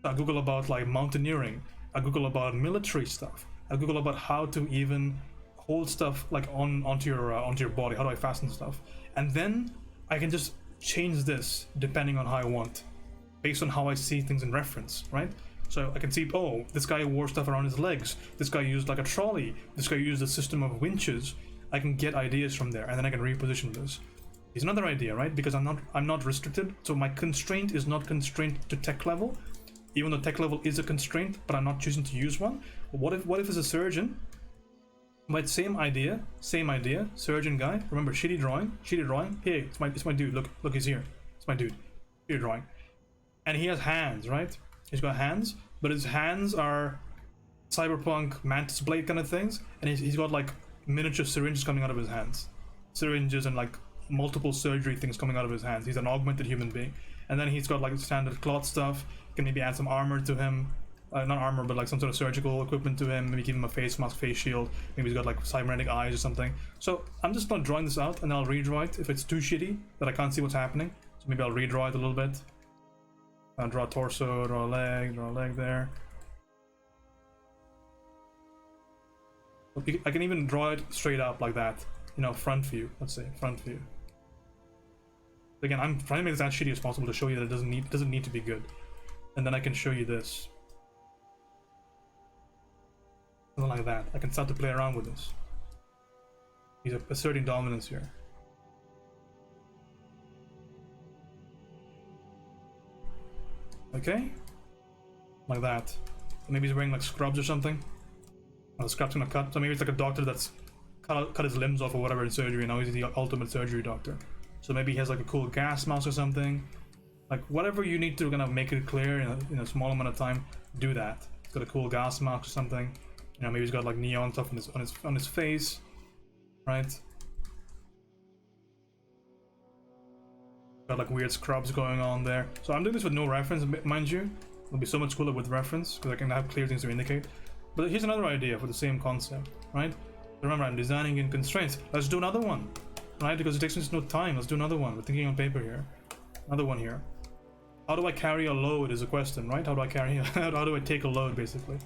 I Google about like mountaineering. I Google about military stuff. I Google about how to even hold stuff like onto your body. How do I fasten stuff? And then I can just change this depending on how I want, based on how I see things in reference, right? So I can see, oh, this guy wore stuff around his legs. This guy used like a trolley. This guy used a system of winches. I can get ideas from there, and then I can reposition this. Here's another idea, right? Because I'm not restricted. So my constraint is not constrained to tech level, even though tech level is a constraint, but I'm not choosing to use one. What if as a surgeon, but same idea, surgeon guy. Remember, shitty drawing. Hey, it's my dude. Look, he's here. It's my dude. Shitty drawing, and he has hands, right? He's got hands, but his hands are cyberpunk mantis blade kind of things, and he's got like miniature syringes coming out of his hands, syringes and like multiple surgery things coming out of his hands. He's an augmented human being, and then he's got like standard cloth stuff. You can maybe add some armor to him, not armor, but like some sort of surgical equipment to him. Maybe give him a face mask, face shield. Maybe he's got like cybernetic eyes or something. So I'm just not drawing this out, and I'll redraw it if it's too shitty that I can't see what's happening. So maybe I'll redraw it a little bit. I'll draw a torso, draw a leg there. I can even draw it straight up like that, you know, front view. Let's say front view. Again, I'm trying to make this as shitty as possible to show you that it doesn't need to be good, and then I can show you this, something like that. I can start to play around with this. He's asserting dominance here. Okay, like that. Maybe he's wearing like scrubs or something. The scrub's gonna cut. So maybe it's like a doctor that's cut his limbs off or whatever in surgery. Now he's the ultimate surgery doctor. So maybe he has like a cool gas mask or something. Like whatever you need to kind of make it clear in a small amount of time, do that. He's got a cool gas mask or something. You know, maybe he's got like neon stuff on his face, right? Got like weird scrubs going on there. So I'm doing this with no reference, mind you. It'll be so much cooler with reference because I can have clear things to indicate. But here's another idea for the same concept, right? Remember, I'm designing in constraints. Let's do another one, right? Because it takes us no time. Let's do another one. We're thinking on paper here. Another one here. How do I carry a load is a question, right? How do I carry? How do I take a load, basically?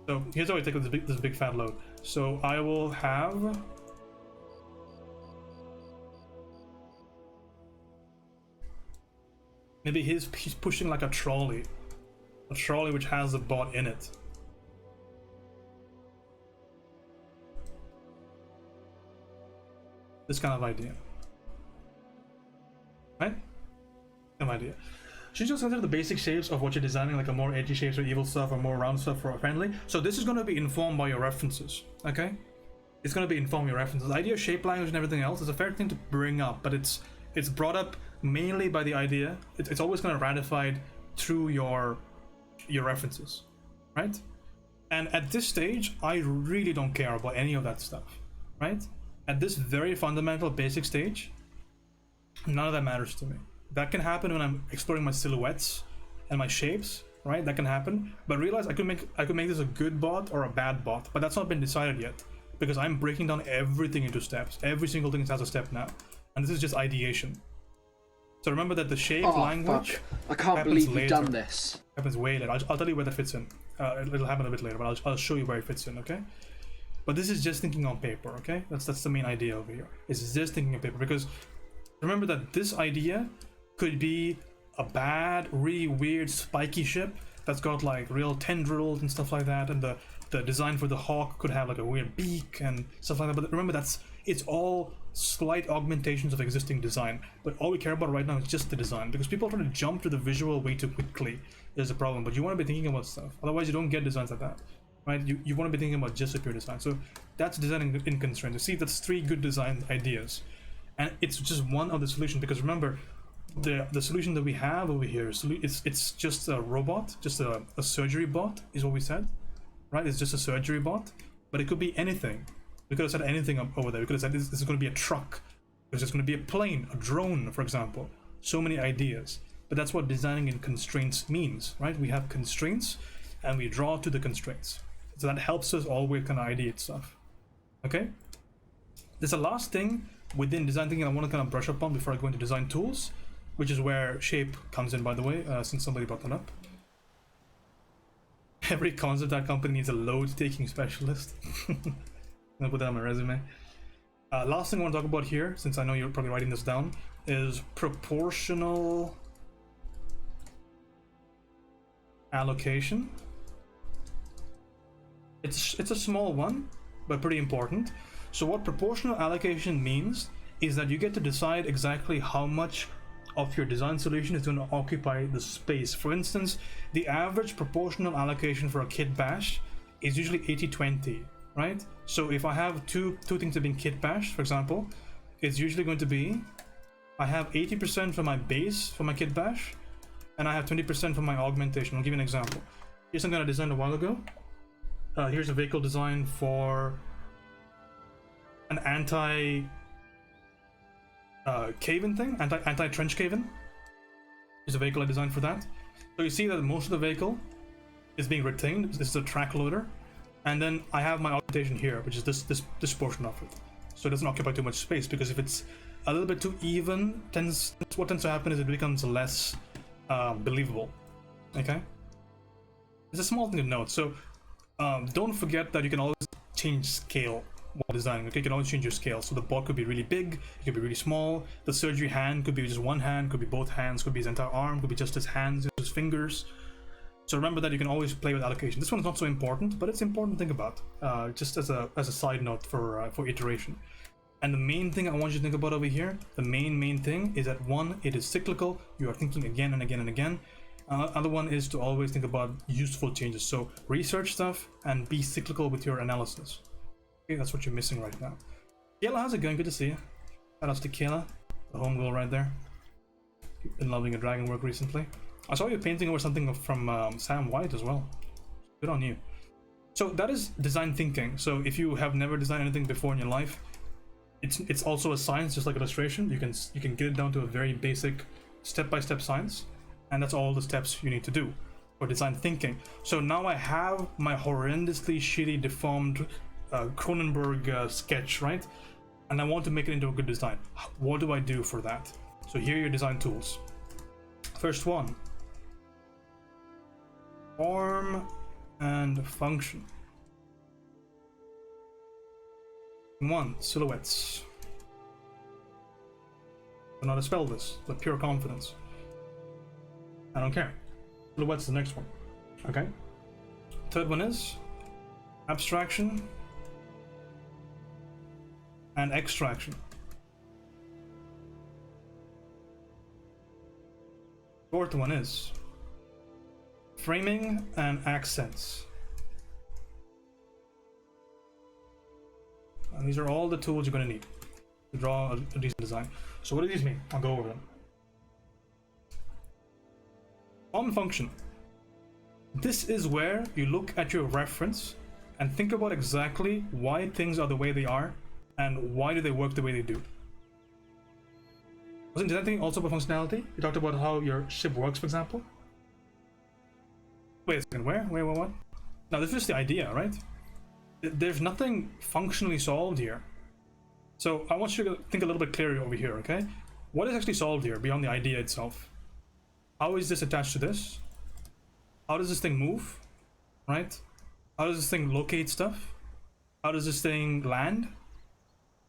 So here's how I take this big fat load. So I will have. Maybe he's pushing like a trolley which has a bot in it. This kind of idea, right? Kind of idea. Should just consider the basic shapes of what you're designing, like a more edgy shapes or evil stuff or more round stuff for a friendly. So this is going to be informed by your references, okay? It's going to be informed by your references. The idea of shape language and everything else is a fair thing to bring up, but it's brought up mainly by the idea. It's always going to ratified through your references, right? And at this stage, I really don't care about any of that stuff, right? At this very fundamental basic stage, none of that matters to me. That can happen when I'm exploring my silhouettes and my shapes, right? That can happen. But realize I could make this a good bot or a bad bot, but that's not been decided yet because I'm breaking down everything into steps. Every single thing has a step now, and this is just ideation. So remember that the shape language. Fuck. I can't believe you've done this. Happens way later. I'll tell you where that fits in. It'll happen a bit later, but I'll show you where it fits in. Okay. But this is just thinking on paper, okay? That's the main idea over here. It's just thinking on paper because remember that this idea could be a bad, really weird, spiky ship that's got like real tendrils and stuff like that, and the design for the hawk could have like a weird beak and stuff like that. But remember, it's all slight augmentations of existing design, but all we care about right now is just the design, because people try to jump to the visual way too quickly is a problem. But you want to be thinking about stuff, otherwise you don't get designs like that, right? You want to be thinking about just a pure design. So that's designing in constraints. You see, that's 3 good design ideas, and it's just one of the solution, because remember, the solution that we have over here is it's just a robot, just a surgery bot is what we said, right? It's just a surgery bot, but it could be anything. We could have said anything over there. We could have said this is going to be a truck, there's just going to be a plane, a drone, for example. So many ideas, but that's what designing in constraints means, right? We have constraints and we draw to the constraints, so that helps us always kind of ideate stuff. Okay, there's a last thing within design thinking I want to kind of brush up on before I go into design tools, which is where shape comes in, by the way, since somebody brought that up. Every concept art company needs a load-taking specialist. I'm gonna put that on my resume. Last thing I want to talk about here, since I know you're probably writing this down, is proportional allocation. It's a small one, but pretty important. So what proportional allocation means is that you get to decide exactly how much of your design solution is going to occupy the space. For instance, the average proportional allocation for a kit bash is usually 80-20, right? So if I have two things that are being kit bashed, for example, it's usually going to be, I have 80% for my base for my kit bash, and I have 20% for my augmentation. I'll give you an example. Here's something I designed a while ago. Here's a vehicle design for an cave-in thing, anti-trench cave-in. There's a vehicle I designed for that. So you see that most of the vehicle is being retained. This is a track loader, and then I have my augmentation here, which is this portion of it. So it doesn't occupy too much space, because if it's a little bit too even, what tends to happen is it becomes less believable. Okay, it's a small thing to note. So don't forget that you can always change scale while designing. Okay, you can always change your scale. So the bot could be really big, it could be really small. The surgery hand could be just one hand, could be both hands, could be his entire arm, could be just his hands, his fingers. So remember that you can always play with allocation. This one's not so important, but it's important to think about, just as a side note for iteration. And the main thing I want you to think about over here, the main thing is that one, it is cyclical. You are thinking again and again and again. Other one is to always think about useful changes. So research stuff and be cyclical with your analysis. Okay, that's what you're missing right now. Kayla, how's it going? Good to see you. Shout out to Kayla, the homegirl right there. Been loving your dragon work recently. I saw you painting over something from Sam White as well. Good on you. So that is design thinking. So if you have never designed anything before in your life, it's also a science, just like illustration. You can get it down to a very basic step-by-step science, and that's all the steps you need to do for design thinking. So now I have my horrendously shitty, deformed Cronenberg sketch, right? And I want to make it into a good design. What do I do for that? So here are your design tools. First one, form and function. One, silhouettes. I don't know how to spell this, but pure confidence. I don't care. Silhouettes is the next one. Okay. Third one is abstraction and extraction. Fourth one is framing and accents. And these are all the tools you're going to need to draw a decent design. So what do these mean? I'll go over them. Form and function. This is where you look at your reference and think about exactly why things are the way they are and why do they work the way they do. Wasn't design thinking also about functionality? You talked about how your ship works, for example. Wait a second, where? Wait, what? Now this is just the idea, right? There's nothing functionally solved here. So I want you to think a little bit clearer over here, okay? What is actually solved here beyond the idea itself? How is this attached to this? How does this thing move, right? How does this thing locate stuff? How does this thing land?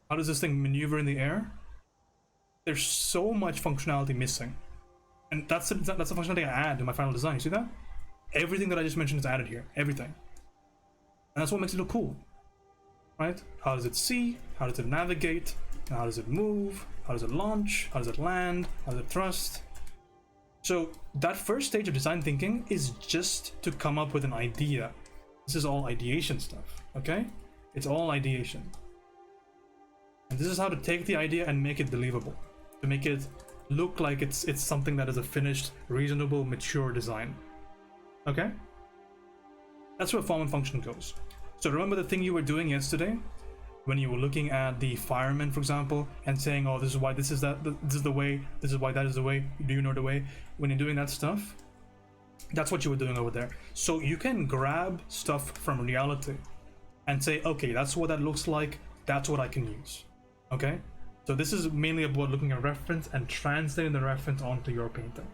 How does this thing maneuver in the air? There's so much functionality missing. And that's the functionality I add in my final design. You see that? Everything that I just mentioned is added here. Everything. And that's what makes it look cool. right? How does it see? How does it navigate? How does it move? How does it launch? How does it land? How does it thrust? So that first stage of design thinking is just to come up with an idea. This is all ideation stuff, okay? It's all ideation. And this is how to take the idea and make it believable, to make it look like it's something that is a finished, reasonable, mature design. Okay? That's where form and function goes. So remember the thing you were doing yesterday when you were looking at the fireman, for example, and saying, oh, this is why this is that, this is the way, this is why that is the way, do you know the way? When you're doing that stuff, that's what you were doing over there. So you can grab stuff from reality and say, okay, that's what that looks like, that's what I can use. Okay? So this is mainly about looking at reference and translating the reference onto your painting.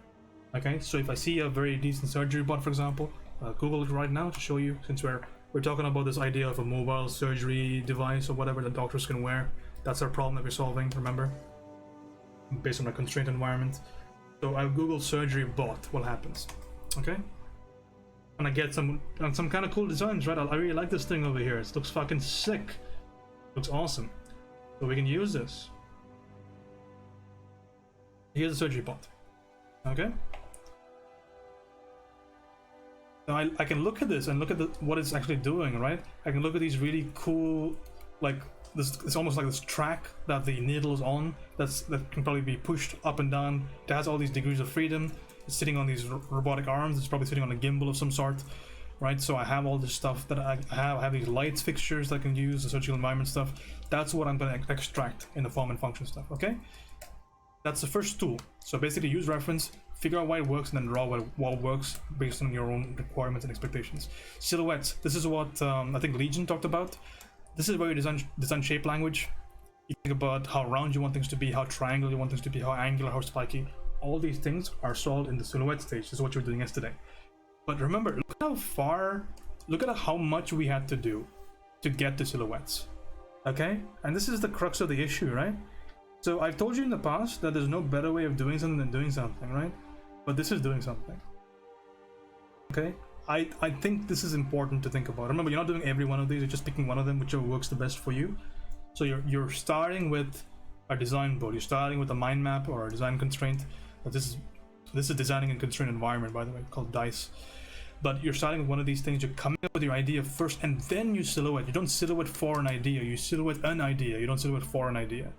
Okay? So if I see a very decent surgery bot, for example, Google it right now to show you, since we're talking about this idea of a mobile surgery device or whatever that doctors can wear. That's our problem that we're solving, remember? Based on a constrained environment. So I Google surgery bot, what happens? Okay? And I get some kind of cool designs, right? I really like this thing over here. It looks fucking sick. Looks awesome. So we can use this. Here's a surgery bot. Okay? Now I can look at this and look at what it's actually doing, right? I can look at these really cool, like this. It's almost like this track that the needle is on. That can probably be pushed up and down. It has all these degrees of freedom. It's sitting on these robotic arms. It's probably sitting on a gimbal of some sort, right? So I have all this stuff that I have these lights fixtures that I can use, the surgical environment stuff. That's what I'm going to extract in the form and function stuff. Okay, that's the first tool. So basically, use reference. Figure out why it works, and then draw what works based on your own requirements and expectations. Silhouettes. This is what I think Legion talked about. This is where you design shape language. You think about how round you want things to be, how triangular you want things to be, how angular, how spiky. All these things are solved in the silhouette stage. This is what you were doing yesterday. But remember, look at how much we had to do to get to silhouettes. Okay? And this is the crux of the issue, right? So I've told you in the past that there's no better way of doing something than doing something, right? But this is doing something. Okay? I think this is important to think about. Remember, you're not doing every one of these, you're just picking one of them, whichever works the best for you. So you're starting with a design board, you're starting with a mind map or a design constraint. This is designing in constrained environment, by the way, called DICE. But you're starting with one of these things, you're coming up with your idea first, and then you silhouette. You don't silhouette for an idea, you silhouette an idea, you don't silhouette for an idea.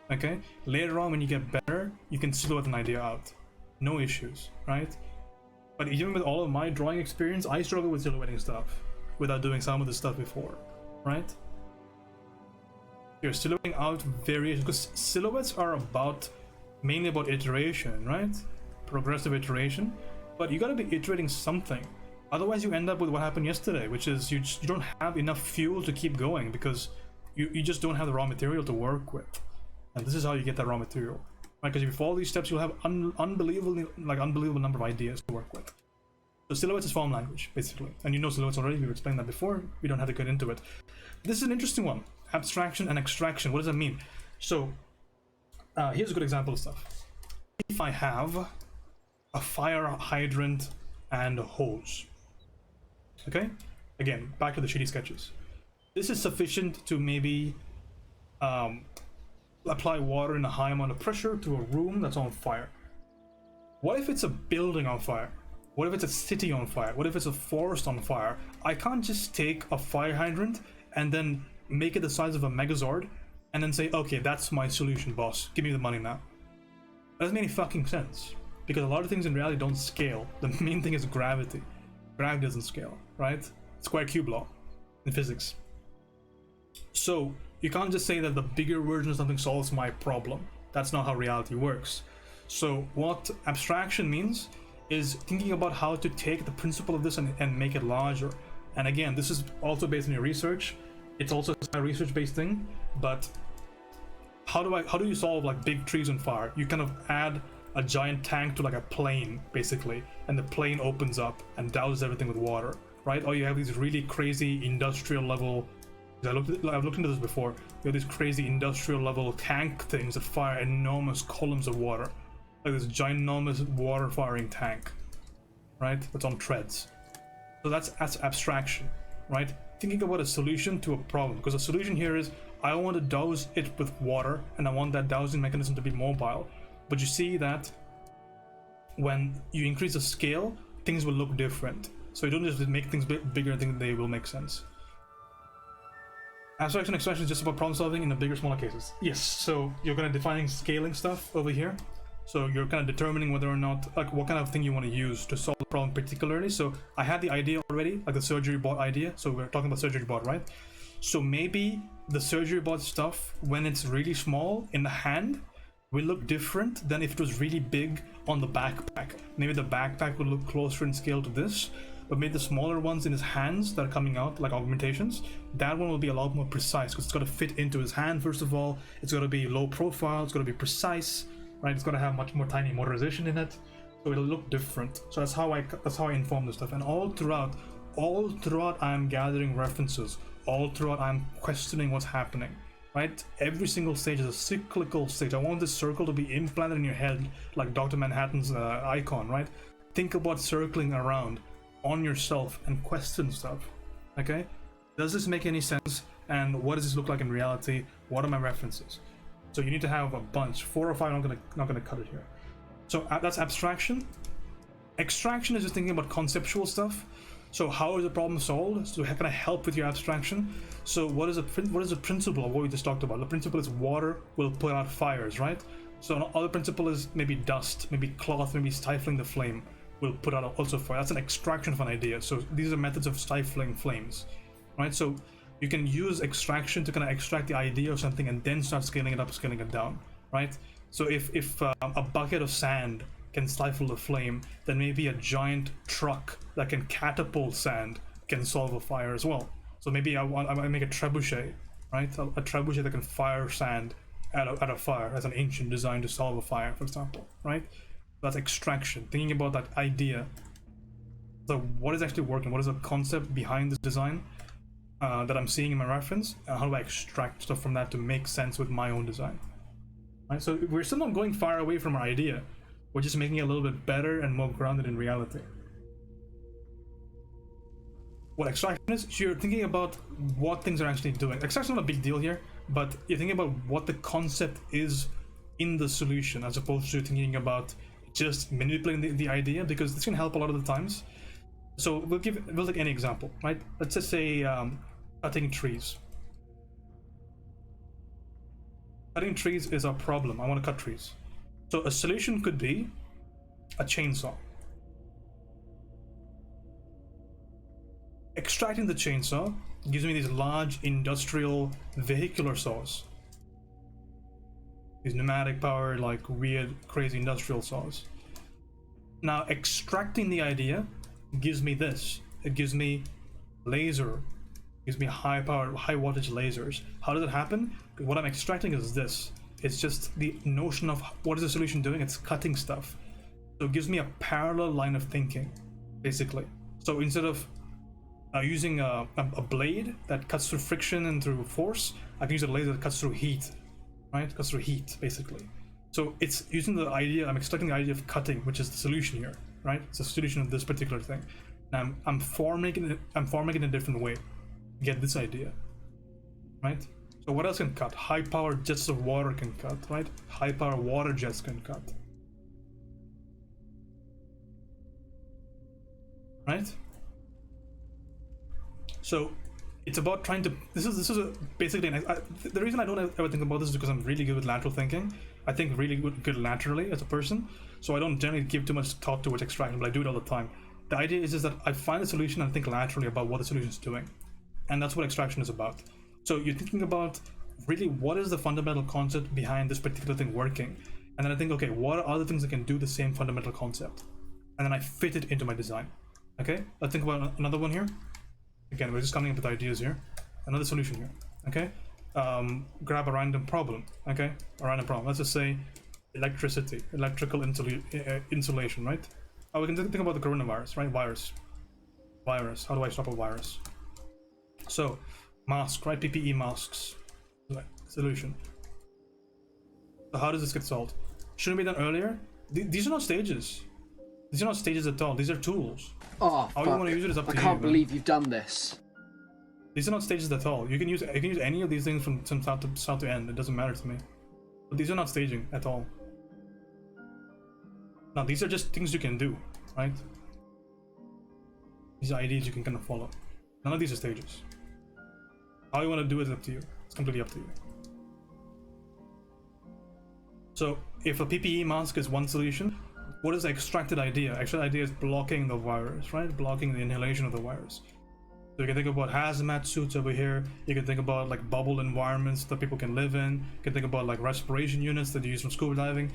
Okay? Later on, when you get better, you can silhouette an idea out. No issues, right? But even with all of my drawing experience, I struggle with silhouetting stuff without doing some of this stuff before, right? You're silhouetting out variations, because silhouettes are mainly about iteration, right? Progressive iteration. But you gotta be iterating something. Otherwise you end up with what happened yesterday, which is you don't have enough fuel to keep going because you just don't have the raw material to work with. And this is how you get that raw material. Right? Because if you follow these steps, you'll have unbelievable number of ideas to work with. So silhouettes is form language, basically. And you know silhouettes already, we've explained that before, we don't have to get into it. This is an interesting one. Abstraction and extraction, what does that mean? So, here's a good example of stuff. If I have a fire hydrant and a hose, okay? Again, back to the shitty sketches. This is sufficient to maybe apply water in a high amount of pressure to a room that's on fire. What if it's a building on fire? What if it's a city on fire? What if it's a forest on fire? I can't just take a fire hydrant and then make it the size of a Megazord and then say, okay, that's my solution, boss. Give me the money now. That doesn't make any fucking sense. Because a lot of things in reality don't scale. The main thing is gravity. Gravity doesn't scale, right? Square cube law in physics. So you can't just say that the bigger version of something solves my problem. That's not how reality works. So what abstraction means is thinking about how to take the principle of this and make it larger. And again, this is also based on your research. It's also a research-based thing, but how do you solve like big trees on fire? You kind of add a giant tank to like a plane, basically, and the plane opens up and douses everything with water, right? Or you have these really crazy industrial level, I've looked into this before, you have these crazy industrial level tank things that fire enormous columns of water, like this ginormous water firing tank, right? That's on treads. So that's abstraction, right? thinking about a solution to a problem, because the solution here is I want to douse it with water and I want that dowsing mechanism to be mobile. But you see that when you increase the scale, things will look different. So you don't just make things bigger and think they will make sense. Abstraction and extraction is just about problem solving in the bigger, smaller cases. Yes, so you're kind of defining scaling stuff over here. So you're kind of determining whether or not, like, what kind of thing you want to use to solve the problem particularly. So I had the idea already, like the surgery bot idea. So we're talking about surgery bot, right? So maybe the surgery bot stuff, when it's really small in the hand, will look different than if it was really big on the backpack. Maybe the backpack will look closer in scale to this, but maybe the smaller ones in his hands that are coming out, like augmentations, that one will be a lot more precise because it's got to fit into his hand. First of all, it's got to be low profile, it's got to be precise, right? It's got to have much more tiny motorization in it, so it'll look different. So that's how I inform this stuff. And all throughout I'm gathering references. All throughout I'm questioning what's happening, right? Every single stage is a cyclical stage. I want this circle to be implanted in your head like Dr. Manhattan's icon, right? Think about circling around on yourself and question stuff. Okay, does this make any sense, and what does this look like in reality? What are my references? So you need to have a bunch, 4 or 5. I'm not gonna cut it here. So that's abstraction. Extraction is just thinking about conceptual stuff. So how is the problem solved? So how can I help with your abstraction? So what is the principle of what we just talked about? The principle is water will put out fires, right? So another principle is maybe dust, maybe cloth, maybe stifling the flame will put out also fire. That's an extraction of an idea. So these are methods of stifling flames, right? So you can use extraction to kind of extract the idea of something and then start scaling it up, scaling it down, right? So if a bucket of sand can stifle the flame, then maybe a giant truck that can catapult sand can solve a fire as well. So maybe I make a trebuchet, right? A trebuchet that can fire sand at a fire as an ancient design to solve a fire, for example, right? That's extraction, thinking about that idea. So what is actually working? What is the concept behind this design that I'm seeing in my reference? And how do I extract stuff from that to make sense with my own design? Right? So we're still not going far away from our idea. We're just making it a little bit better and more grounded in reality. What extraction is, so you're thinking about what things are actually doing. Extraction is not a big deal here, but you're thinking about what the concept is in the solution, as opposed to thinking about just manipulating the idea, because this can help a lot of the times. So we'll take any example, right? Let's just say cutting trees. Cutting trees is our problem. I want to cut trees. So a solution could be a chainsaw. Extracting the chainsaw gives me these large industrial vehicular saws. These pneumatic powered, like weird, crazy industrial saws. Now extracting the idea gives me this. It gives me laser. It gives me high power, high wattage lasers. How does it happen? What I'm extracting is this. It's just the notion of what is the solution doing? It's cutting stuff. So it gives me a parallel line of thinking, basically. So instead of using a blade that cuts through friction and through force, I can use a laser that cuts through heat, right? Cuts through heat, basically. So it's using the idea, I'm extracting the idea of cutting, which is the solution here, right? It's the solution of this particular thing. And I'm forming it in a different way. Get this idea, right? So what else can cut? High power jets of water can cut, right? High power water jets can cut. Right? So it's about trying to, this is basically, the reason I don't ever think about this is because I'm really good with lateral thinking. I think really good laterally as a person. So I don't generally give too much thought towards extraction, but I do it all the time. The idea is just that I find a solution and think laterally about what the solution is doing. And that's what extraction is about. So you're thinking about really what is the fundamental concept behind this particular thing working, and then I think, okay, what are other things that can do the same fundamental concept, and then I fit it into my design. Okay, let's think about another one here. Again, we're just coming up with ideas here. Another solution here. Okay, grab a random problem. Okay, a random problem. Let's just say electricity, electrical insulation, right? Oh, we can think about the coronavirus, right? Virus. How do I stop a virus? So mask, right? PPE masks. Solution. So how does this get solved? Shouldn't it be done earlier? These are not stages. These are not stages at all. These are tools. Oh, how you want to use it is up to you. I can't believe you've done this. These are not stages at all. You can use any of these things from start to end. It doesn't matter to me. But these are not staging at all. Now these are just things you can do, right? These are ideas you can kind of follow. None of these are stages. How you want to do it is up to you. It's completely up to you. So if a PPE mask is one solution, what is the extracted idea? Extracted idea is blocking the virus, right? Blocking the inhalation of the virus. So you can think about hazmat suits over here. You can think about like bubble environments that people can live in. You can think about like respiration units that you use from scuba diving.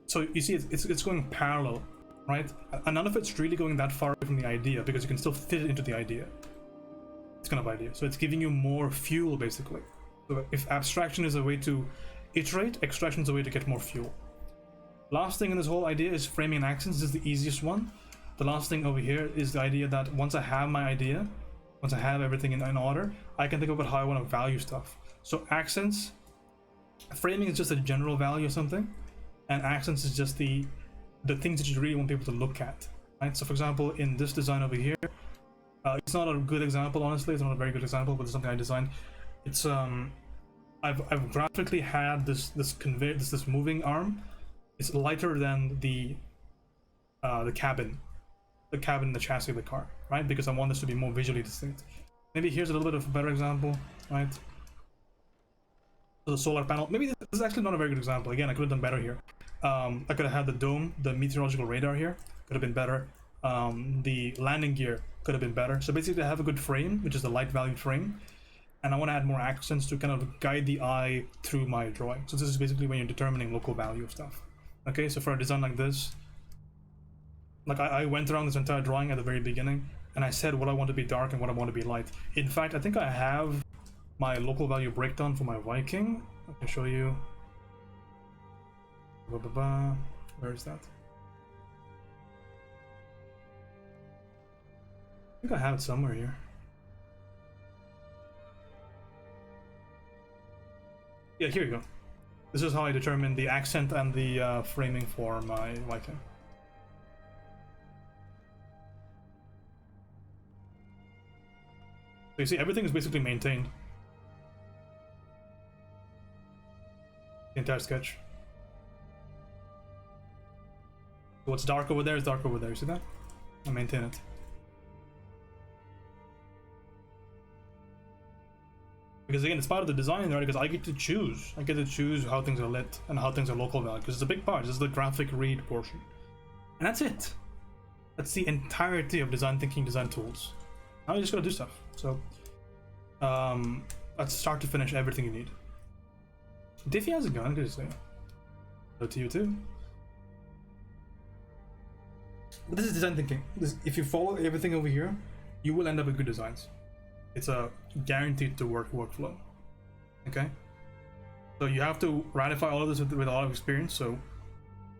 So you see, it's going parallel, right? And none of it's really going that far away from the idea because you can still fit it into the idea. It's kind of idea. So it's giving you more fuel, basically. So if abstraction is a way to iterate, extraction is a way to get more fuel. Last thing in this whole idea is framing and accents. This is the easiest one. The last thing over here is the idea that once I have my idea, once I have everything in order, I can think about how I want to value stuff. So accents, framing is just a general value of something, and accents is just the things that you really want people to look at, right? So for example, in this design over here, it's not a good example, honestly. It's not a very good example, but it's something I designed. It's I've graphically had this conveyor, this moving arm. It's lighter than the cabin, the chassis of the car, right? Because I want this to be more visually distinct. Maybe here's a little bit of a better example, right? So the solar panel. Maybe this is actually not a very good example. Again, I could have done better here. I could have had the dome, the meteorological radar here. Could have been better. The landing gear could have been better. So basically I have a good frame, which is the light valued frame, and I want to add more accents to kind of guide the eye through my drawing. So this is basically when you're determining local value of stuff. Okay, so for a design like this, like I went around this entire drawing at the very beginning, and I said what I want to be dark and what I want to be light. In fact, I think I have my local value breakdown for my Viking. I can show you. Where is that? I think I have it somewhere here. Yeah, here you go. This is how I determine the accent and the framing for my Viking. So you see, everything is basically maintained. The entire sketch. What's dark over there is dark over there. You see that? I maintain it. Because again, it's part of the design, right? Because I get to choose. I get to choose how things are lit and how things are local value. Because it's a big part. This is the graphic read portion. And that's it. That's the entirety of design thinking, design tools. Now you just gotta do stuff. So, that's start to finish everything you need. Diffie has a gun, good to say. Hello to you too. But this is design thinking. If you follow everything over here, you will end up with good designs. It's a guaranteed to work workflow. Okay? So you have to ratify all of this with a lot of experience, so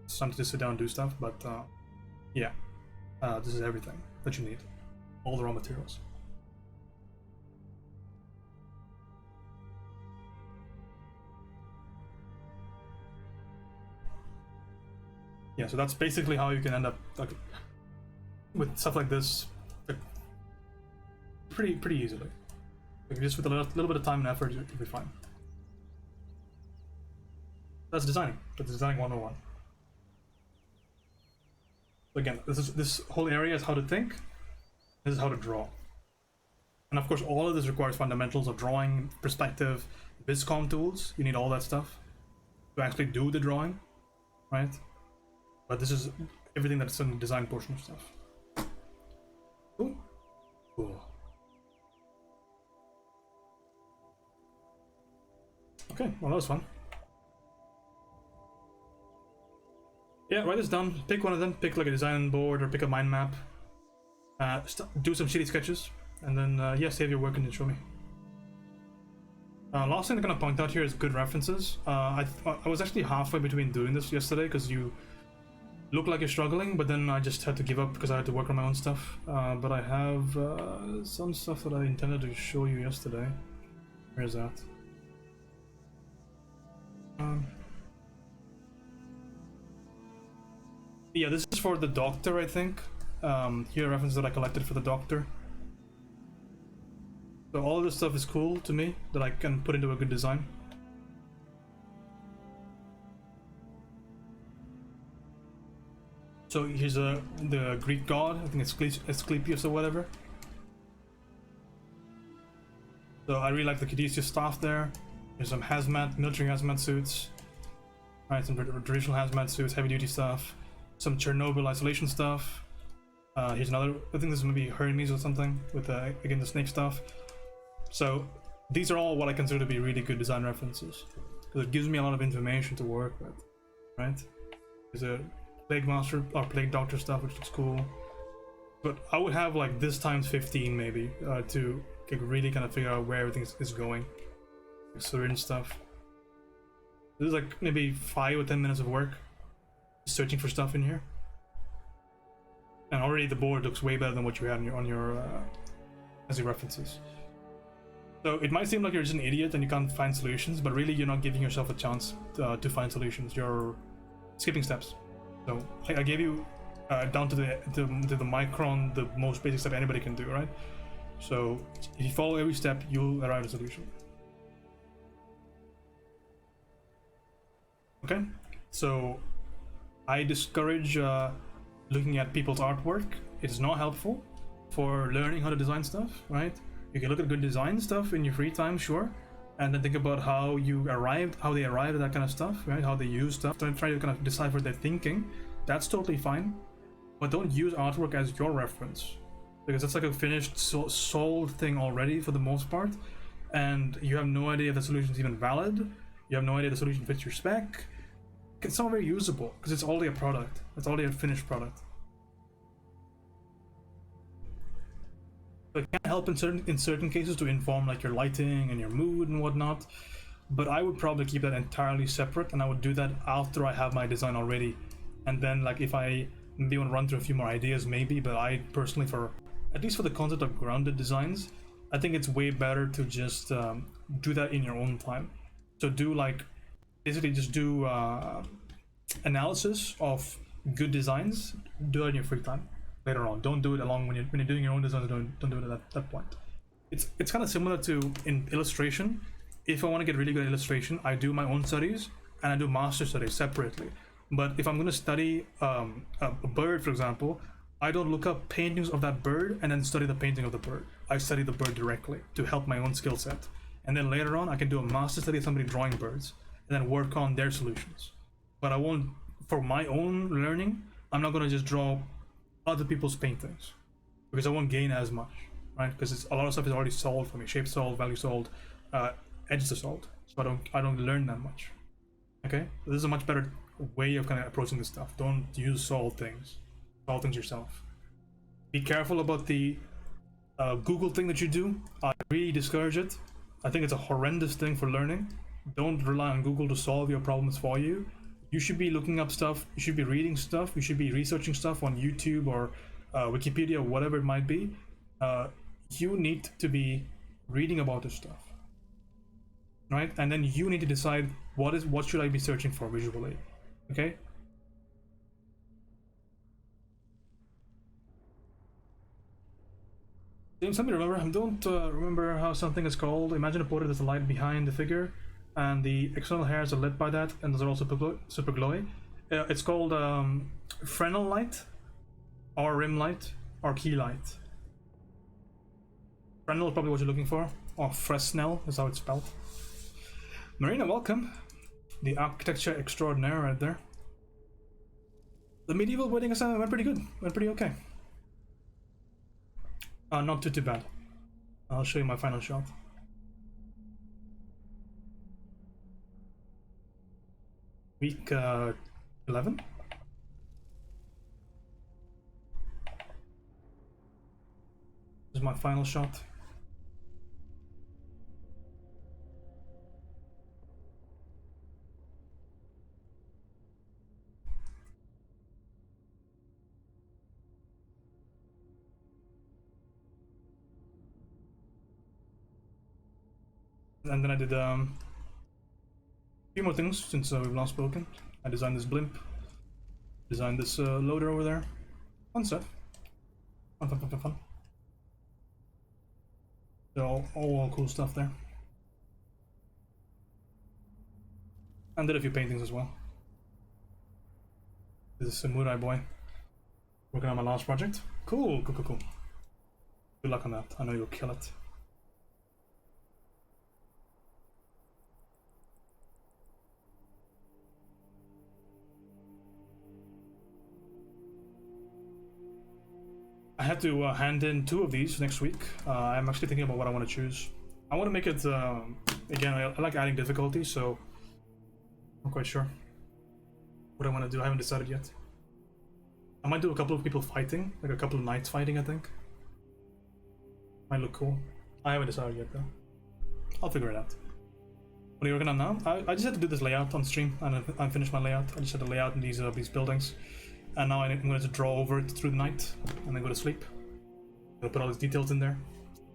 it's time to just sit down and do stuff, but yeah. This is everything that you need. All the raw materials. Yeah, so that's basically how you can end up like with stuff like this, like, pretty easily. Like, just with a little bit of time and effort, you'll be fine. That's designing. That's designing 101. So again, this whole area is how to think. This is how to draw. And of course, all of this requires fundamentals of drawing, perspective, BizCom tools. You need all that stuff to actually do the drawing, right? But this is everything that's in the design portion of stuff. Cool. Cool. Okay, well that was fun. Yeah, write this down. Pick one of them. Pick like a design board or pick a mind map. Do some shitty sketches, and then yeah, save your work and then show me. Last thing I'm gonna point out here is good references. I was actually halfway between doing this yesterday because you look like you're struggling, but then I just had to give up because I had to work on my own stuff. But I have some stuff that I intended to show you yesterday. Where's that? Yeah, this is for the doctor, I think. Here are references that I collected for the doctor. So all of this stuff is cool to me that I can put into a good design. So here's the Greek god, I think it's Asclepius or whatever. So I really like the Caduceus staff there. There's some hazmat, military hazmat suits. Alright, some traditional hazmat suits, heavy duty stuff. Some Chernobyl isolation stuff. Here's another, I think this is maybe Hermes or something, with again the snake stuff. So these are all what I consider to be really good design references. Because it gives me a lot of information to work with, right? There's a Plague Master or Plague Doctor stuff, which looks cool. But I would have like this times 15 maybe to really kind of figure out where everything is going. Like syringe stuff. This is like maybe 5 or 10 minutes of work searching for stuff in here. And already the board looks way better than what you had on your as your references. So it might seem like you're just an idiot and you can't find solutions, but really you're not giving yourself a chance to find solutions. You're skipping steps. So I gave you down to the micron, the most basic step anybody can do, right? So if you follow every step, you'll arrive at a solution. Okay, so I discourage looking at people's artwork. It is not helpful for learning how to design stuff, right? You can look at good design stuff in your free time, sure, and then think about how they arrived at that kind of stuff, right? How they use stuff. Don't try to kind of decipher their thinking. That's totally fine, but don't use artwork as your reference, because that's like a finished, solved thing already for the most part, and you have no idea if the solution is even valid. You have no idea the solution fits your spec. It's not very usable because it's already a product. It's already a finished product. So it can help in certain cases to inform like your lighting and your mood and whatnot, but I would probably keep that entirely separate, and I would do that after I have my design already. And then like if I maybe want to run through a few more ideas maybe, but I personally, for at least for the concept of grounded designs, I think it's way better to just do that in your own time. So do like basically just do analysis of good designs. Do it in your free time later on. Don't do it along when you're doing your own designs. Don't do it at that point. It's kind of similar to in illustration. If I want to get really good at illustration, I do my own studies and I do master studies separately. But if I'm going to study a bird, for example, I don't look up paintings of that bird and then study the painting of the bird. I study the bird directly to help my own skill set. And then later on, I can do a master study of somebody drawing birds and then work on their solutions. But I won't, for my own learning, I'm not going to just draw other people's paintings because I won't gain as much, right? Because a lot of stuff is already solved for me. Shape solved, value solved, edges are solved. So I don't learn that much. Okay, so this is a much better way of kind of approaching this stuff. Don't use solve things yourself. Be careful about the Google thing that you do. I really discourage it. I think it's a horrendous thing for learning. Don't rely on Google to solve your problems for you. You should be looking up stuff, you should be reading stuff, you should be researching stuff on YouTube or Wikipedia or whatever it might be. You need to be reading about this stuff, right? And then you need to decide what should I be searching for visually, okay? James, let me remember. I don't remember how something is called. Imagine a portrait that's a light behind the figure, and the external hairs are lit by that, and those are also super glowy. It's called Fresnel light, or rim light, or key light. Fresnel is probably what you're looking for, or Fresnel is how it's spelled. Marina, welcome. The architecture extraordinaire right there. The medieval wedding assignment went pretty good. Went pretty okay. Not too bad. I'll show you my final shot. Week 11. This is my final shot. And then I did a few more things since we've last spoken. I designed this blimp, designed this loader over there. Fun stuff. Fun. So all cool stuff there. And did a few paintings as well. This is Samurai Boy. Working on my last project. Cool. Good luck on that. I know you'll kill it. I had to hand in 2 of these next week. I'm actually thinking about what I want to choose. I want to make it, again, I like adding difficulty, so I'm not quite sure what I want to do. I haven't decided yet. I might do a couple of people fighting, like a couple of knights fighting, I think. Might look cool. I haven't decided yet, though. I'll figure it out. What are you working on now? I just had to do this layout on stream, and I finished my layout. I just had to lay out in these buildings. And now I'm going to draw over it through the night, and then go to sleep. I'll put all these details in there,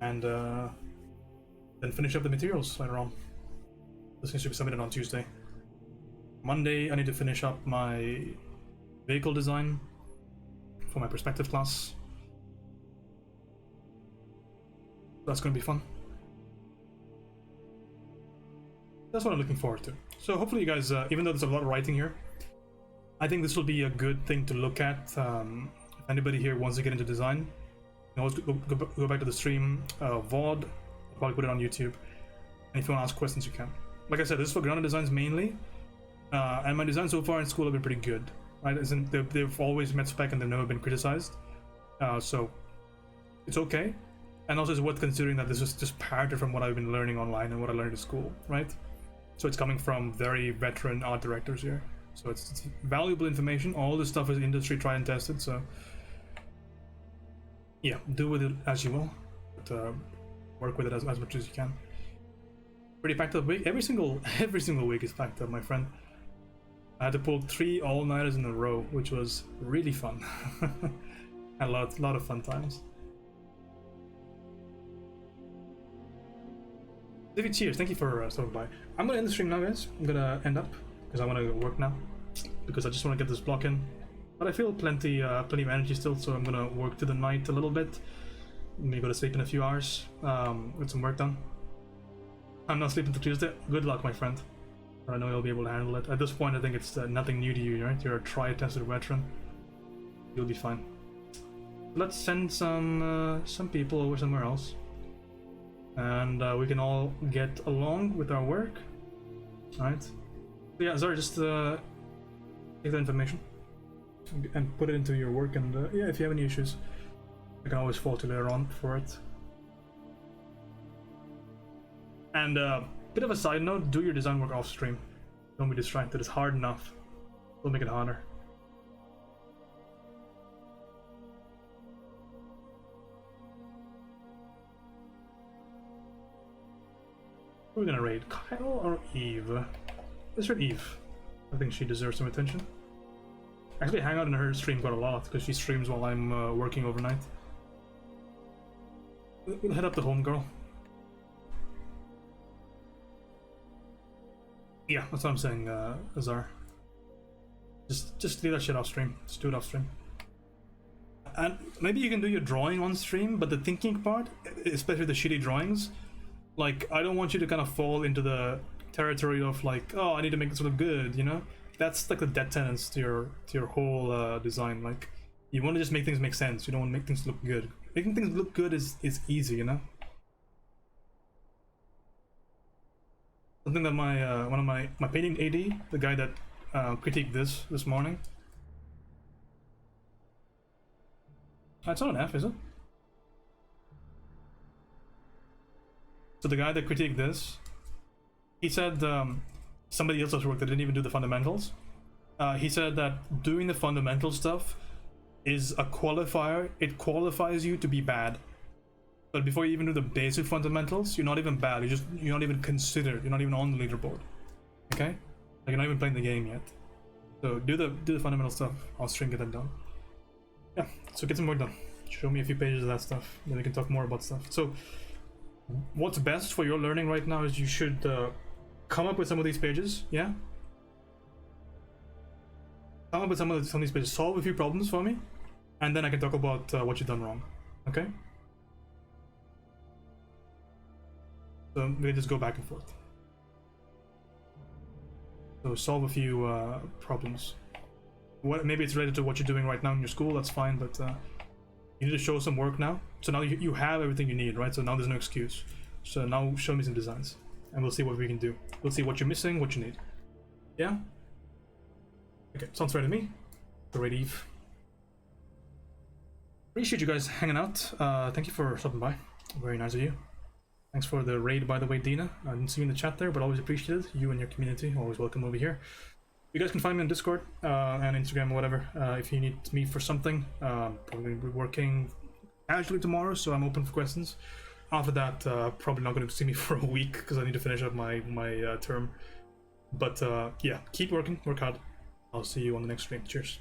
and then finish up the materials later on. This thing should be submitted on Tuesday. Monday, I need to finish up my vehicle design for my perspective class. That's going to be fun. That's what I'm looking forward to. So hopefully you guys, even though there's a lot of writing here, I think this will be a good thing to look at. If anybody here wants to get into design, you can always go back to the stream, VOD, I'll probably put it on YouTube. And if you want to ask questions, you can. Like I said, this is for grounded designs mainly. And my designs so far in school have been pretty good. Right? They've always met spec and they've never been criticized. So it's okay. And also it's worth considering that this is just parroted from what I've been learning online and what I learned in school, right? So it's coming from very veteran art directors here. So it's valuable information. All this stuff is industry tried and tested, so yeah, do with it as you will, but work with it as much as you can. Pretty packed up week. Every single week is packed up, my friend. I had to pull 3 all-nighters in a row, which was really fun. And a lot of fun times. David, cheers. Thank you for stopping by. I'm gonna end the stream now, guys. I'm gonna end up because I want to work now, because I just want to get this block in. But I feel plenty of energy still, so I'm gonna work through the night a little bit. Maybe go to sleep in a few hours. Get some work done. I'm not sleeping till Tuesday. Good luck, my friend. But I know you'll be able to handle it. At this point, I think it's nothing new to you, right? You're a tried-tested veteran. You'll be fine. Let's send some people over somewhere else, and we can all get along with our work. All right. So yeah, sorry. Just take that information and put it into your work. And yeah, if you have any issues, I can always fault you later on for it. And bit of a side note: do your design work off stream. Don't be distracted. It's hard enough. Don't make it harder. Who are we gonna raid? Kyle or Eve? Let's raid Eve. I think she deserves some attention. Actually, hang out in her stream quite a lot because she streams while I'm working overnight. We'll head up to home, girl. Yeah, that's what I'm saying, Azar. Just leave that shit off stream. Just do it off stream. And maybe you can do your drawing on stream, but the thinking part, especially the shitty drawings, like, I don't want you to kind of fall into the territory of like, oh, I need to make this look good, you know? That's like the dead tenants to your whole design. Like, you want to just make things make sense. You don't want to make things look good. Making things look good is easy, you know? Something that my one of my painting AD, the guy that critiqued this morning. It's not an F, is it? So the guy that critiqued this, he said somebody else's work that didn't even do the fundamentals. He said that doing the fundamental stuff is a qualifier. It qualifies you to be bad. But before you even do the basic fundamentals, you're not even bad. You're not even considered. You're not even on the leaderboard. Okay? Like, you're not even playing the game yet. So do the fundamental stuff. I'll stream, get that done. Yeah. So get some work done. Show me a few pages of that stuff. Then we can talk more about stuff. So what's best for your learning right now is you should come up with some of these pages. Yeah. Come up with some of these pages. Solve a few problems for me, and then I can talk about what you've done wrong. Okay. So we just go back and forth. So solve a few problems. Maybe it's related to what you're doing right now in your school, that's fine, but you need to show some work now. So now you have everything you need, right? So now there's no excuse. So now show me some designs, and we'll see what we can do. We'll see what you're missing, what you need. Yeah? Okay, sounds fair to me. Great Eve. Appreciate you guys hanging out. Thank you for stopping by. Very nice of you. Thanks for the raid, by the way, Dina. I didn't see you in the chat there, but always appreciated. You and your community, always welcome over here. You guys can find me on Discord and Instagram or whatever if you need me for something. Probably going to be working casually tomorrow, so I'm open for questions. After that, probably not going to see me for a week because I need to finish up my term. But yeah, keep working, work hard. I'll see you on the next stream. Cheers.